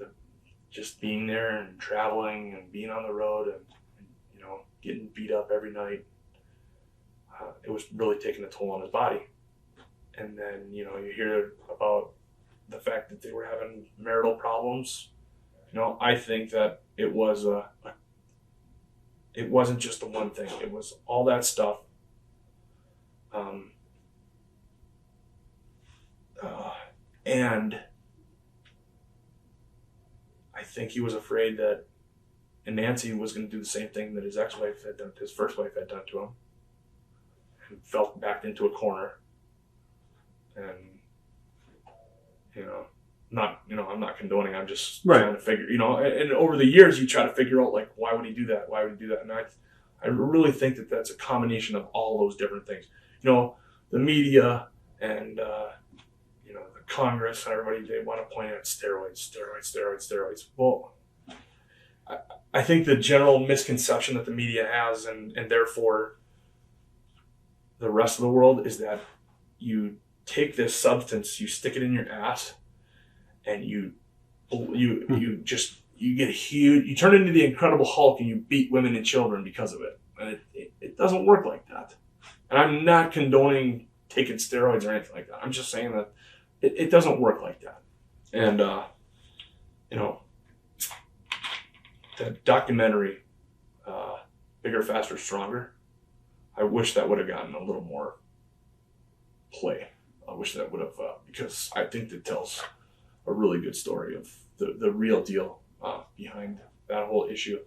just being there and traveling and being on the road and getting beat up every night, it was really taking a toll on his body. And then you hear about the fact that they were having marital problems. I think that it was it wasn't just the one thing. It was all that stuff. And I think he was afraid that Nancy was going to do the same thing that his ex-wife had done, his first wife had done to him, and felt backed into a corner. And I'm not condoning. I'm just trying to figure, and over the years you try to figure out, like, why would he do that? Why would he do that? And I really think that that's a combination of all those different things. The media and the Congress and everybody, they want to point at steroids. Well, I think the general misconception that the media has, and therefore the rest of the world, is that you take this substance, you stick it in your ass, and you get huge. You turn into the Incredible Hulk, and you beat women and children because of it. And it doesn't work like that. And I'm not condoning taking steroids or anything like that. I'm just saying that it doesn't work like that. And that documentary, Bigger, Faster, Stronger, I wish that would have gotten a little more play. I wish that would have, because I think that tells a really good story of the real deal behind that whole issue.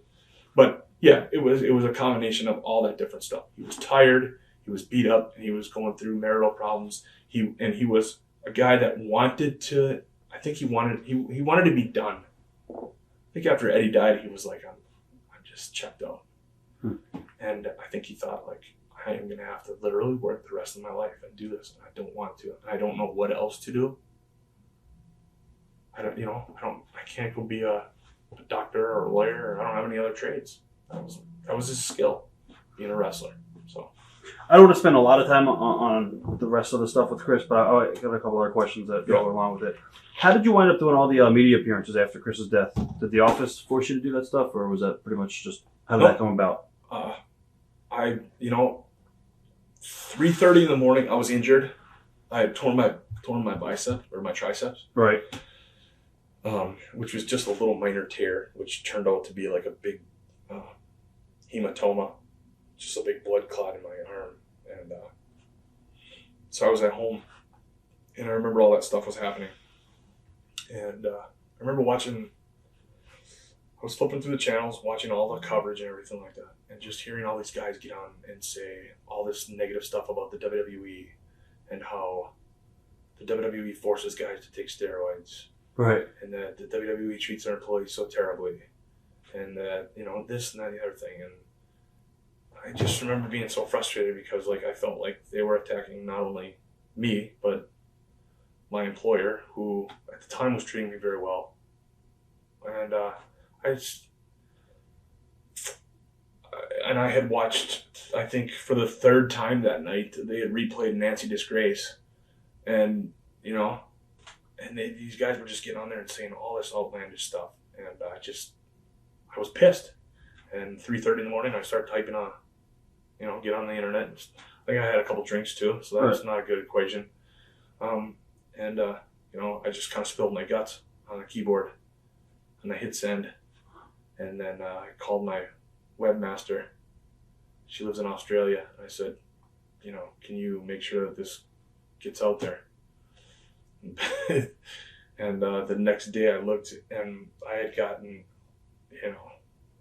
But yeah, it was a combination of all that different stuff. He was tired, he was beat up, and he was going through marital problems. He was a guy that wanted to. I think he wanted to be done. I think after Eddie died, he was like, I'm just checked out. And I think he thought, like, I am going to have to literally work the rest of my life and do this, and I don't want to. I don't know what else to do. I can't go be a doctor or a lawyer, or I don't have any other trades. That was his skill, being a wrestler. So I don't want to spend a lot of time on the rest of the stuff with Chris, but I got a couple other questions that go along with it. How did you wind up doing all the media appearances after Chris's death? Did the office force you to do that stuff, or was that pretty much just, how did that come about? 3:30 in the morning, I was injured. I had torn my bicep, or my triceps. Right. Which was just a little minor tear, which turned out to be like a big hematoma, just a big blood clot in my arm. And so I was at home, and I remember all that stuff was happening. And I remember watching was flipping through the channels, watching all the coverage and everything like that, and just hearing all these guys get on and say all this negative stuff about the WWE and how the WWE forces guys to take steroids. Right. And that the WWE treats their employees so terribly. And that, this and that and the other thing. And I just remember being so frustrated because, I felt like they were attacking not only me, but my employer, who at the time was treating me very well. And I had watched, I think for the third time that night, they had replayed Nancy Disgrace. And, these guys were just getting on there and saying all this outlandish stuff. And I was pissed. And 3:30 in the morning, I started typing on, get on the internet. I think I had a couple drinks too, so that was not a good equation. I just kind of spilled my guts on the keyboard. And I hit send. And then I called my webmaster. She lives in Australia. And I said, can you make sure that this gets out there? And the next day I looked and I had gotten,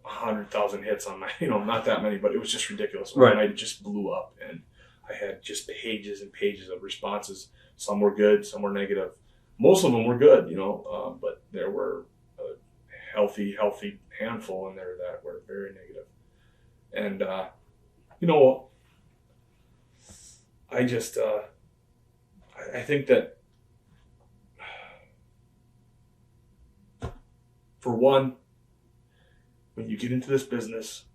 100,000 hits on my, not that many, but it was just ridiculous. Right. And I just blew up and I had just pages and pages of responses. Some were good, some were negative. Most of them were good, but there were a healthy handful in there that were very negative. And, I just, I think that for one, when you get into this business,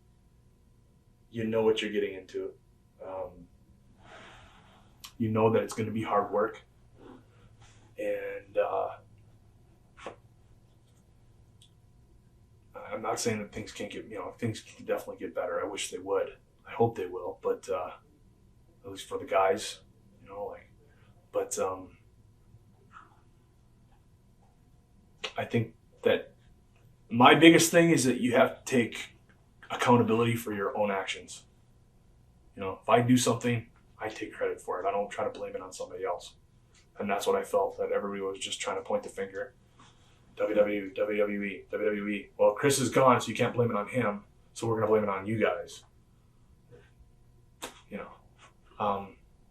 you know what you're getting into. You know that it's going to be hard work. And I'm not saying that things can't get, things can definitely get better. I wish they would. I hope they will. But at least for the guys, but I think that my biggest thing is that you have to take accountability for your own actions. If I do something, I take credit for it. I don't try to blame it on somebody else. And that's what I felt, that everybody was just trying to point the finger. WWE. Well, Chris is gone, so you can't blame it on him. So we're going to blame it on you guys.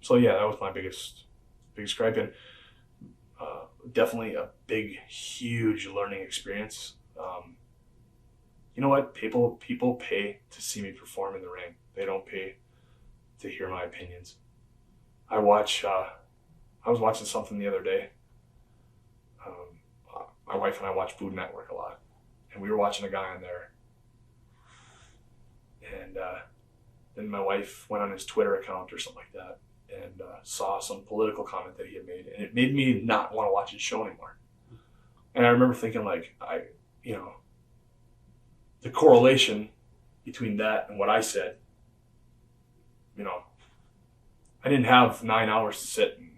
So yeah, that was my biggest gripe. And definitely a big, huge learning experience. You know what? People pay to see me perform in the ring. They don't pay to hear my opinions. I was watching something the other day. My wife and I watch Food Network a lot, and we were watching a guy on there. And then my wife went on his Twitter account or something like that and saw some political comment that he had made, and it made me not want to watch his show anymore. And I remember thinking, the correlation between that and what I said, I didn't have 9 hours to sit and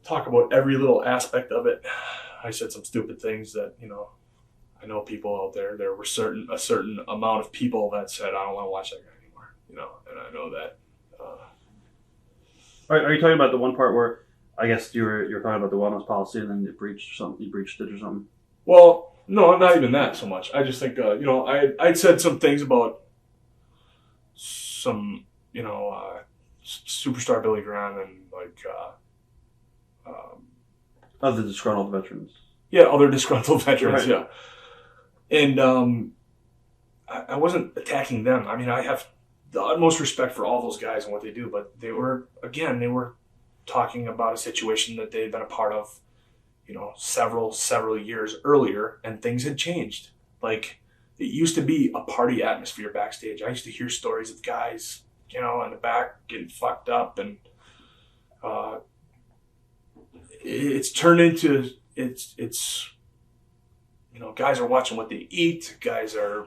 talk about every little aspect of it. I said some stupid things that, I know people out there. There were a certain amount of people that said, I don't want to watch that guy anymore, and I know that. Are you talking about the one part where I guess you're talking about the wellness policy and then you breached it or something? Well, no, not even that so much. I just think, I'd said some things about some, superstar Billy Graham and Other disgruntled veterans. Yeah, other disgruntled veterans, Right. Yeah. And I wasn't attacking them. I mean, I have the utmost respect for all those guys and what they do, but they were talking about a situation that they had been a part of, several years earlier, and things had changed. It used to be a party atmosphere backstage. I used to hear stories of guys, in the back getting fucked up, and it's turned into it's guys are watching what they eat. Guys are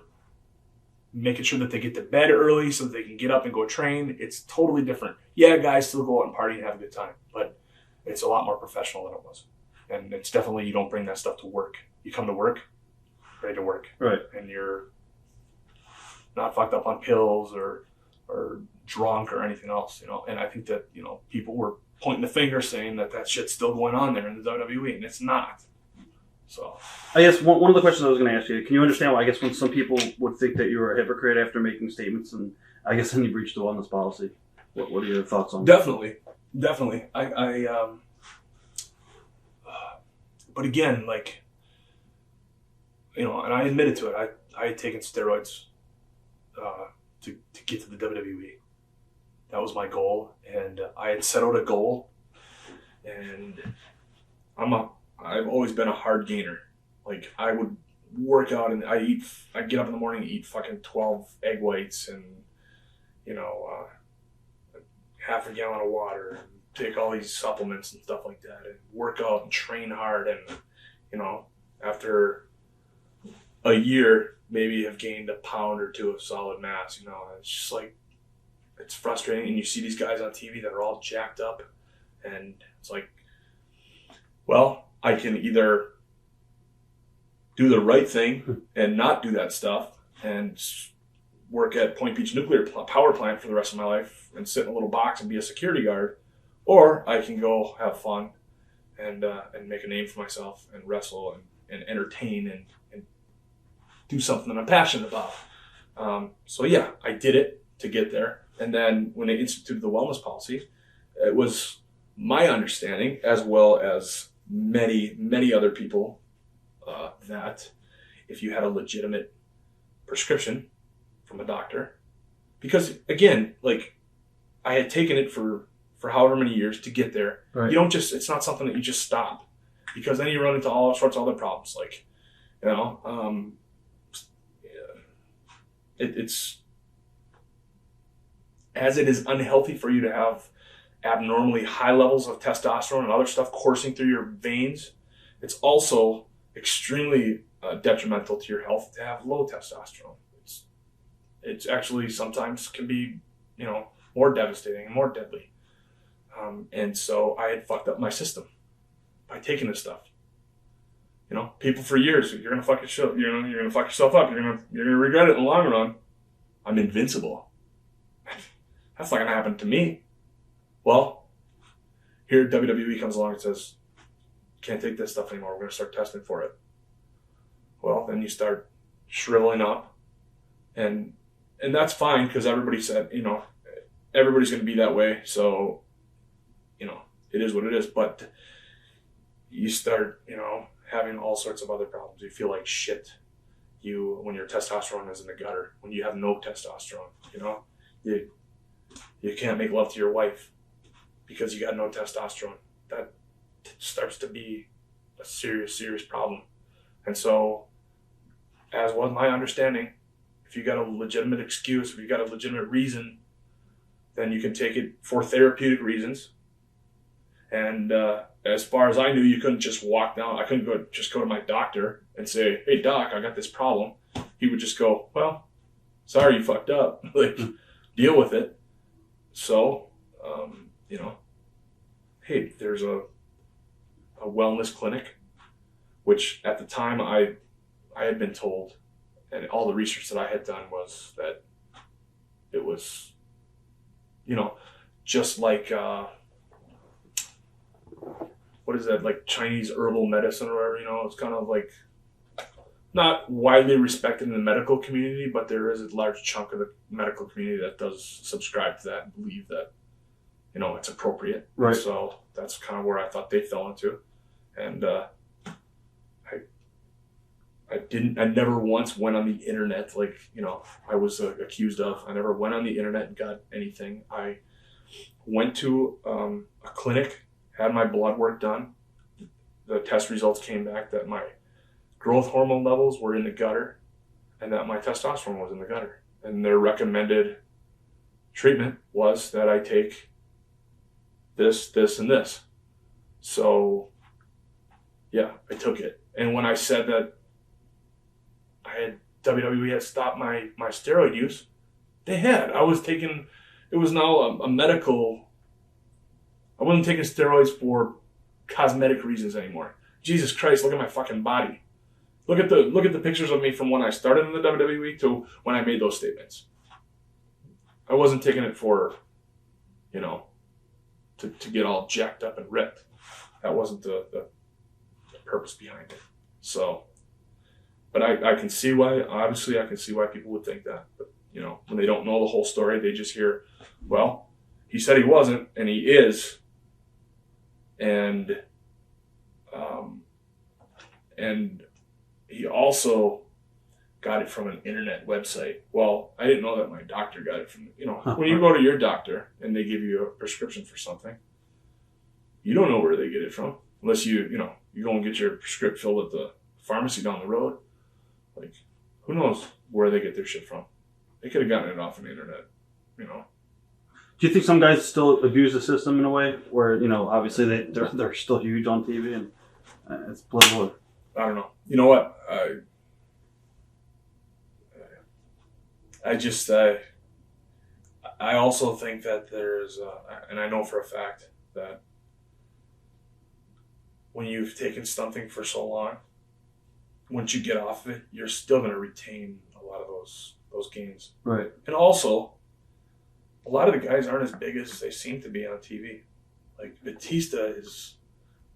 making sure that they get to bed early so that they can get up and go train. It's totally different. Yeah, guys still go out and party and have a good time, but it's a lot more professional than it was. And it's definitely, you don't bring that stuff to work. You come to work, ready to work. Right. And you're not fucked up on pills or drunk or anything else, And I think that, people were pointing the finger saying that shit's still going on there in the WWE, and it's not. So I guess one of the questions I was going to ask you, can you understand why, I guess, when some people would think that you were a hypocrite after making statements, and I guess then you breached the wellness policy? What are your thoughts on that? Definitely. But again, like, you know, and I admitted to it. I had taken steroids to get to the WWE. That was my goal, and I had set out a goal. And I've always been a hard gainer. Like, I would work out and I'd get up in the morning and eat fucking 12 egg whites and, you know, half a gallon of water and take all these supplements and stuff like that and work out and train hard. And, you know, after a year, maybe have gained a pound or two of solid mass, you know. It's just like, it's frustrating. And you see these guys on TV that are all jacked up, and it's like, well, I can either do the right thing and not do that stuff and work at Point Beach Nuclear Power Plant for the rest of my life and sit in a little box and be a security guard, or I can go have fun and make a name for myself and wrestle and entertain and do something that I'm passionate about. So yeah, I did it to get there. And then when they instituted the wellness policy, it was my understanding, as well as many, many other people, that if you had a legitimate prescription from a doctor, because again, like, I had taken it for however many years to get there. Right. You don't just, it's not something that you just stop, because then you run into all sorts of other problems. Like, you know, it's, as it is unhealthy for you to have abnormally high levels of testosterone and other stuff coursing through your veins, it's also extremely detrimental to your health to have low testosterone. It's actually sometimes can be, you know, more devastating and more deadly. And so I had fucked up my system by taking this stuff. You know, people for years, you're gonna fuck yourself. You're gonna fuck yourself up. You're gonna regret it in the long run. I'm invincible. That's not gonna happen to me. Well, here WWE comes along and says, can't take this stuff anymore. We're going to start testing for it. Well, then you start shriveling up. And that's fine, because everybody said, you know, everybody's going to be that way. So, you know, it is what it is. But you start, you know, having all sorts of other problems. You feel like shit. When your testosterone is in the gutter, when you have no testosterone, you know, you can't make love to your wife because you got no testosterone. That starts to be a serious, serious problem. And so, as was my understanding, if you got a legitimate excuse, if you got a legitimate reason, then you can take it for therapeutic reasons. And as far as I knew, you couldn't just walk down. I couldn't just go to my doctor and say, hey, doc, I got this problem. He would just go, well, sorry, you fucked up. Like, deal with it. So, you know, hey, there's a wellness clinic, which at the time I had been told, and all the research that I had done was that it was, you know, just like, what is that, like Chinese herbal medicine or whatever, you know, it's kind of like not widely respected in the medical community, but there is a large chunk of the medical community that does subscribe to that and believe that, you know, it's appropriate. Right. So that's kind of where I thought they fell into. And I never once went on the internet like, you know, I was accused of. I never went on the internet and got anything. I went to a clinic, had my blood work done. The test results came back that my growth hormone levels were in the gutter and that my testosterone was in the gutter. And their recommended treatment was that I take this, this, and this. So, yeah, I took it. And when I said that WWE had stopped my steroid use, they had. I was taking, it was now a medical, I wasn't taking steroids for cosmetic reasons anymore. Jesus Christ, look at my fucking body. Look at the pictures of me from when I started in the WWE to when I made those statements. I wasn't taking it for, you know, to get all jacked up and ripped. That wasn't the purpose behind it. So, but I can see why. Obviously, I can see why people would think that. But when they don't know the whole story, they just hear, well, he said he wasn't, and he is, and he also got it from an internet website. Well, I didn't know that my doctor got it from, when you go to your doctor and they give you a prescription for something, you don't know where they get it from unless you go and get your script filled at the pharmacy down the road. Like, who knows where they get their shit from? They could have gotten it off the internet, Do you think some guys still abuse the system in a way where, obviously they're still huge on TV and it's political? I don't know. You know what? I also think that there's, and I know for a fact that when you've taken something for so long, once you get off of it, you're still going to retain a lot of those gains. Right. And also, a lot of the guys aren't as big as they seem to be on TV. Like Batista is,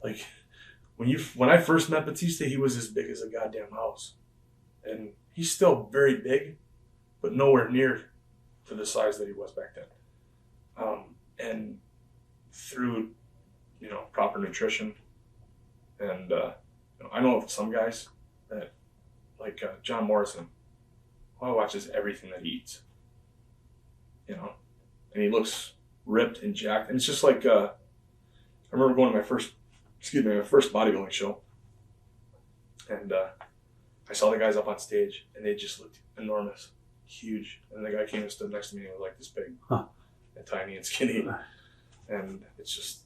like, when I first met Batista, he was as big as a goddamn house, and he's still very big, but nowhere near to the size that he was back then. And through, proper nutrition, and I know of some guys that, like John Morrison, who watches everything that he eats, and he looks ripped and jacked, and it's just like I remember going to my first bodybuilding show, and I saw the guys up on stage, and they just looked enormous, huge, and the guy came and stood next to me and was like this big, and tiny and skinny, and it's just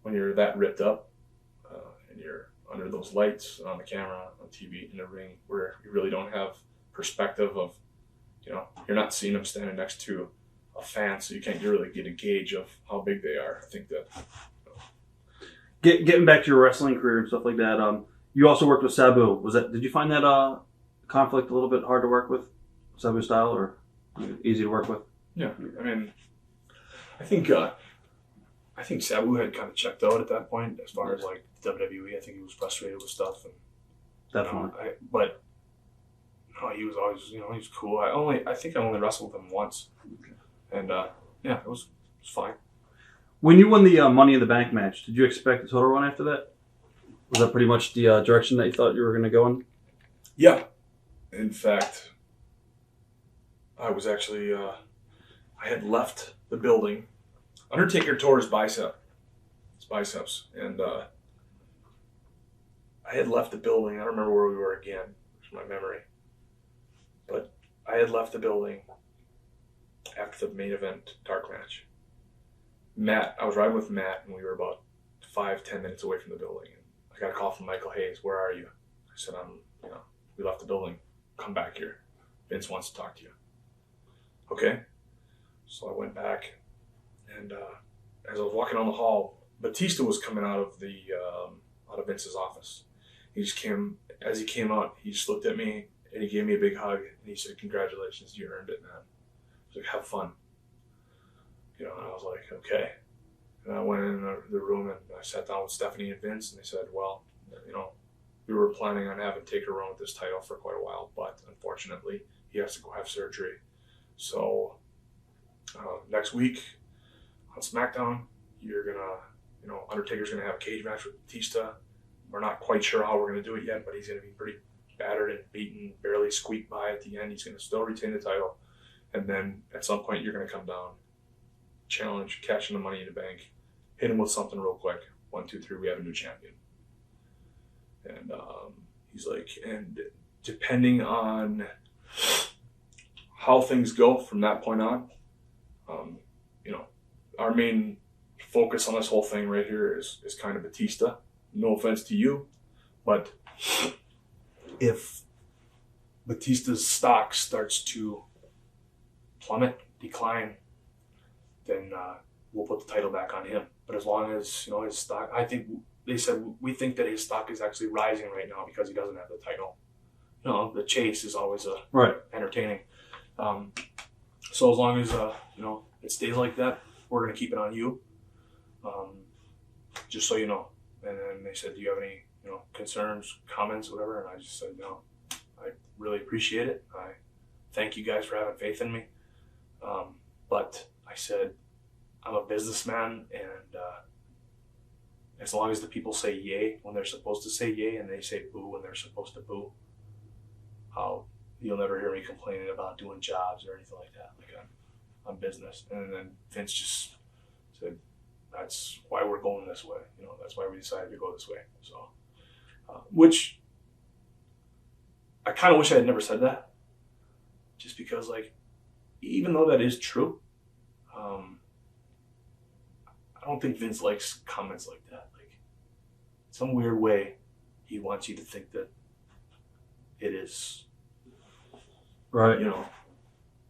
when you're that ripped up, and you're under those lights, on the camera, on TV, in the ring, where you really don't have perspective of, you're not seeing them standing next to a fan, so you can't really get a gauge of how big they are. I think that. Getting back to your wrestling career and stuff like that, you also worked with Sabu. Did you find that conflict a little bit hard to work with, Sabu style, or easy to work with? Yeah, I mean, I think Sabu had kind of checked out at that point as far as like WWE. I think he was frustrated with stuff, and definitely. But he was always, he was cool. I think I only wrestled with him once, and it was fine. When you won the Money in the Bank match, did you expect a title run after that? Was that pretty much the direction that you thought you were going to go in? Yeah. In fact, I was actually, I had left the building. Undertaker tore his biceps, and I had left the building. I don't remember where we were again, it's my memory. But I had left the building after the main event dark match. I was riding with Matt, and we were about 5-10 minutes away from the building. And I got a call from Michael Hayes. Where are you? I said, we left the building. Come back here. Vince wants to talk to you. Okay. So I went back, and as I was walking down the hall, Batista was coming out of Vince's office. As he came out, he just looked at me, and he gave me a big hug, and he said, "Congratulations, you earned it, man." He was like, "Have fun." And I was like, okay. And I went in the room, and I sat down with Stephanie and Vince, and they said, well, we were planning on having Taker run with this title for quite a while, but unfortunately, he has to go have surgery. So next week on SmackDown, you're gonna, Undertaker's gonna have a cage match with Batista. We're not quite sure how we're gonna do it yet, but he's gonna be pretty battered and beaten, barely squeaked by at the end. He's gonna still retain the title, and then at some point, you're gonna come down, challenge, cash in the Money in the Bank, hit him with something real quick. 1, 2, 3, we have a new champion. And he's like, and depending on how things go from that point on, our main focus on this whole thing right here is kind of Batista. No offense to you, but if Batista's stock starts to plummet, decline, then we'll put the title back on him. But as long as his stock, I think they said we think that his stock is actually rising right now because he doesn't have the title. The chase is always entertaining. So as long as it stays like that, we're gonna keep it on you. Just so you know. And then they said, "Do you have any concerns, comments, whatever. And I just said, no, I really appreciate it. I thank you guys for having faith in me. But I said, I'm a businessman, and as long as the people say yay when they're supposed to say yay and they say boo when they're supposed to boo, you'll never hear me complaining about doing jobs or anything like that. Like I'm business. And then Vince just said, that's why we're going this way. That's why we decided to go this way. So, which I kind of wish I had never said that, just because, like, even though that is true, I don't think Vince likes comments like that. Like, some weird way, he wants you to think that it is, right.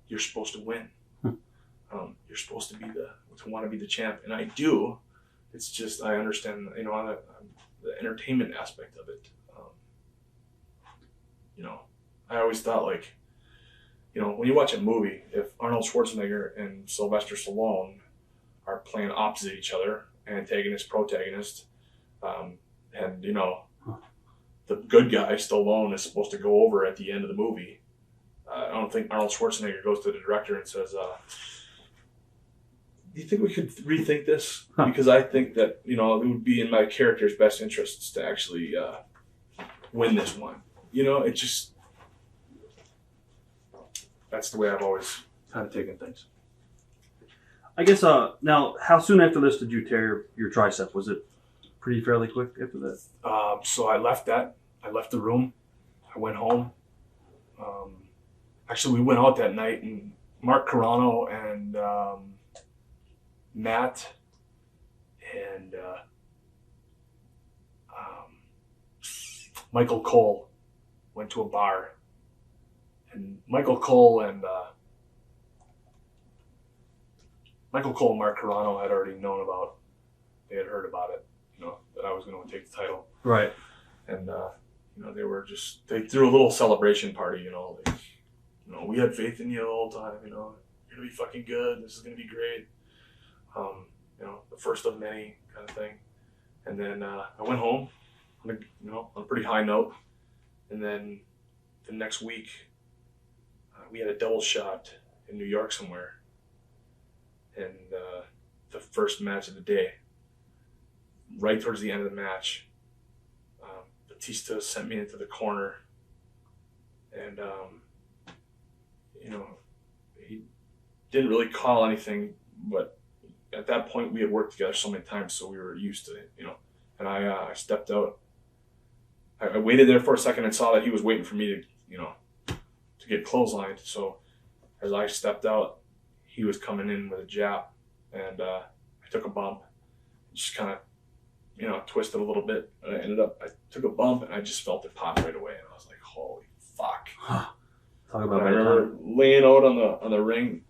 You're supposed to win. You're supposed to want to be the champ, and I do. It's just I understand, the entertainment aspect of it. I always thought, like, when you watch a movie, if Arnold Schwarzenegger and Sylvester Stallone are playing opposite each other, antagonist, protagonist, and the good guy, Stallone, is supposed to go over at the end of the movie. I don't think Arnold Schwarzenegger goes to the director and says, do you think we could rethink this? Because I think that, it would be in my character's best interests to actually win this one. It just, that's the way I've always kind of taken things. I guess, now, how soon after this did you tear your tricep? Was it pretty fairly quick after that? So I left the room. I went home. Actually, we went out that night, and Mark Carano and Matt and Michael Cole went to a bar, and Michael Cole and Mark Carano had already known about. They had heard about it, that I was going to take the title. Right. And they threw a little celebration party. We had faith in you the whole time. You're gonna be fucking good. This is gonna be great. The first of many kind of thing. And then I went home on a pretty high note. And then the next week, we had a double shot in New York somewhere. And the first match of the day, right towards the end of the match, Batista sent me into the corner. And, he didn't really call anything, but at that point we had worked together so many times, so we were used to it, And I stepped out. I waited there for a second and saw that he was waiting for me to get clotheslined. So as I stepped out, he was coming in with a jab, and I took a bump, just kind of, twisted a little bit. And I took a bump, and I just felt it pop right away, and I was like, holy fuck. Talk about I remember laying out on the ring,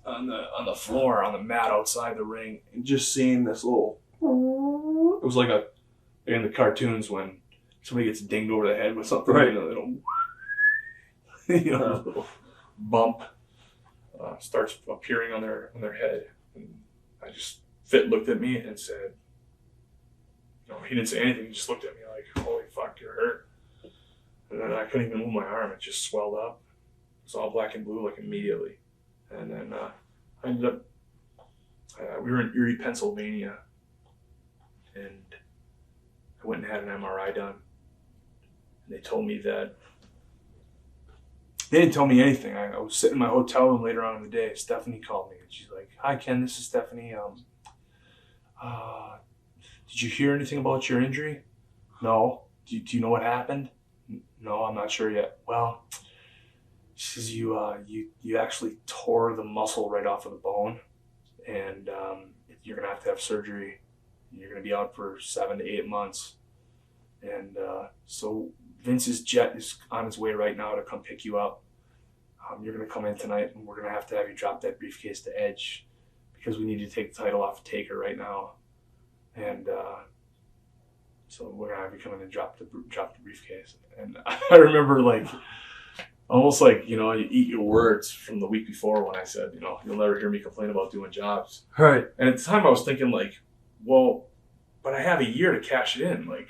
on the floor, on the mat outside the ring, and just seeing this little. It was like in the cartoons when somebody gets dinged over the head with something, right. Little bump starts appearing on their head, and Fit looked at me and said, he didn't say anything. He just looked at me like, holy fuck, you're hurt. And then I couldn't even move my arm. It just swelled up. It was all black and blue, like, immediately. And then I ended up, we were in Erie, Pennsylvania, and I went and had an MRI done. And they told me that, they didn't tell me anything. I was sitting in my hotel room later on in the day. Stephanie called me, and she's like, hi, Ken, this is Stephanie. Did you hear anything about your injury? No. Do you know what happened? No, I'm not sure yet. Well, she says you actually tore the muscle right off of the bone, and you're gonna have to have surgery. You're gonna be out for 7 to 8 months, and so Vince's jet is on its way right now to come pick you up. You're gonna come in tonight, and we're gonna have to have you drop that briefcase to Edge, because we need to take the title off of Taker right now, and so we're gonna have you come in and drop the briefcase. And I remember, like, almost like, you eat your words from the week before when I said, you'll never hear me complain about doing jobs. Right. And at the time I was thinking, like, well, but I have a year to cash it in. Like,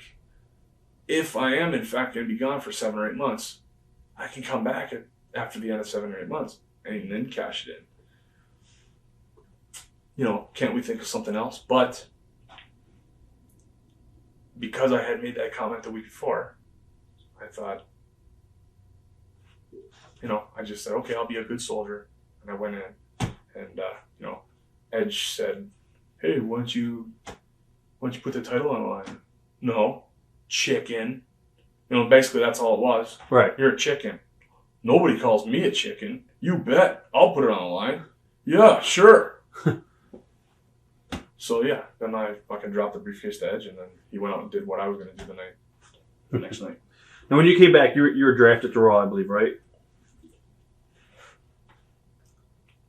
if I am in fact going to be gone for 7 or 8 months, I can come back after the end of 7 or 8 months and then cash it in. You know, can't we think of something else? But because I had made that comment the week before, I thought, you know, I just said, okay, I'll be a good soldier. And I went in and, you know, Edge said, hey, why don't you put the title on the line? No, chicken. You know, basically that's all it was. Right. You're a chicken. Nobody calls me a chicken. You bet. I'll put it on the line. Yeah, sure. So yeah, then I fucking dropped the briefcase to Edge, and then he went out and did what I was going to do the next night. And when you came back, you were drafted to Raw, I believe, right?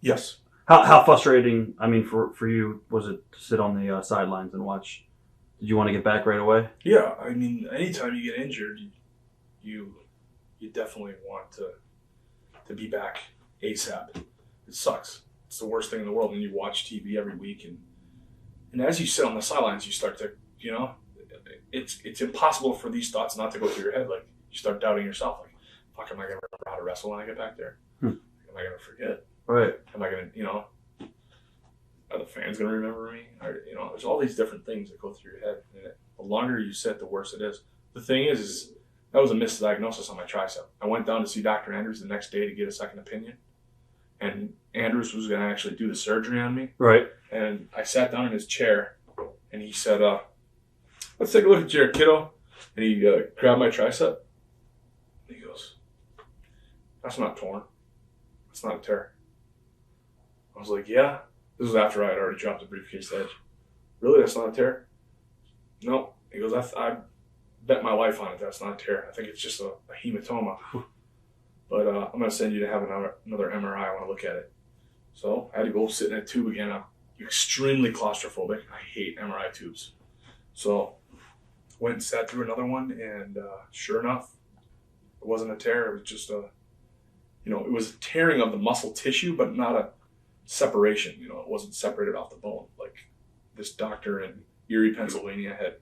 Yes. How frustrating, I mean, for you, was it to sit on the sidelines and watch? Did you want to get back right away? Yeah, I mean, anytime you get injured, you definitely want to be back ASAP. It sucks. It's the worst thing in the world when you watch TV every week, and as you sit on the sidelines, you start to, you know, it's impossible for these thoughts not to go through your head. Like, you start doubting yourself. Like, fuck, am I going to remember how to wrestle when I get back there? Am I going to forget? Right. Am I going to, you know, are the fans going to remember me? Or, you know, there's all these different things that go through your head. And the longer you sit, the worse it is. The thing is that was a misdiagnosis on my tricep. I went down to see Dr. Andrews the next day to get a second opinion. And Andrews was going to actually do the surgery on me. Right. And I sat down in his chair, and he said, let's take a look at your kiddo. And he grabbed my tricep. And he goes, that's not torn. That's not a tear. I was like, yeah. This was after I had already dropped the briefcase to Edge. Really? That's not a tear? No. He goes, I bet my life on it. That's not a tear. I think it's just a hematoma. But I'm going to send you to have another MRI. I want to look at it. So I had to go sit in a tube again. I'm extremely claustrophobic. I hate MRI tubes. So went and sat through another one, and sure enough, it wasn't a tear. It was just it was a tearing of the muscle tissue, but not a separation. You know, it wasn't separated off the bone like this doctor in Erie, Pennsylvania had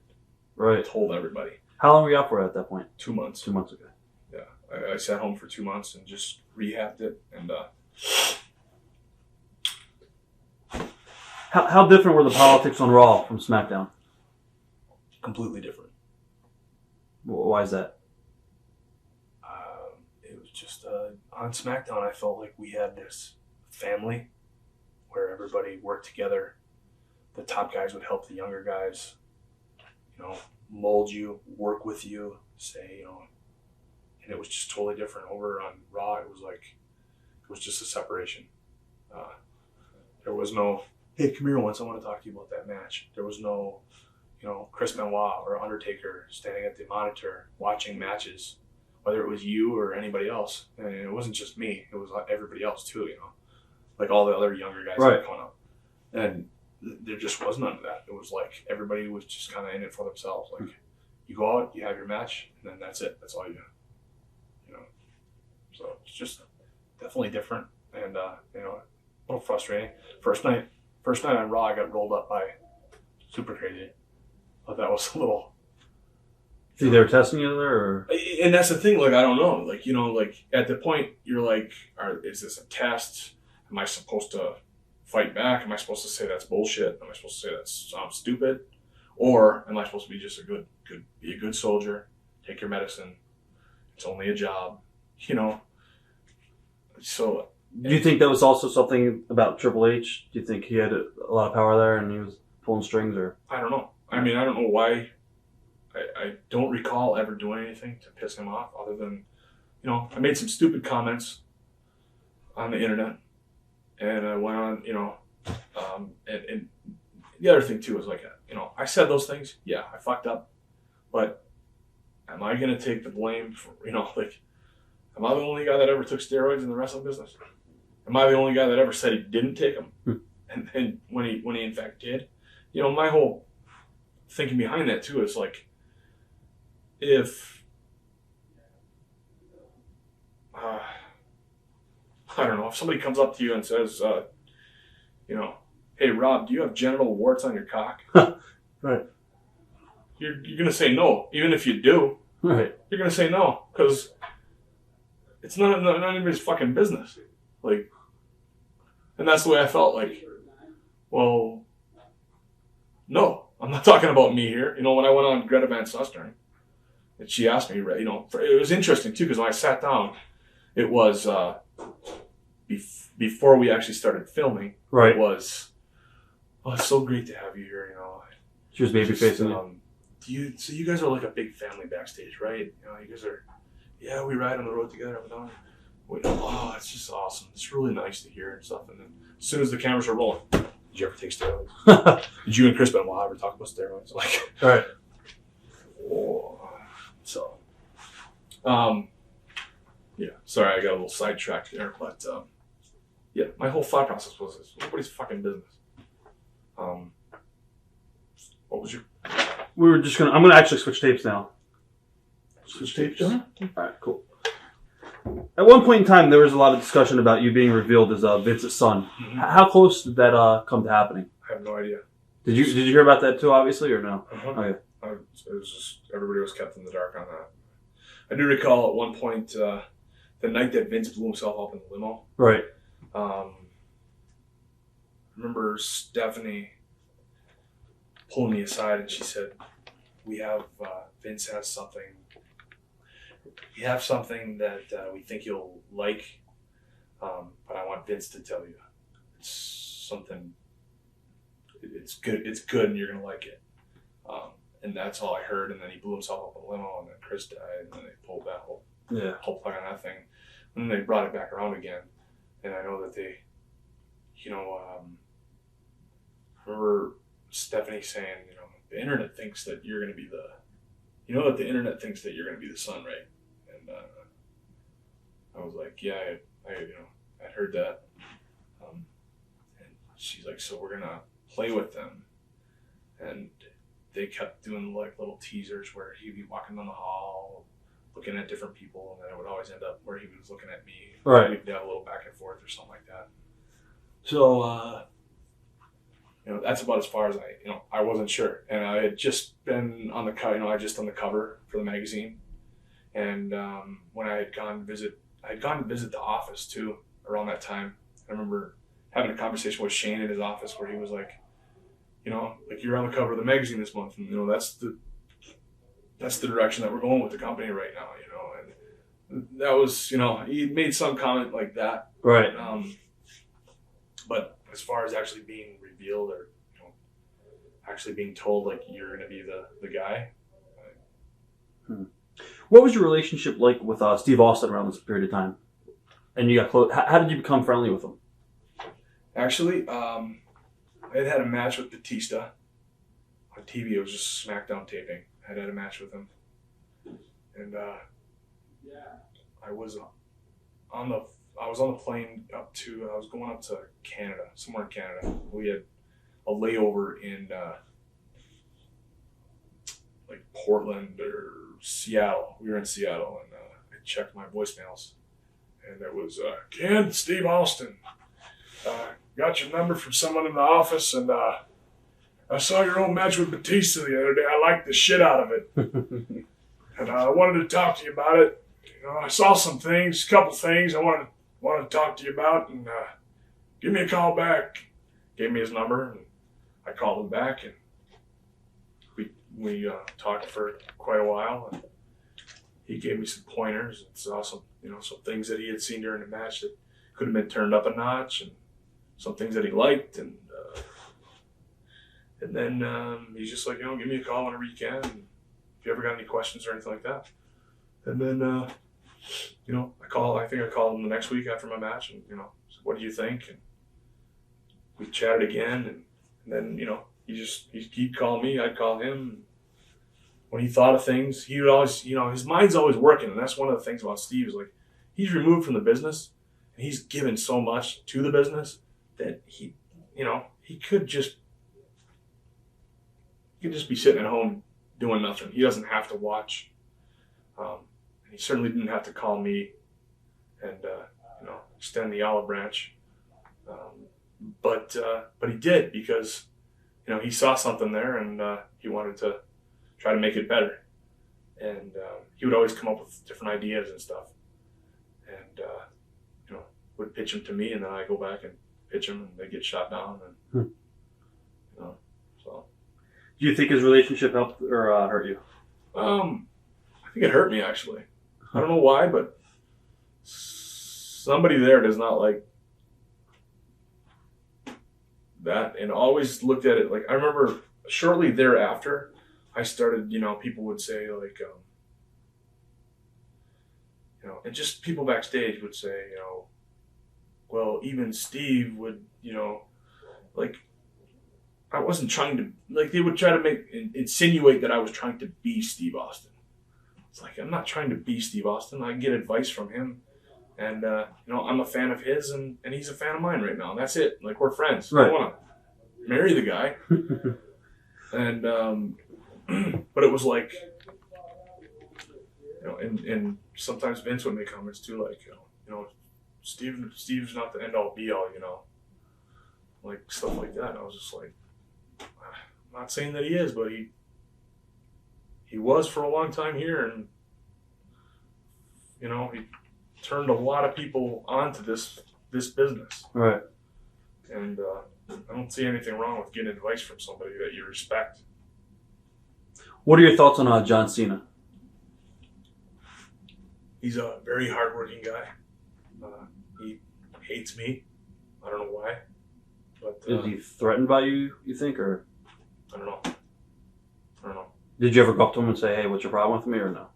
told everybody. How long were you out for at that point? 2 months. 2 months ago. Yeah, I sat home for 2 months and just rehabbed it. And how different were the politics on Raw from SmackDown? Completely different. Why is that? It was just on SmackDown, I felt like we had this family where everybody worked together. The top guys would help the younger guys, you know, mold you, work with you, say, you know, and it was just totally different. Over on Raw, it was just a separation. There was no, hey, come here once, I want to talk to you about that match. There was no, you know, Chris Benoit or Undertaker standing at the monitor watching matches, whether it was you or anybody else. And it wasn't just me, it was everybody else too, you know, like all the other younger guys that were coming up. And there just was none of that. It was like everybody was just kind of in it for themselves. Like, you go out, you have your match, and then that's it. That's all you know. So it's just definitely different, and you know, a little frustrating. First night on Raw, I got rolled up by Super Crazy. But that was a little. See, they were testing you there, or? And that's the thing. Like, I don't know. Like, you know, like at the point you're like, is this a test? Am I supposed to fight back? Am I supposed to say that's bullshit? Am I supposed to say that's stupid? Or am I supposed to be just be a good soldier, take your medicine? It's only a job, you know? So. Do you think that was also something about Triple H? Do you think he had a lot of power there and he was pulling strings, or? I don't know. I mean, I don't know why. I don't recall ever doing anything to piss him off other than, you know, I made some stupid comments on the internet. And I went on, you know, and the other thing too is like, you know, I said those things. Yeah, I fucked up. But am I going to take the blame for, you know, like, am I the only guy that ever took steroids in the wrestling business? Am I the only guy that ever said he didn't take them? And when he in fact did? You know, my whole thinking behind that too is like, if, I don't know, if somebody comes up to you and says, you know, hey, Rob, do you have genital warts on your cock? Right. You're going to say no, even if you do. Right. You're going to say no because it's not anybody's fucking business. Like, and that's the way I felt. Like, well, no, I'm not talking about me here. You know, when I went on Greta Van Susteren, and she asked me, you know, it was interesting too because when I sat down, it was before we actually started filming. Right. It was, oh, it's so great to have you here. You know, She was babyface. So you guys are like a big family backstage, right? You know, you guys are, yeah, we ride on the road together up and down. Oh, it's just awesome. It's really nice to hear and stuff. And then as soon as the cameras are rolling, did you ever take steroids? Did you and Chris Benoit ever talk about steroids? Like, all right. Oh, so, yeah. Sorry, I got a little sidetracked there, but yeah, my whole thought process was this: nobody's fucking business. What was your? I'm gonna actually switch tapes now. Switch tapes? All right, cool. At one point in time, there was a lot of discussion about you being revealed as Vince's son. Mm-hmm. How close did that come to happening? I have no idea. Did you hear about that too? Obviously, or no? Uh-huh. Okay. It was just everybody was kept in the dark on that. I do recall at one point the night that Vince blew himself up in the limo. Right. I remember Stephanie pulling me aside and she said, "We have Vince has something. We have something that we think you'll like, but I want Vince to tell you. It's something. It's good. It's good, and you're gonna like it." And that's all I heard. And then he blew himself up in the limo, and then Chris died, and then they pulled that whole plug on that thing. And then they brought it back around again. And I know that they, you know, remember Stephanie saying, you know, the internet thinks that you're going to be the, you know, that the internet thinks that you're going to be the son, right? And I was like, yeah, I you know, I heard that. And she's like, so we're going to play with them. And they kept doing like little teasers where he'd be walking down the hall, looking at different people, and then it would always end up where he was looking at me. Right. We'd have a little back and forth or something like that. So, you know, that's about as far as I wasn't sure. And I had just been on the cover, you know, on the cover for the magazine. And when I had gone to visit the office too around that time. I remember having a conversation with Shane in his office where he was like, you know, like, you're on the cover of the magazine this month, and you know that's the direction that we're going with the company right now, you know. And that was, you know, he made some comment like that, right? But as far as actually being revealed or, you know, actually being told like you're going to be the guy. What was your relationship like with Steve Austin around this period of time? And you got close. How did you become friendly with him? Actually, I had a match with Batista on TV. It was just SmackDown taping. I had a match with him, and I was on the plane up to. I was going up to Canada, somewhere in Canada. We had a layover in like Portland or Seattle. We were in Seattle, and I checked my voicemails, and it was Ken, Steve Austin. Got your number from someone in the office, and I saw your old match with Batista the other day. I liked the shit out of it. And I wanted to talk to you about it. You know, I saw some things, a couple things I wanted to talk to you about, and give me a call back. Gave me his number, and I called him back, and we talked for quite a while, and he gave me some pointers and saw some things that he had seen during the match that could have been turned up a notch, and some things that he liked, and then he's just like, you know, give me a call whenever you can, and if you ever got any questions or anything like that. And then, you know, I think I called him the next week after my match, and, you know, said, what do you think? And we chatted again, and then, you know, he'd call me, I'd call him. When he thought of things, he would always, you know, his mind's always working, and that's one of the things about Steve is, like, he's removed from the business, and he's given so much to the business that he, you know, he could just be sitting at home doing nothing. He doesn't have to watch. And he certainly didn't have to call me and, you know, extend the olive branch. But he did because, you know, he saw something there and he wanted to try to make it better. and he would always come up with different ideas and stuff, and would pitch them to me, and then I go back and pitch them, and they get shot down, and so. Do you think his relationship helped or hurt you? I think it hurt me, actually. I don't know why, but somebody there does not like that, and always looked at it like, I remember shortly thereafter, I started, people would say like, and just people backstage would say, well, even Steve would, like, I wasn't trying to, like, they would try to insinuate that I was trying to be Steve Austin. It's like, I'm not trying to be Steve Austin. I get advice from him, and, I'm a fan of his, and he's a fan of mine right now. And that's it. Like, we're friends. Right. I don't want to marry the guy. And, but it was like, and sometimes Vince would make comments too, like, Steve's not the end all be all, like stuff like that. And I was just like, I'm not saying that he is, but he was for a long time here, and he turned a lot of people onto this business. Right. And I don't see anything wrong with getting advice from somebody that you respect. What are your thoughts on John Cena? He's a very hardworking guy. He hates me. I don't know why. But is he threatened by you think, or? I don't know. Did you ever go up to him and say, hey, what's your problem with me, or no?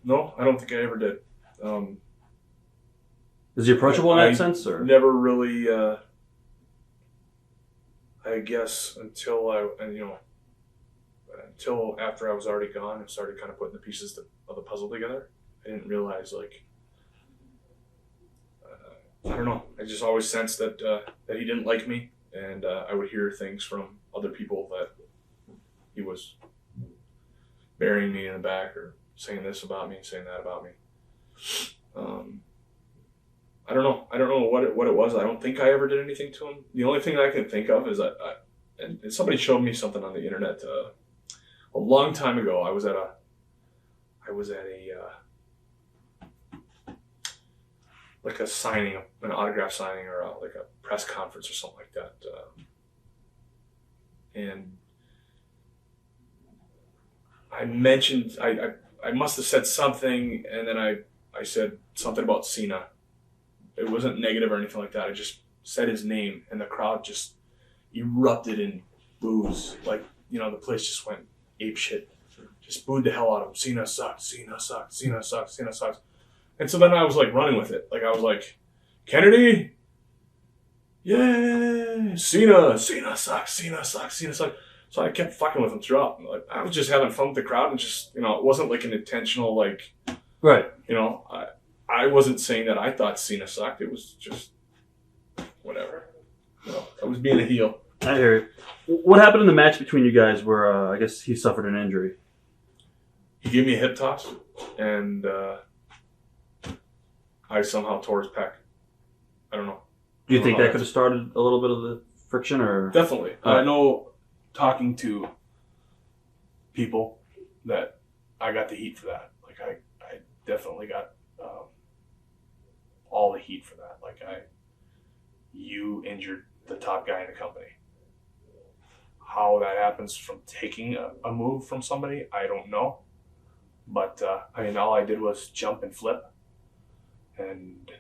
No, I don't think I ever did. Is he approachable in that sense, or? Never really, I guess, until after I was already gone and started kind of putting the pieces of the puzzle together. I didn't realize, like, I don't know. I just always sensed that he didn't like me, and I would hear things from other people that he was burying me in the back, or saying this about me, saying that about me. I don't know what it was. I don't think I ever did anything to him. The only thing I can think of is that and somebody showed me something on the internet a long time ago. I was at a like a signing, an autograph signing, or like a press conference or something like that. And I mentioned, I must have said something, and then I said something about Cena. It wasn't negative or anything like that. I just said his name, and the crowd just erupted in boos. Like, the place just went ape shit. Just booed the hell out of him. Cena sucks, Cena sucks, Cena sucks, Cena sucks. And so then I was like running with it. Like, I was like, Kennedy? Yeah, Cena sucks, Cena sucks, Cena sucks. So I kept fucking with him throughout. Like, I was just having fun with the crowd, and just, it wasn't like an intentional, like, right. I wasn't saying that I thought Cena sucked. It was just whatever. I was being a heel. I hear you. What happened in the match between you guys where I guess he suffered an injury? He gave me a hip toss, and I somehow tore his pec. I don't know. Do you think that could have started a little bit of the friction, or? Definitely. I know, talking to people, that I got the heat for that. Like, I definitely got all the heat for that. Like, you injured the top guy in the company. How that happens from taking a move from somebody, I don't know. But, all I did was jump and flip. And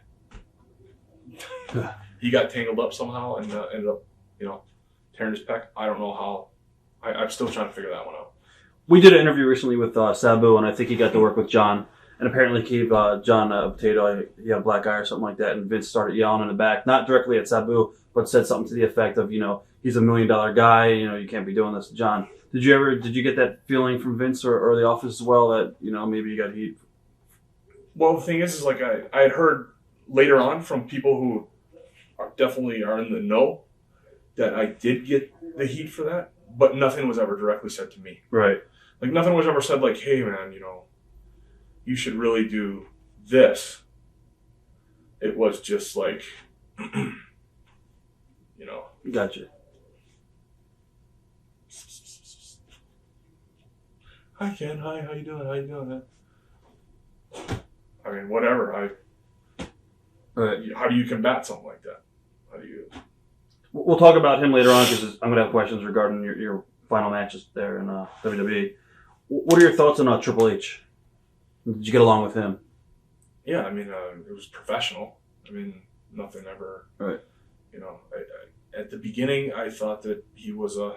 he got tangled up somehow and ended up, tearing his pec. I don't know how. I'm still trying to figure that one out. We did an interview recently with Sabu, and I think he got to work with John. And apparently gave John a potato. He had a black eye or something like that. And Vince started yelling in the back, not directly at Sabu, but said something to the effect of, he's $1 million guy. You can't be doing this to John. Did you get that feeling from Vince or the office as well that, maybe you got heat? Well, the thing is like I had heard later on from people who definitely are in the know that I did get the heat for that, but nothing was ever directly said to me. Right. Like, nothing was ever said like, hey, man, you should really do this. It was just like, Gotcha. Hi Ken, hi, how you doing? How you doing? I mean, whatever. Right. How do you combat something like that? How do you? We'll talk about him later on because I'm going to have questions regarding your final matches there in WWE. What are your thoughts on Triple H? Did you get along with him? Yeah, I mean, it was professional. I mean, nothing ever. Right. You know, at the beginning, I thought that he was a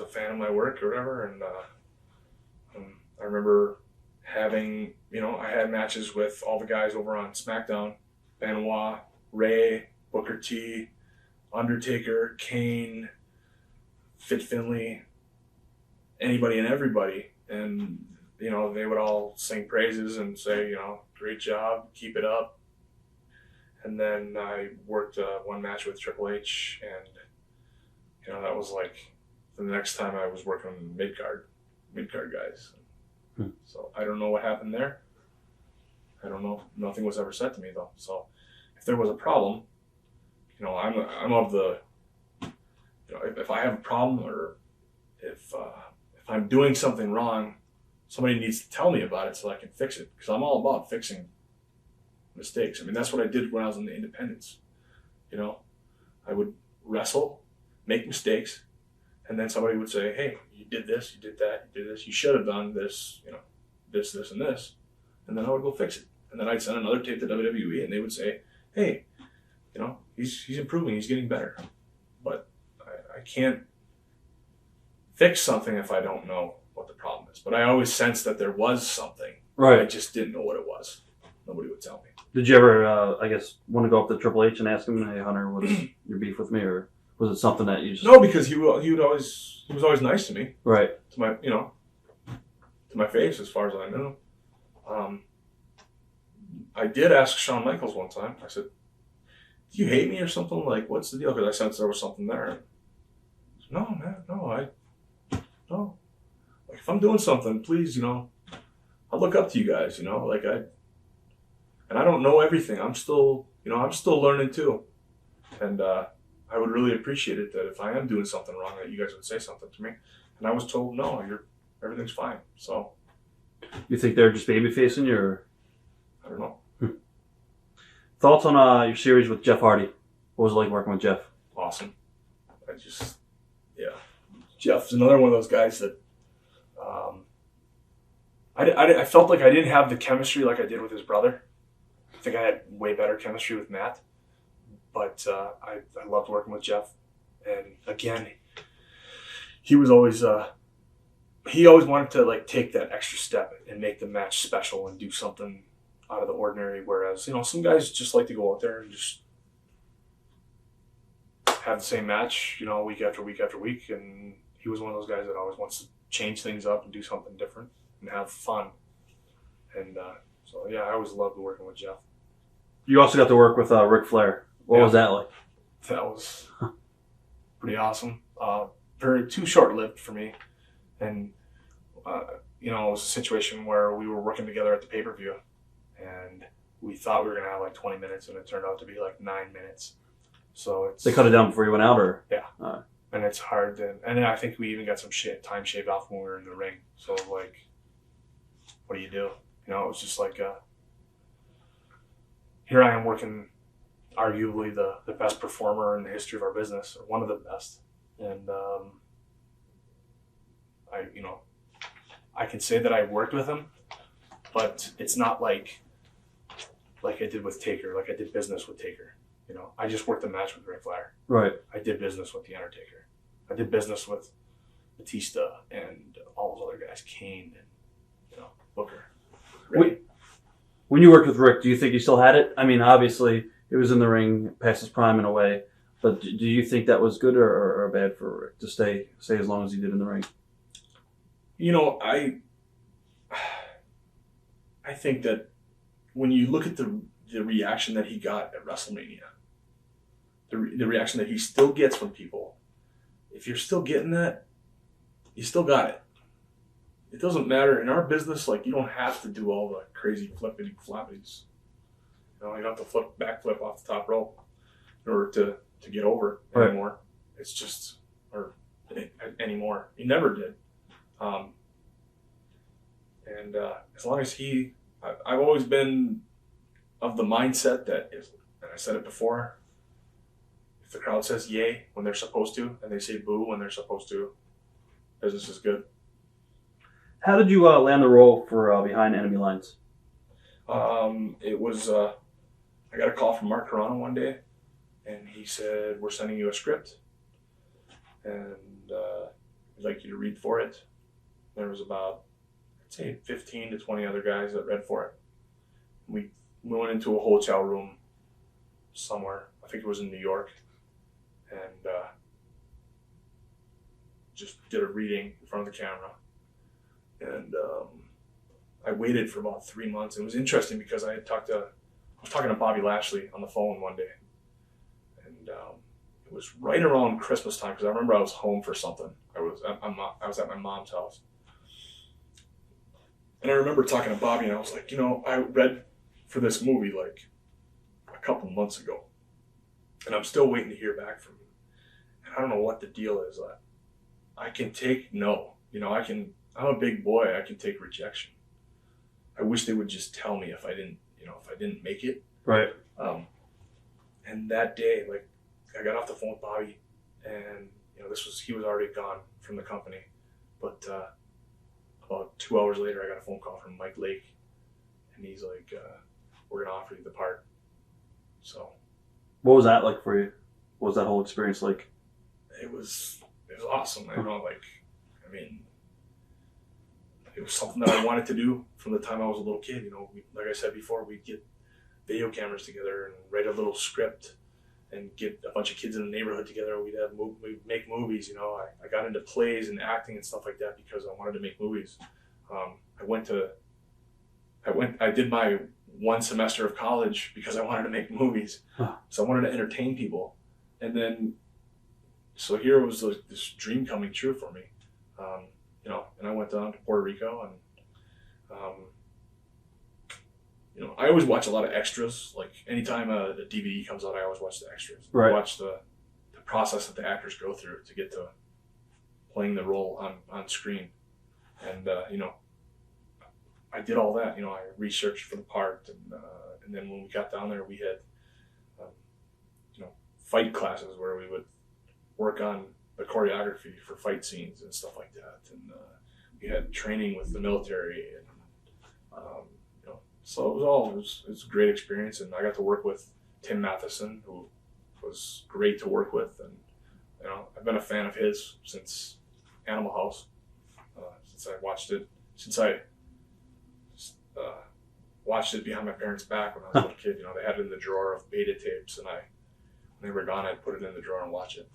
fan of my work or whatever, and I remember having, I had matches with all the guys over on SmackDown: Benoit, Ray, Booker T, Undertaker, Kane, Fit Finley, anybody and everybody, and they would all sing praises and say, great job, keep it up. And then I worked one match with Triple H, and that was like the next time I was working mid-card guys. So I don't know what happened there. I don't know. Nothing was ever said to me though. So if there was a problem, I'm of the, if I have a problem or if I'm doing something wrong, somebody needs to tell me about it so I can fix it, because I'm all about fixing mistakes. I mean, that's what I did when I was in the independents. I would wrestle, make mistakes, and then somebody would say, hey, you did this, you did that, you did this, you should have done this, this, and this. And then I would go fix it. And then I'd send another tape to WWE, and they would say, hey, he's improving, he's getting better. But I can't fix something if I don't know what the problem is. But I always sensed that there was something. Right. I just didn't know what it was. Nobody would tell me. Did you ever, want to go up to Triple H and ask him, hey, Hunter, what is your beef with me? Or was it something that you just... No, because he was always nice to me. Right. To my, to my face, as far as I know. I did ask Shawn Michaels one time. I said, do you hate me or something? Like, what's the deal? Because I sensed there was something there. Said, no, man, no. Like, if I'm doing something, please, I look up to you guys, and I don't know everything. I'm still learning too. And I would really appreciate it that if I am doing something wrong, that you guys would say something to me. And I was told, no, everything's fine. So. You think they're just babyfacing you, or? I don't know. Thoughts on your series with Jeff Hardy? What was it like working with Jeff? Awesome. Jeff's another one of those guys that I felt like I didn't have the chemistry like I did with his brother. I think I had way better chemistry with Matt. But I loved working with Jeff. And again, he was always he always wanted to take that extra step and make the match special and do something out of the ordinary. Whereas, some guys just like to go out there and just have the same match, week after week after week. And he was one of those guys that always wants to change things up and do something different and have fun. And so, yeah, I always loved working with Jeff. You also got to work with Ric Flair. What was that like? That was pretty awesome. Too short-lived for me. And, it was a situation where we were working together at the pay-per-view. And we thought we were going to have 20 minutes, and it turned out to be 9 minutes. So They cut it down before you went out, or? Yeah. And it's hard to, and I think we even got some time shaved off when we were in the ring. So what do you do? It was just here I am working arguably the best performer in the history of our business, or one of the best. And I can say that I worked with him, but it's not like I did with Taker, like I did business with Taker. I just worked a match with Ric Flair. Right. I did business with the Undertaker. I did business with Batista and all those other guys, Kane and Booker. When you worked with Rick, do you think he still had it? I mean, obviously, it was in the ring, past his prime in a way. But do you think that was good or bad for Rick to stay as long as he did in the ring? I think that when you look at the reaction that he got at WrestleMania, the reaction that he still gets from people, if you're still getting that, you still got it. It doesn't matter. In our business, you don't have to do all the crazy flippity floppities. You don't have to backflip off the top rope in order to get over anymore. It's just, or anymore. You never did. And as long as I've always been of the mindset that, and I said it before, if the crowd says yay when they're supposed to, and they say boo when they're supposed to, business is good. How did you land the role for Behind Enemy Lines? It was, I got a call from Mark Carano one day, and he said, we're sending you a script, and we'd like you to read for it. There was about, I'd say 15 to 20 other guys that read for it. We went into a hotel room somewhere, I think it was in New York, and just did a reading in front of the camera. And I waited for about 3 months. It was interesting because I was talking to Bobby Lashley on the phone one day, and it was right around Christmas time because I remember I was home for something. I was at my mom's house, and I remember talking to Bobby, and I was like, I read for this movie like a couple months ago, and I'm still waiting to hear back from him. And I don't know what the deal is. I can take no. I'm a big boy. I can take rejection. I wish they would just tell me if I didn't make it. Right. And that day, like, I got off the phone with Bobby, and he was already gone from the company. But about 2 hours later, I got a phone call from Mike Lake, and he's like, "We're gonna offer you the part." So. What was that like for you? What was that whole experience like? It was awesome. It was something that I wanted to do from the time I was a little kid. Like I said before, we'd get video cameras together and write a little script and get a bunch of kids in the neighborhood together. We'd make movies. I got into plays and acting and stuff like that because I wanted to make movies. I did my one semester of college because I wanted to make movies. So I wanted to entertain people. And then, so here was this dream coming true for me. And I went down to Puerto Rico, and I always watch a lot of extras. Like anytime a DVD comes out, I always watch the extras. Right. I watch the process that the actors go through to get to playing the role on screen. And I did all that. I researched for the part, and then when we got down there, we had fight classes where we would work on the choreography for fight scenes and stuff like that. And we had training with the military, and so it was a great experience. And I got to work with Tim Matheson, who was great to work with. And I've been a fan of his since Animal House, since I watched it behind my parents' back when I was a little kid. They had it in the drawer of beta tapes, and when they were gone, I'd put it in the drawer and watch it.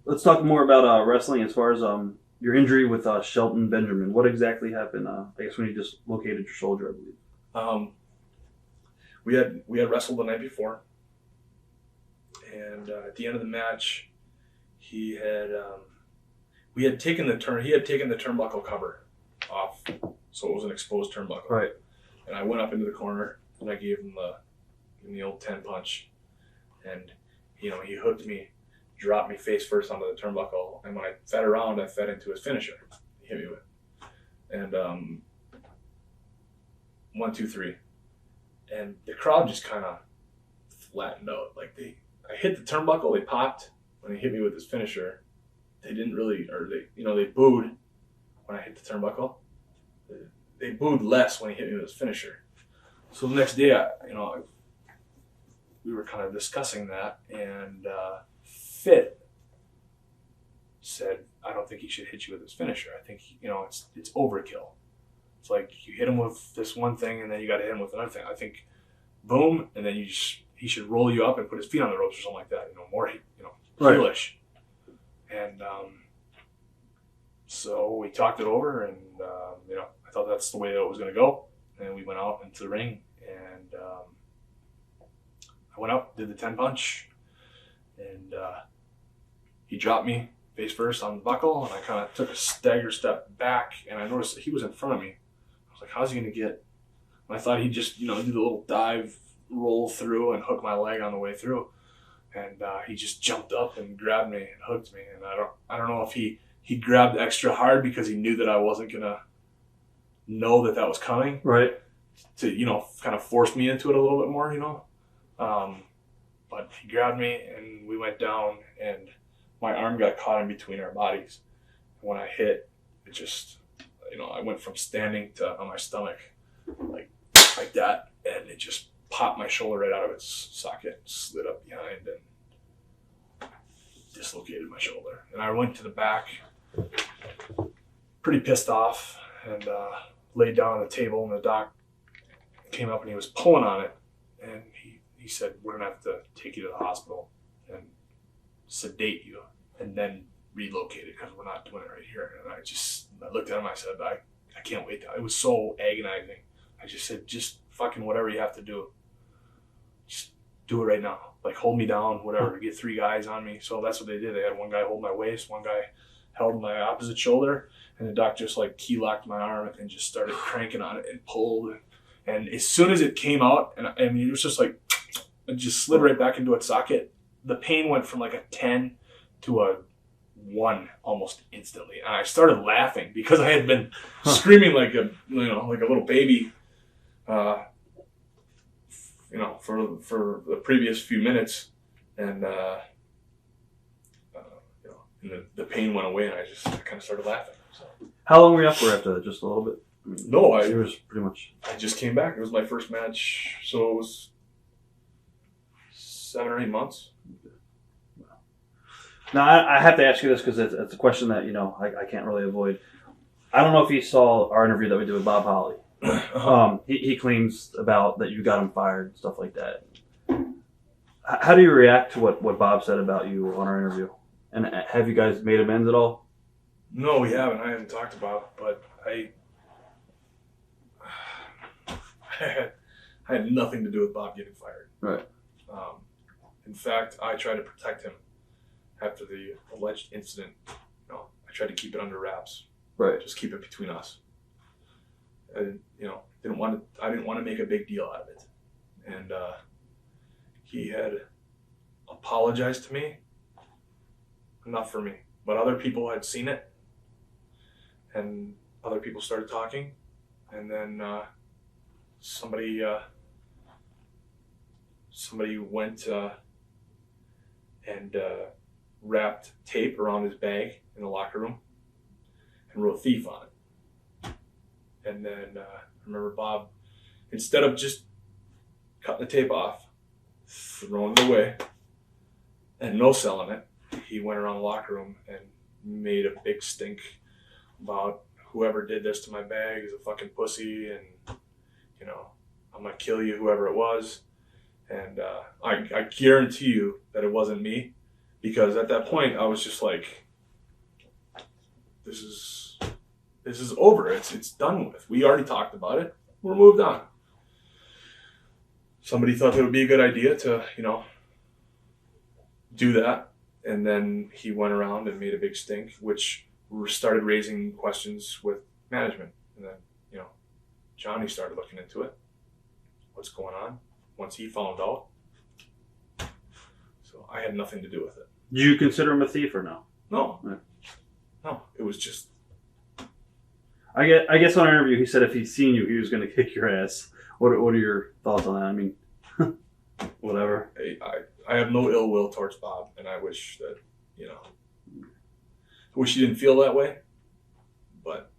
Let's talk more about wrestling as far as your injury with Shelton Benjamin. What exactly happened? I guess when you dislocated your shoulder, I believe. We had wrestled the night before, and at the end of the match, he had taken the turnbuckle cover off, so it was an exposed turnbuckle. Right. And I went up into the corner, and I gave him the old 10 punch, and he hooked me, dropped me face first onto the turnbuckle, and when I fed around, I fed into his finisher. He hit me with, and 1, 2, 3, and the crowd just kind of flattened out. Like I hit the turnbuckle, they popped. When he hit me with his finisher, they didn't really, or they booed when I hit the turnbuckle. They booed less when he hit me with his finisher. So the next day, we were kind of discussing that, and Fit said, "I don't think he should hit you with his finisher. I think it's overkill. It's like you hit him with this one thing, and then you got to hit him with another thing. I think boom, and then he should roll you up and put his feet on the ropes or something like that. More heelish." And so we talked it over, and I thought that's the way that it was going to go. And we went out into the ring, and I went out, did the 10 punch, and he dropped me face first on the buckle, and I kind of took a stagger step back, and I noticed that he was in front of me. I was like, how's he going to get? And I thought he'd just, do the little dive, roll through, and hook my leg on the way through. And he just jumped up and grabbed me and hooked me. And I don't know if he he grabbed extra hard because he knew that I wasn't going to know that was coming. Right. To, kind of force me into it a little bit more, But he grabbed me and we went down and my arm got caught in between our bodies. When I hit, it just, I went from standing to on my stomach like that, and it just popped my shoulder right out of its socket, slid up behind, and dislocated my shoulder. And I went to the back, pretty pissed off, and laid down on the table, and the doc came up and he was pulling on it, and he said, "We're gonna have to take you to the hospital and sedate you, and then relocate it because we're not doing it right here." And I looked at him. I said, "I can't wait." It was so agonizing. I just said, "Just fucking whatever you have to do, just do it right now. Like, hold me down, whatever. Get 3 guys on me." So that's what they did. They had one guy hold my waist, one guy held my opposite shoulder, and the doc just like key locked my arm and just started cranking on it and pulled. And as soon as it came out, and I mean, it was just like, it just slid right back into its socket. The pain went from like a 10 to a 1 almost instantly. And I started laughing because I had been screaming like a little baby, for the previous few minutes. And, and the pain went away, and I kind of started laughing. So. How long were you up for after that? Just a little bit? No, it was pretty much. I just came back. It was my first match, so it was 7 or 8 months. Now, I have to ask you this because it's a question that, I can't really avoid. I don't know if you saw our interview that we did with Bob Holly. He claims about that you got him fired and stuff like that. How do you react to what Bob said about you on our interview? And have you guys made amends at all? No, we haven't. I haven't talked about it, but I had nothing to do with Bob getting fired. Right. In fact, I tried to protect him after the alleged incident. I tried to keep it under wraps. Right. Just keep it between us. I didn't want to make a big deal out of it. And he had apologized to me. Enough for me. But other people had seen it. And other people started talking. And then somebody went and wrapped tape around his bag in the locker room and wrote "thief" on it. And then I remember Bob, instead of just cutting the tape off, throwing it away, and no selling it, he went around the locker room and made a big stink about whoever did this to my bag is a fucking pussy, and I'm gonna kill you, whoever it was. And I guarantee you that it wasn't me, because at that point I was just like, this is over. It's done with. We already talked about it. We're moved on. Somebody thought it would be a good idea to, do that. And then he went around and made a big stink, which started raising questions with management. And then, Johnny started looking into it. What's going on? Once he found out. So I had nothing to do with it. Do you consider him a thief or no? No. Right. No. It was just... I guess on our interview he said if he'd seen you, he was going to kick your ass. What are your thoughts on that? I mean, whatever. I have no ill will towards Bob, and I wish that, I wish he didn't feel that way. But,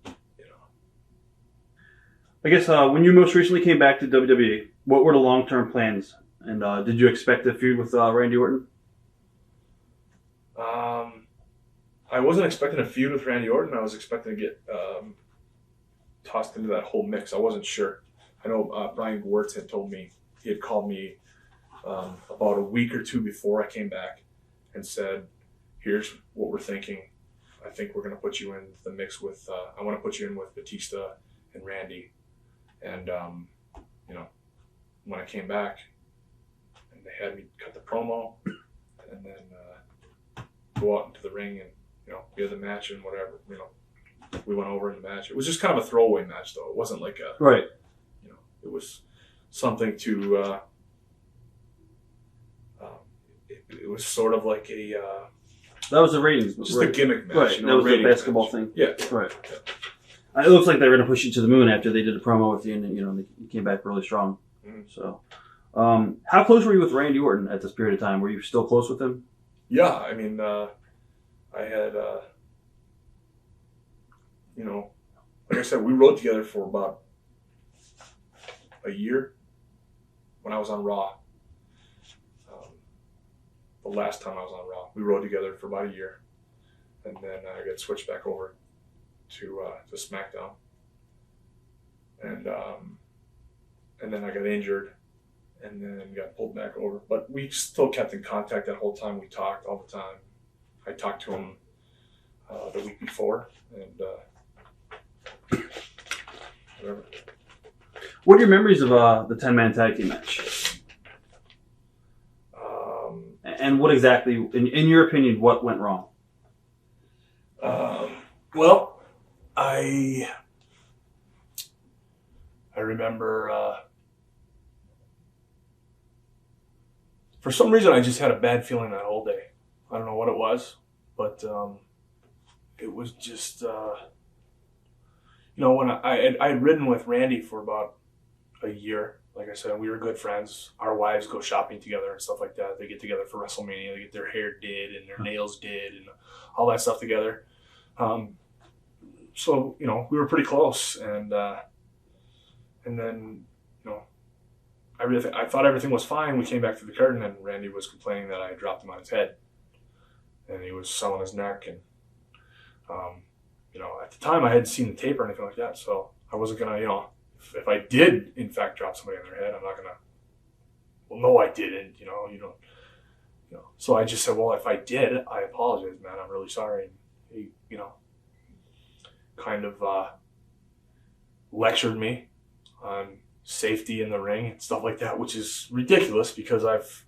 I guess when you most recently came back to WWE, what were the long-term plans? And did you expect a feud with Randy Orton? I wasn't expecting a feud with Randy Orton. I was expecting to get tossed into that whole mix. I wasn't sure. I know Brian Gewirtz had told me, he had called me about a week or two before I came back and said, here's what we're thinking. I think we're going to put you in the mix with, I want to put you in with Batista and Randy. And, when I came back and they had me cut the promo and then go out into the ring and, we had the match and whatever, we went over in the match. It was just kind of a throwaway match though. It wasn't like a, right. It was something to, it was sort of like a That was the ratings. Just a gimmick match. Right. That was the basketball match. thing. Yeah. Right. Yeah. It looks like they were going to push you to the moon after they did a promo with you, and they came back really strong. Mm-hmm. So, how close were you with Randy Orton at this period of time? Were you still close with him? Yeah, I mean, I had, like I said, we rode together for about a year when I was on Raw. The last time I was on Raw, we rode together for about a year, and then I got switched back over to SmackDown, and then I got injured, and then got pulled back over. But we still kept in contact that whole time. We talked all the time. I talked to him the week before, and whatever. What are your memories of the 10-man tag team match? And what exactly, in your opinion, what went wrong? Well, I remember for some reason I just had a bad feeling that whole day. I don't know what it was, but it was just when I had ridden with Randy for about a year. Like I said, we were good friends. Our wives go shopping together and stuff like that. They get together for WrestleMania. They get their hair did and their nails did and all that stuff together. So we were pretty close, and then I thought everything was fine. We came back to the curtain, and Randy was complaining that I dropped him on his head, and he was selling his neck. And at the time I hadn't seen the tape or anything like that, so I wasn't gonna if I did in fact drop somebody on their head, I'm not gonna. Well, no, I didn't. So I just said, well, if I did, I apologize, man. I'm really sorry. And he, kind of lectured me on safety in the ring and stuff like that, which is ridiculous because I've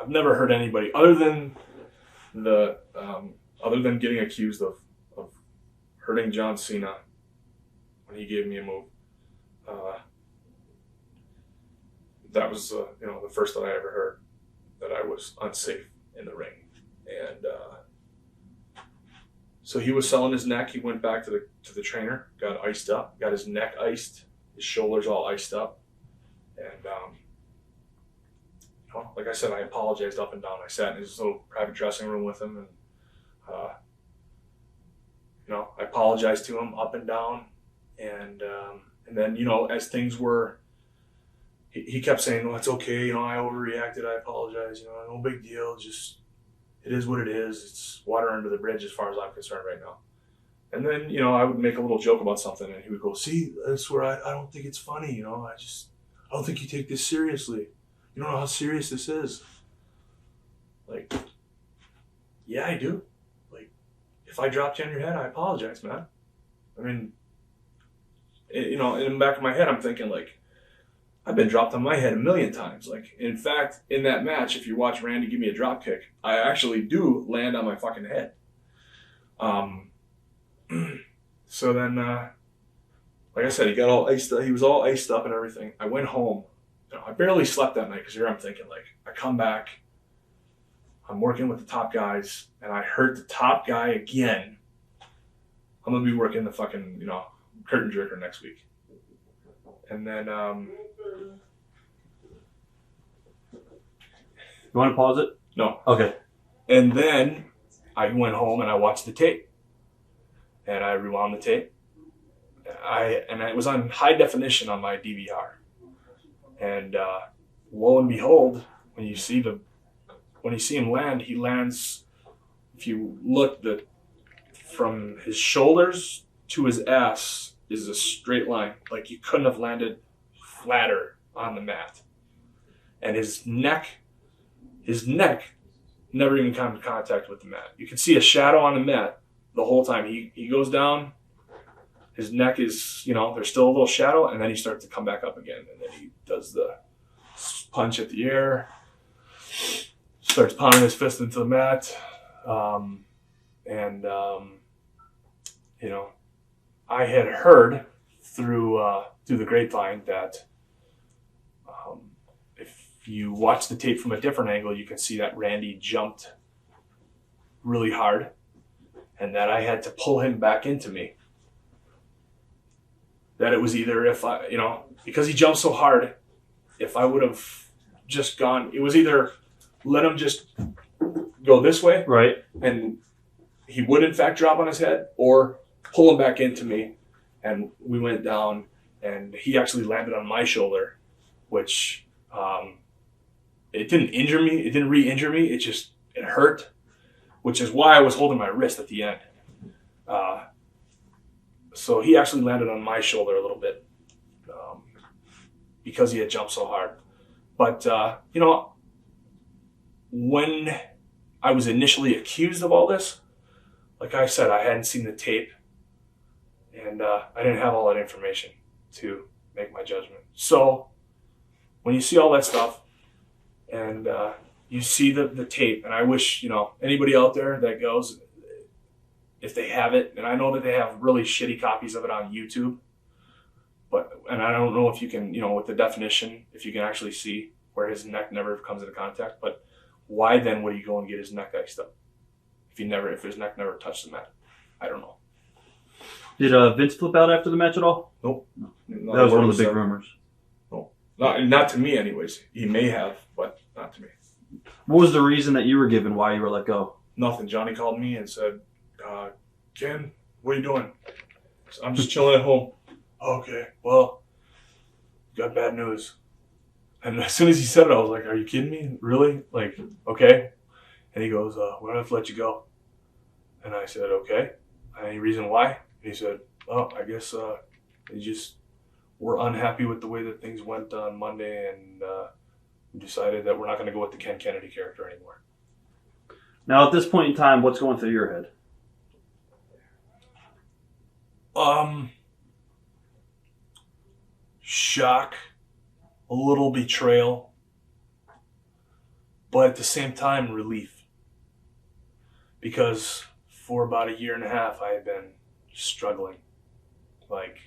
never heard anybody other than getting accused of hurting John Cena when he gave me a move. That was the first that I ever heard that I was unsafe in the ring, and so he was selling his neck. He went back to the trainer, got iced up, got his neck iced, his shoulders all iced up, and like I said, I apologized up and down. I sat in his little private dressing room with him, and I apologized to him up and down, and then as things were. He kept saying, "Oh, it's okay. I overreacted. I apologize. No big deal. Just it is what it is. It's water under the bridge as far as I'm concerned right now." And then I would make a little joke about something, and he would go, "See, that's where I don't think it's funny. I don't think you take this seriously. You don't know how serious this is." Like, yeah, I do. Like, if I dropped you on your head, I apologize, man. I mean, in the back of my head, I'm thinking like. I've been dropped on my head a million times. Like, in fact, in that match, if you watch Randy give me a drop kick, I actually do land on my fucking head. So then, like I said, he got all iced up. He was all iced up and everything. I went home. I barely slept that night because here I'm thinking, like, I come back, I'm working with the top guys, and I hurt the top guy again. I'm going to be working the fucking, curtain jerker next week. And then, you want to pause it? No. Okay. And then I went home and I watched the tape. And I rewound the tape. And it was on high definition on my DVR. And lo and behold, when you see him land, he lands. If you look, from his shoulders to his ass is a straight line. Like, you couldn't have landed flatter on the mat. And his neck never even come in contact with the mat. You can see a shadow on the mat the whole time. He goes down, his neck is, there's still a little shadow, and then he starts to come back up again. And then he does the punch at the air, starts pounding his fist into the mat. I had heard through the grapevine that if you watch the tape from a different angle, you can see that Randy jumped really hard and that I had to pull him back into me. That it was either if I, because he jumped so hard, if I would have just gone, it was either let him just go this way, right, and he would in fact drop on his head, or pull him back into me, and we went down, and he actually landed on my shoulder, which it didn't injure me, it didn't re-injure me, it hurt, which is why I was holding my wrist at the end. So he actually landed on my shoulder a little bit because he had jumped so hard. But, when I was initially accused of all this, like I said, I hadn't seen the tape and I didn't have all that information to make my judgment. So when you see all that stuff and you see the tape, and I wish, anybody out there that goes, if they have it, and I know that they have really shitty copies of it on YouTube, and I don't know if you can, with the definition, if you can actually see where his neck never comes into contact, but why then would he go and get his neck iced up if his neck never touched the mat? I don't know. Did Vince flip out after the match at all? Nope. No. That was one of the big rumors. No, not to me anyways. He may have, but not to me. What was the reason that you were given why you were let go? Nothing. Johnny called me and said, Ken, what are you doing? So, I'm just chilling at home. Okay, well, got bad news. And as soon as he said it, I was like, are you kidding me? Really? Like, okay. And he goes, we're going to have to let you go. And I said, okay. Any reason why? And he said, well, I guess they just were unhappy with the way that things went on Monday, and we decided that we're not going to go with the Ken Kennedy character anymore. Now, at this point in time, what's going through your head? Shock, a little betrayal, but at the same time, relief. Because for about a year and a half, I had been struggling. Like,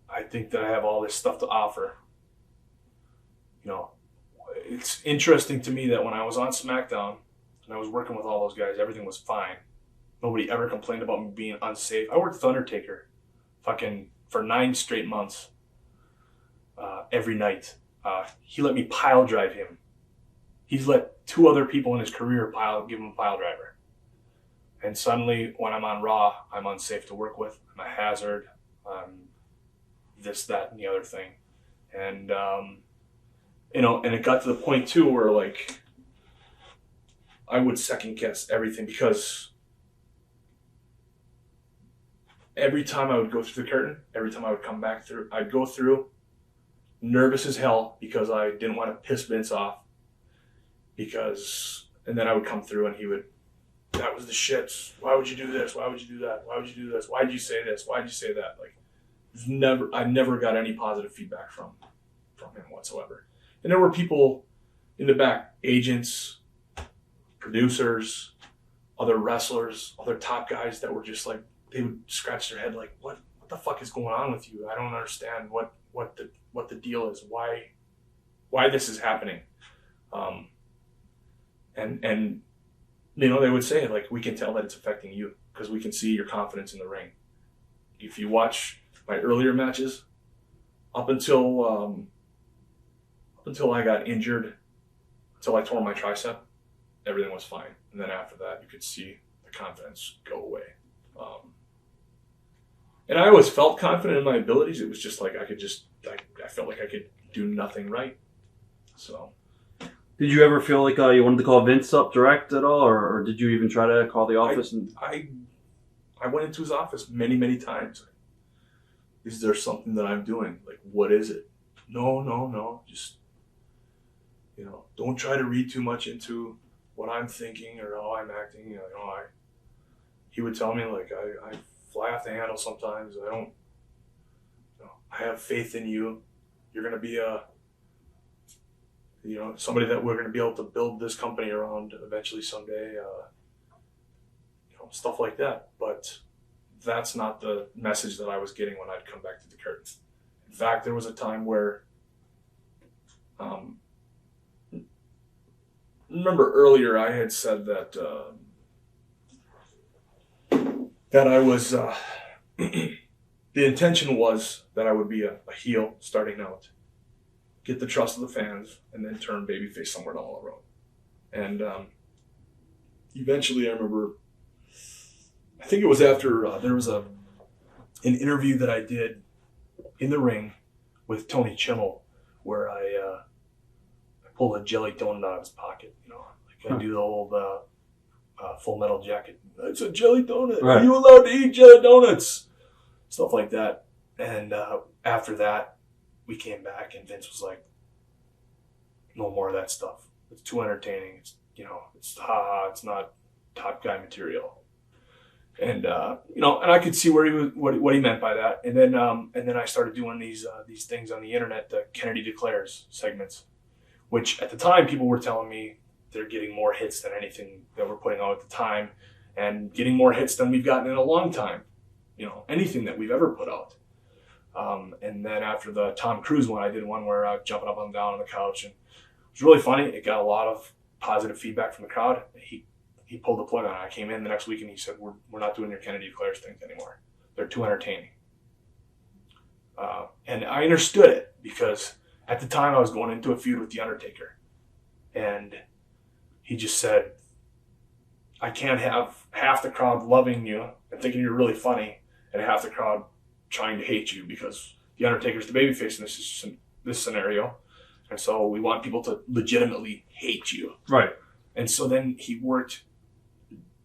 I think that I have all this stuff to offer. It's interesting to me that when I was on SmackDown and I was working with all those guys, everything was fine. Nobody ever complained about me being unsafe. I worked with Undertaker for 9 straight months every night. He let me pile drive him. He's let 2 other people in his career give him a pile driver. And suddenly, when I'm on Raw, I'm unsafe to work with. I'm a hazard. This, that, and the other thing. And, and it got to the point, too, where, like, I would second-guess everything because every time I would go through the curtain, every time I would come back through, I'd go through nervous as hell because I didn't want to piss Vince off. And then I would come through and he would, that was the shits. Why would you do this? Why would you do that? Why would you do this? Why did you say this? Why did you say that? Like, I never got any positive feedback from him whatsoever. And there were people in the back, agents, producers, other wrestlers, other top guys that were just like, they would scratch their head like, what the fuck is going on with you? I don't understand what the deal is. Why this is happening. And they would say, like, we can tell that it's affecting you because we can see your confidence in the ring. If you watch my earlier matches, up until I got injured, until I tore my tricep, everything was fine. And then after that, you could see the confidence go away. And I always felt confident in my abilities. It was just like I felt like I could do nothing right. So. Did you ever feel like you wanted to call Vince up direct at all, or did you even try to call the office? I went into his office many, many times. Is there something that I'm doing? Like, what is it? No. Just, don't try to read too much into what I'm thinking or how I'm acting. He would tell me, like, I fly off the handle sometimes. I have faith in you. You're going to be somebody that we're going to be able to build this company around eventually someday, stuff like that. But that's not the message that I was getting when I'd come back to the curtain. In fact, there was a time where, remember earlier I had said that I was the intention was that I would be a heel starting out, get the trust of the fans, and then turn babyface somewhere down the road. And eventually, I remember, I think it was after there was an interview that I did in the ring with Tony Chimmel, where I pulled a jelly donut out of his pocket. You know, like I do the old Full Metal Jacket. It's a jelly donut. Right. Are you allowed to eat jelly donuts? Stuff like that. And after that, we came back, and Vince was like, "No more of that stuff. It's too entertaining. It's, you know, it's not top guy material." And you know, and I could see where he was, what he meant by that. And then I started doing these things on the internet, the Kennedy Declares segments, which at the time people were telling me they're getting more hits than anything that we're putting out at the time, and getting more hits than we've gotten in a long time. You know, anything that we've ever put out. And then after the Tom Cruise one, I did one where I was jumping up and down on the couch, and it was really funny. It got a lot of positive feedback from the crowd. He pulled the plug on it. I came in the next week and he said, we're not doing your Kennedy Declares things anymore. They're too entertaining. And I understood it, because at the time I was going into a feud with The Undertaker. And he just said, I can't have half the crowd loving you and thinking you're really funny, and half the crowd trying to hate you, because The Undertaker's the babyface in this scenario. And so we want people to legitimately hate you. Right. And so then he worked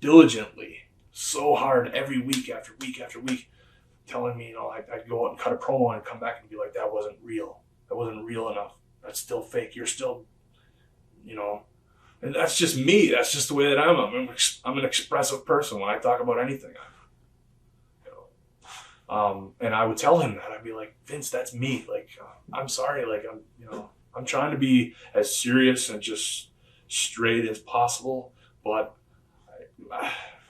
diligently, so hard, every week after week after week, telling me, you know, I'd go out and cut a promo and come back and be like, that wasn't real. That wasn't real enough. That's still fake. You're still, you know. And that's just me. That's just the way that I'm. I'm an expressive person when I talk about anything. You know. And I would tell him that. I'd be like, Vince, that's me. Like, I'm sorry. Like, I'm trying to be as serious and just straight as possible, but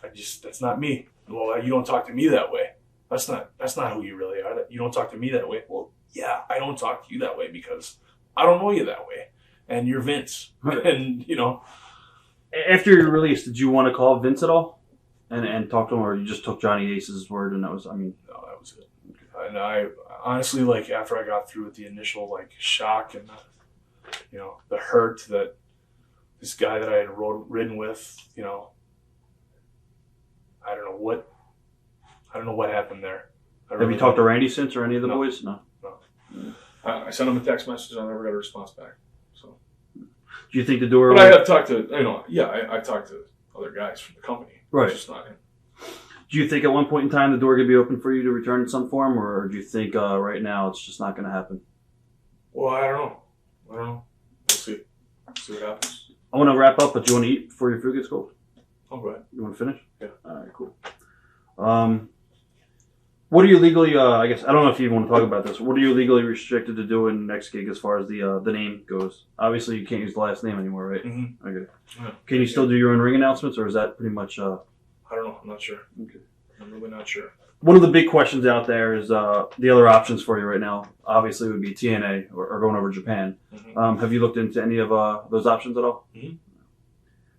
that's not me. Well, you don't talk to me that way. That's not who you really are. You don't talk to me that way. Well, yeah, I don't talk to you that way because I don't know you that way. And you're Vince. Right. And, you know. After your release, did you want to call Vince at all and talk to him, or you just took Johnny Ace's word and that was, I mean. No, that was it. Okay. And I honestly, like, after I got through with the initial, like, shock and, you know, the hurt that this guy that I had ridden with, you know, I don't know what happened there. Have you talked to Randy since, or any of the boys? No. I sent him a text message and I never got a response back. So, do you think the door? But I have talked to, you know, I talked to other guys from the company. Right. It's just not him. Do you think at one point in time the door could be open for you to return in some form, or do you think right now it's just not going to happen? Well, I don't know. We'll see. See what happens. I want to wrap up, but do you want to eat before your food gets cold? Oh, go ahead. You want to finish? Yeah. All right, cool. What are you legally, I guess, I don't know if you want to talk about this. What are you legally restricted to do in next gig as far as the name goes? Obviously, you can't use the last name anymore, right? Mm-hmm. Okay. Yeah. Can you still do your own ring announcements, or is that pretty much... I don't know. I'm not sure. Okay. I'm really not sure. One of the big questions out there is the other options for you right now. Obviously, would be TNA or going over Japan. Mm-hmm. Have you looked into any of those options at all? Mm-hmm.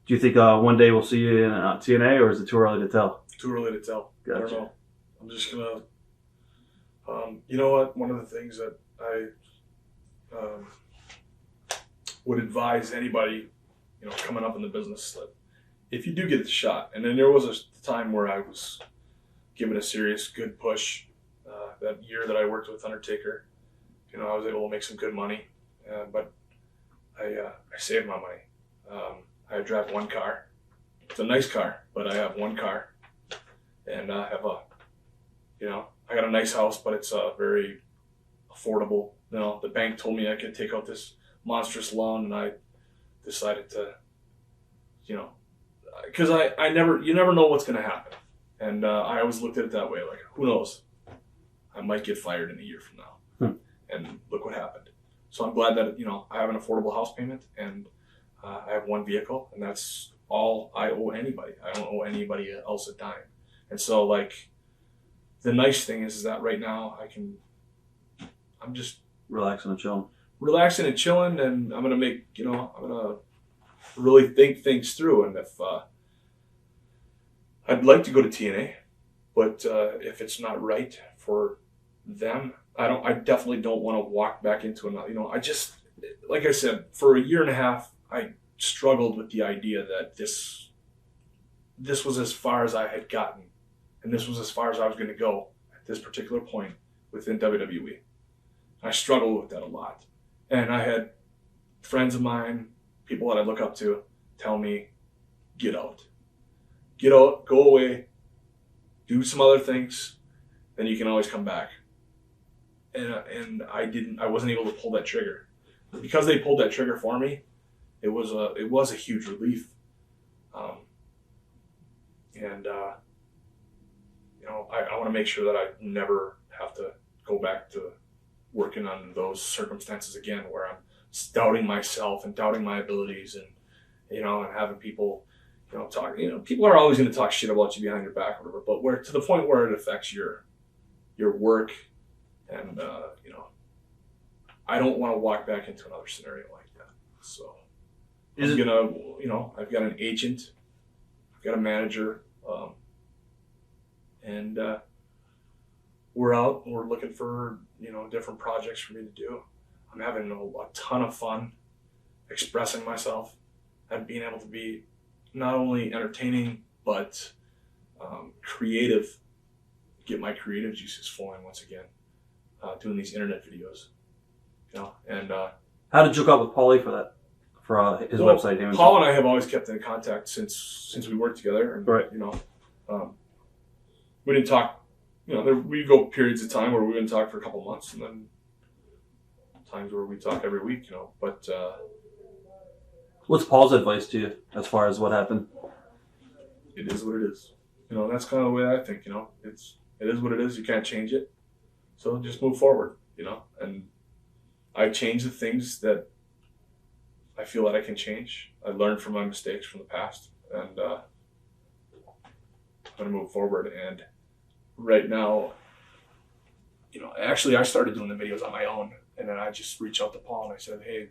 Do you think one day we'll see you in TNA, or is it too early to tell? Too early to tell. Gotcha. I don't know. I'm just going to... you know what? One of the things that I would advise anybody, you know, coming up in the business, that if you do get the shot, and then there was a time where I was given a serious good push that year that I worked with Undertaker. You know, I was able to make some good money, but I saved my money. I drive one car. It's a nice car, but I have one car, and I have I got a nice house, but it's very affordable. You know, the bank told me I could take out this monstrous loan, and I decided to, you know, because you never know what's going to happen. And I always looked at it that way, like, who knows? I might get fired in a year from now. And look what happened. So I'm glad that, you know, I have an affordable house payment, and I have one vehicle, and that's all I owe anybody. I don't owe anybody else a dime. And so, like, the nice thing is that right now I'm just relaxing and chilling. Relaxing and chilling, and I'm going to make, you know, I'm going to really think things through. And if I'd like to go to TNA, but if it's not right for them, I definitely don't want to walk back into another. I just, like I said, for a year and a half, I struggled with the idea that this was as far as I had gotten, and this was as far as I was going to go at this particular point within WWE. I struggled with that a lot. And I had friends of mine, people that I look up to, tell me, get out. Get out, go away, do some other things, then you can always come back. And I wasn't able to pull that trigger. Because they pulled that trigger for me, it was a huge relief. I want to make sure that I never have to go back to working on those circumstances again, where I'm doubting myself and doubting my abilities, and and having people talk. People are always going to talk shit about you behind your back or whatever, but where to the point where it affects your work, and I don't want to walk back into another scenario like that. So I've got an agent, I've got a manager, and we're looking for different projects for me to do. I'm having a ton of fun expressing myself and being able to be not only entertaining but creative, get my creative juices flowing once again, doing these internet videos. And how did you hook up with Paulie for that? For his website? Paul and I have always kept in contact since we worked together. And, right. We didn't talk. We'd go periods of time where we wouldn't talk for a couple months, and then times where we talk every week. But what's Paul's advice to you as far as what happened? It is what it is. That's kind of the way I think. It is what it is. You can't change it, so just move forward. And I changed the things that I feel that I can change. I learned from my mistakes from the past, and I'm going to move forward. And right now, actually I started doing the videos on my own, and then I just reached out to Paul and I said, hey,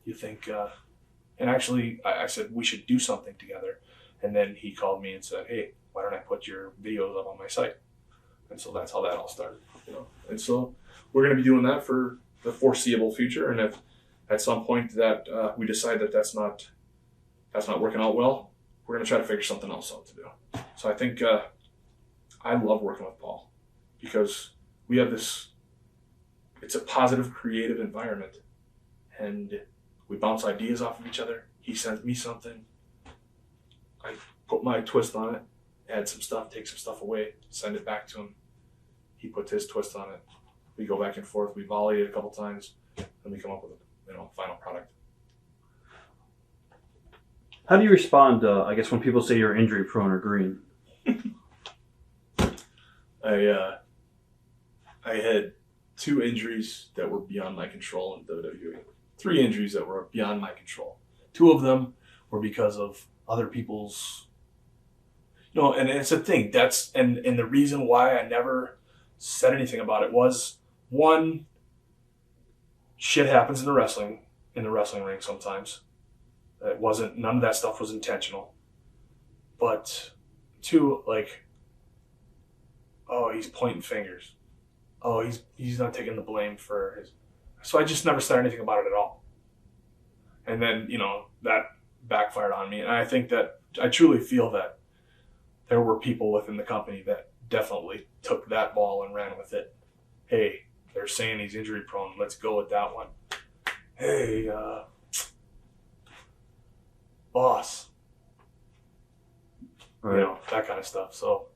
you think, and actually I said we should do something together. And then he called me and said, hey, why don't I put your videos up on my site? And so that's how that all started, And so we're going to be doing that for the foreseeable future. And if at some point that we decide that that's not working out well, we're going to try to figure something else out to do. So I think I love working with Paul because we have it's a positive, creative environment, and we bounce ideas off of each other. He sends me something, I put my twist on it, add some stuff, take some stuff away, send it back to him. He puts his twist on it. We go back and forth. We volley it a couple times, and we come up with a final product. How do you respond, I guess, when people say you're injury prone or green? I had 2 injuries that were beyond my control in WWE. 3 injuries that were beyond my control. 2 of them were because of other people's, and it's a thing. And the reason why I never said anything about it was, one, shit happens in the wrestling ring sometimes. None of that stuff was intentional. But 2, oh, he's pointing fingers. Oh, he's not taking the blame for his. So I just never said anything about it at all. And then, that backfired on me. And I think that I truly feel that there were people within the company that definitely took that ball and ran with it. Hey, they're saying he's injury prone. Let's go with that one. Hey, boss. Right. That kind of stuff. So,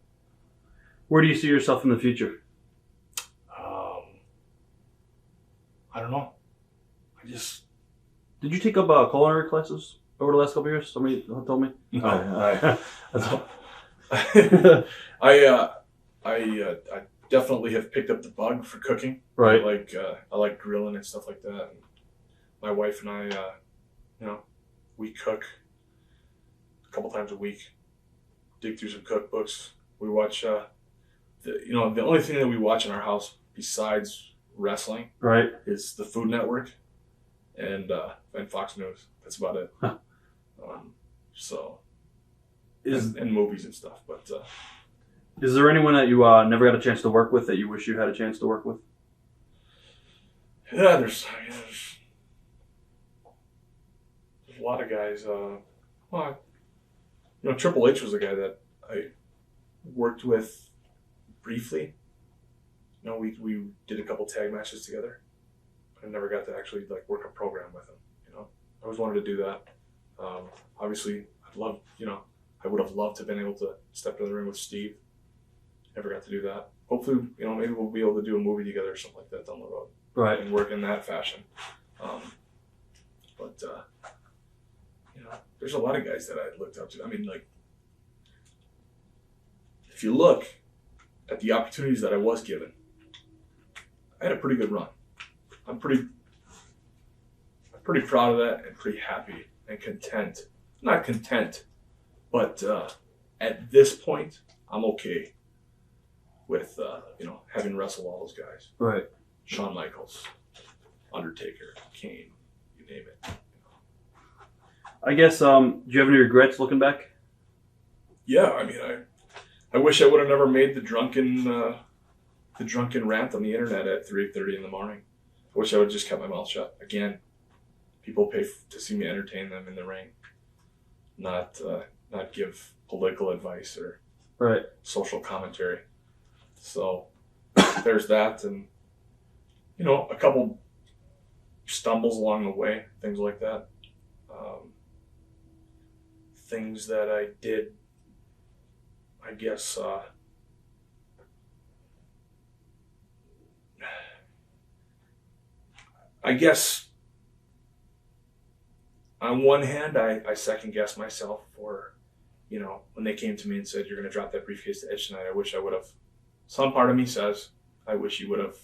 where do you see yourself in the future? I don't know. Did you take up culinary classes over the last couple of years? Somebody told me. No. I definitely have picked up the bug for cooking. Right. I like grilling and stuff like that. And my wife and I, we cook a couple times a week. Dig through some cookbooks. We watch. The only thing that we watch in our house besides wrestling, right, is the Food Network and Fox News. That's about it. Huh. And movies and stuff. But is there anyone that you never got a chance to work with that you wish you had a chance to work with? Yeah, there's a lot of guys. Triple H was a guy that I worked with briefly. We did a couple tag matches together. I never got to actually work a program with him. I always wanted to do that. Obviously, I would have loved to have been able to step in the ring with Steve. Never got to do that. Hopefully, maybe we'll be able to do a movie together or something like that down the road. Right. And work in that fashion. There's a lot of guys that I looked up to. I mean, if you look at the opportunities that I was given, I had a pretty good run. I'm pretty proud of that and pretty happy and content. Not content, but at this point, I'm okay with having wrestled all those guys. Right. Shawn Michaels, Undertaker, Kane, you name it. I guess, do you have any regrets looking back? Yeah, I mean, I wish I would have never made the drunken rant on the internet at 3:30 in the morning. I wish I would have just kept my mouth shut. Again, people pay to see me entertain them in the ring, not give political advice or social commentary. So there's that, and a couple stumbles along the way, things like that. Things that I did, I guess, on one hand, I second guessed myself for, when they came to me and said, "You're going to drop that briefcase to Edge tonight," I wish I would have. Some part of me says, I wish you would have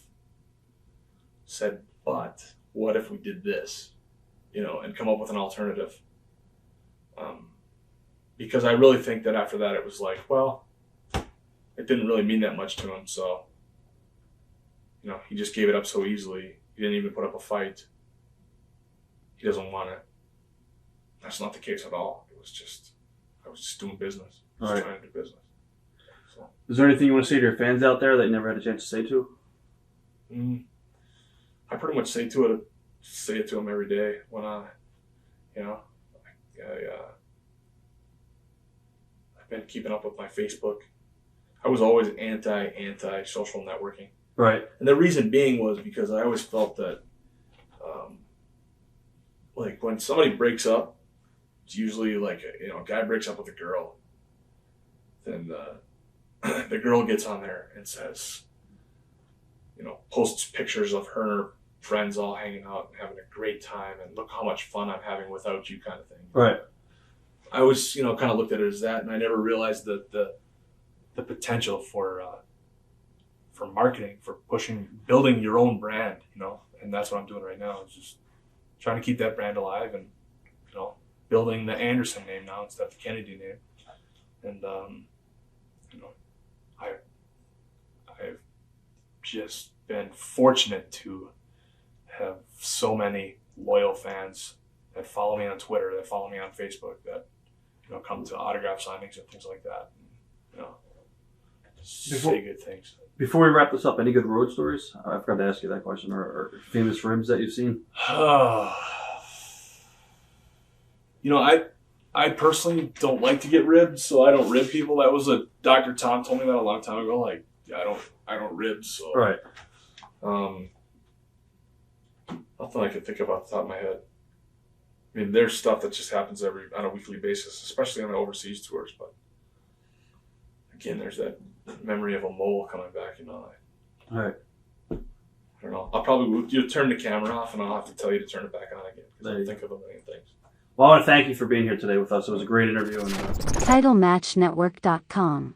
said, "But what if we did this?" And come up with an alternative. Because I really think that after that, it was well, it didn't really mean that much to him. So, he just gave it up so easily. He didn't even put up a fight. He doesn't want it. That's not the case at all. It was just, I was just doing business. Trying to do business. So. Is there anything you want to say to your fans out there that you never had a chance to say to? I pretty much say it to them every day when I've been keeping up with my Facebook. I was always anti social networking. Right. And the reason being was because I always felt that, when somebody breaks up, it's usually a guy breaks up with a girl, then the girl gets on there and says, posts pictures of her and her friends all hanging out and having a great time, and look how much fun I'm having without you, kind of thing. Right. I always, kind of looked at it as that, and I never realized that the potential for marketing, for building your own brand, and that's what I'm doing right now. Is just trying to keep that brand alive, and building the Anderson name now instead of the Kennedy name, and I've just been fortunate to have so many loyal fans that follow me on Twitter, that follow me on Facebook, that come to autograph signings and things like that. And, say good things. Before we wrap this up, any good road stories? I forgot to ask you that question. Or famous ribs that you've seen? I personally don't like to get ribbed, so I don't rib people. That was Dr. Tom told me that a long time ago. I don't rib, so right. Nothing I can think of off the top of my head. I mean, there's stuff that just happens on a weekly basis, especially on the overseas tours. But again, there's that memory of a mole coming back. All right. I don't know. I'll probably turn the camera off, and I'll have to tell you to turn it back on again because I think of a million things. Well, I want to thank you for being here today with us. It was a great interview. TitleMatchNetwork.com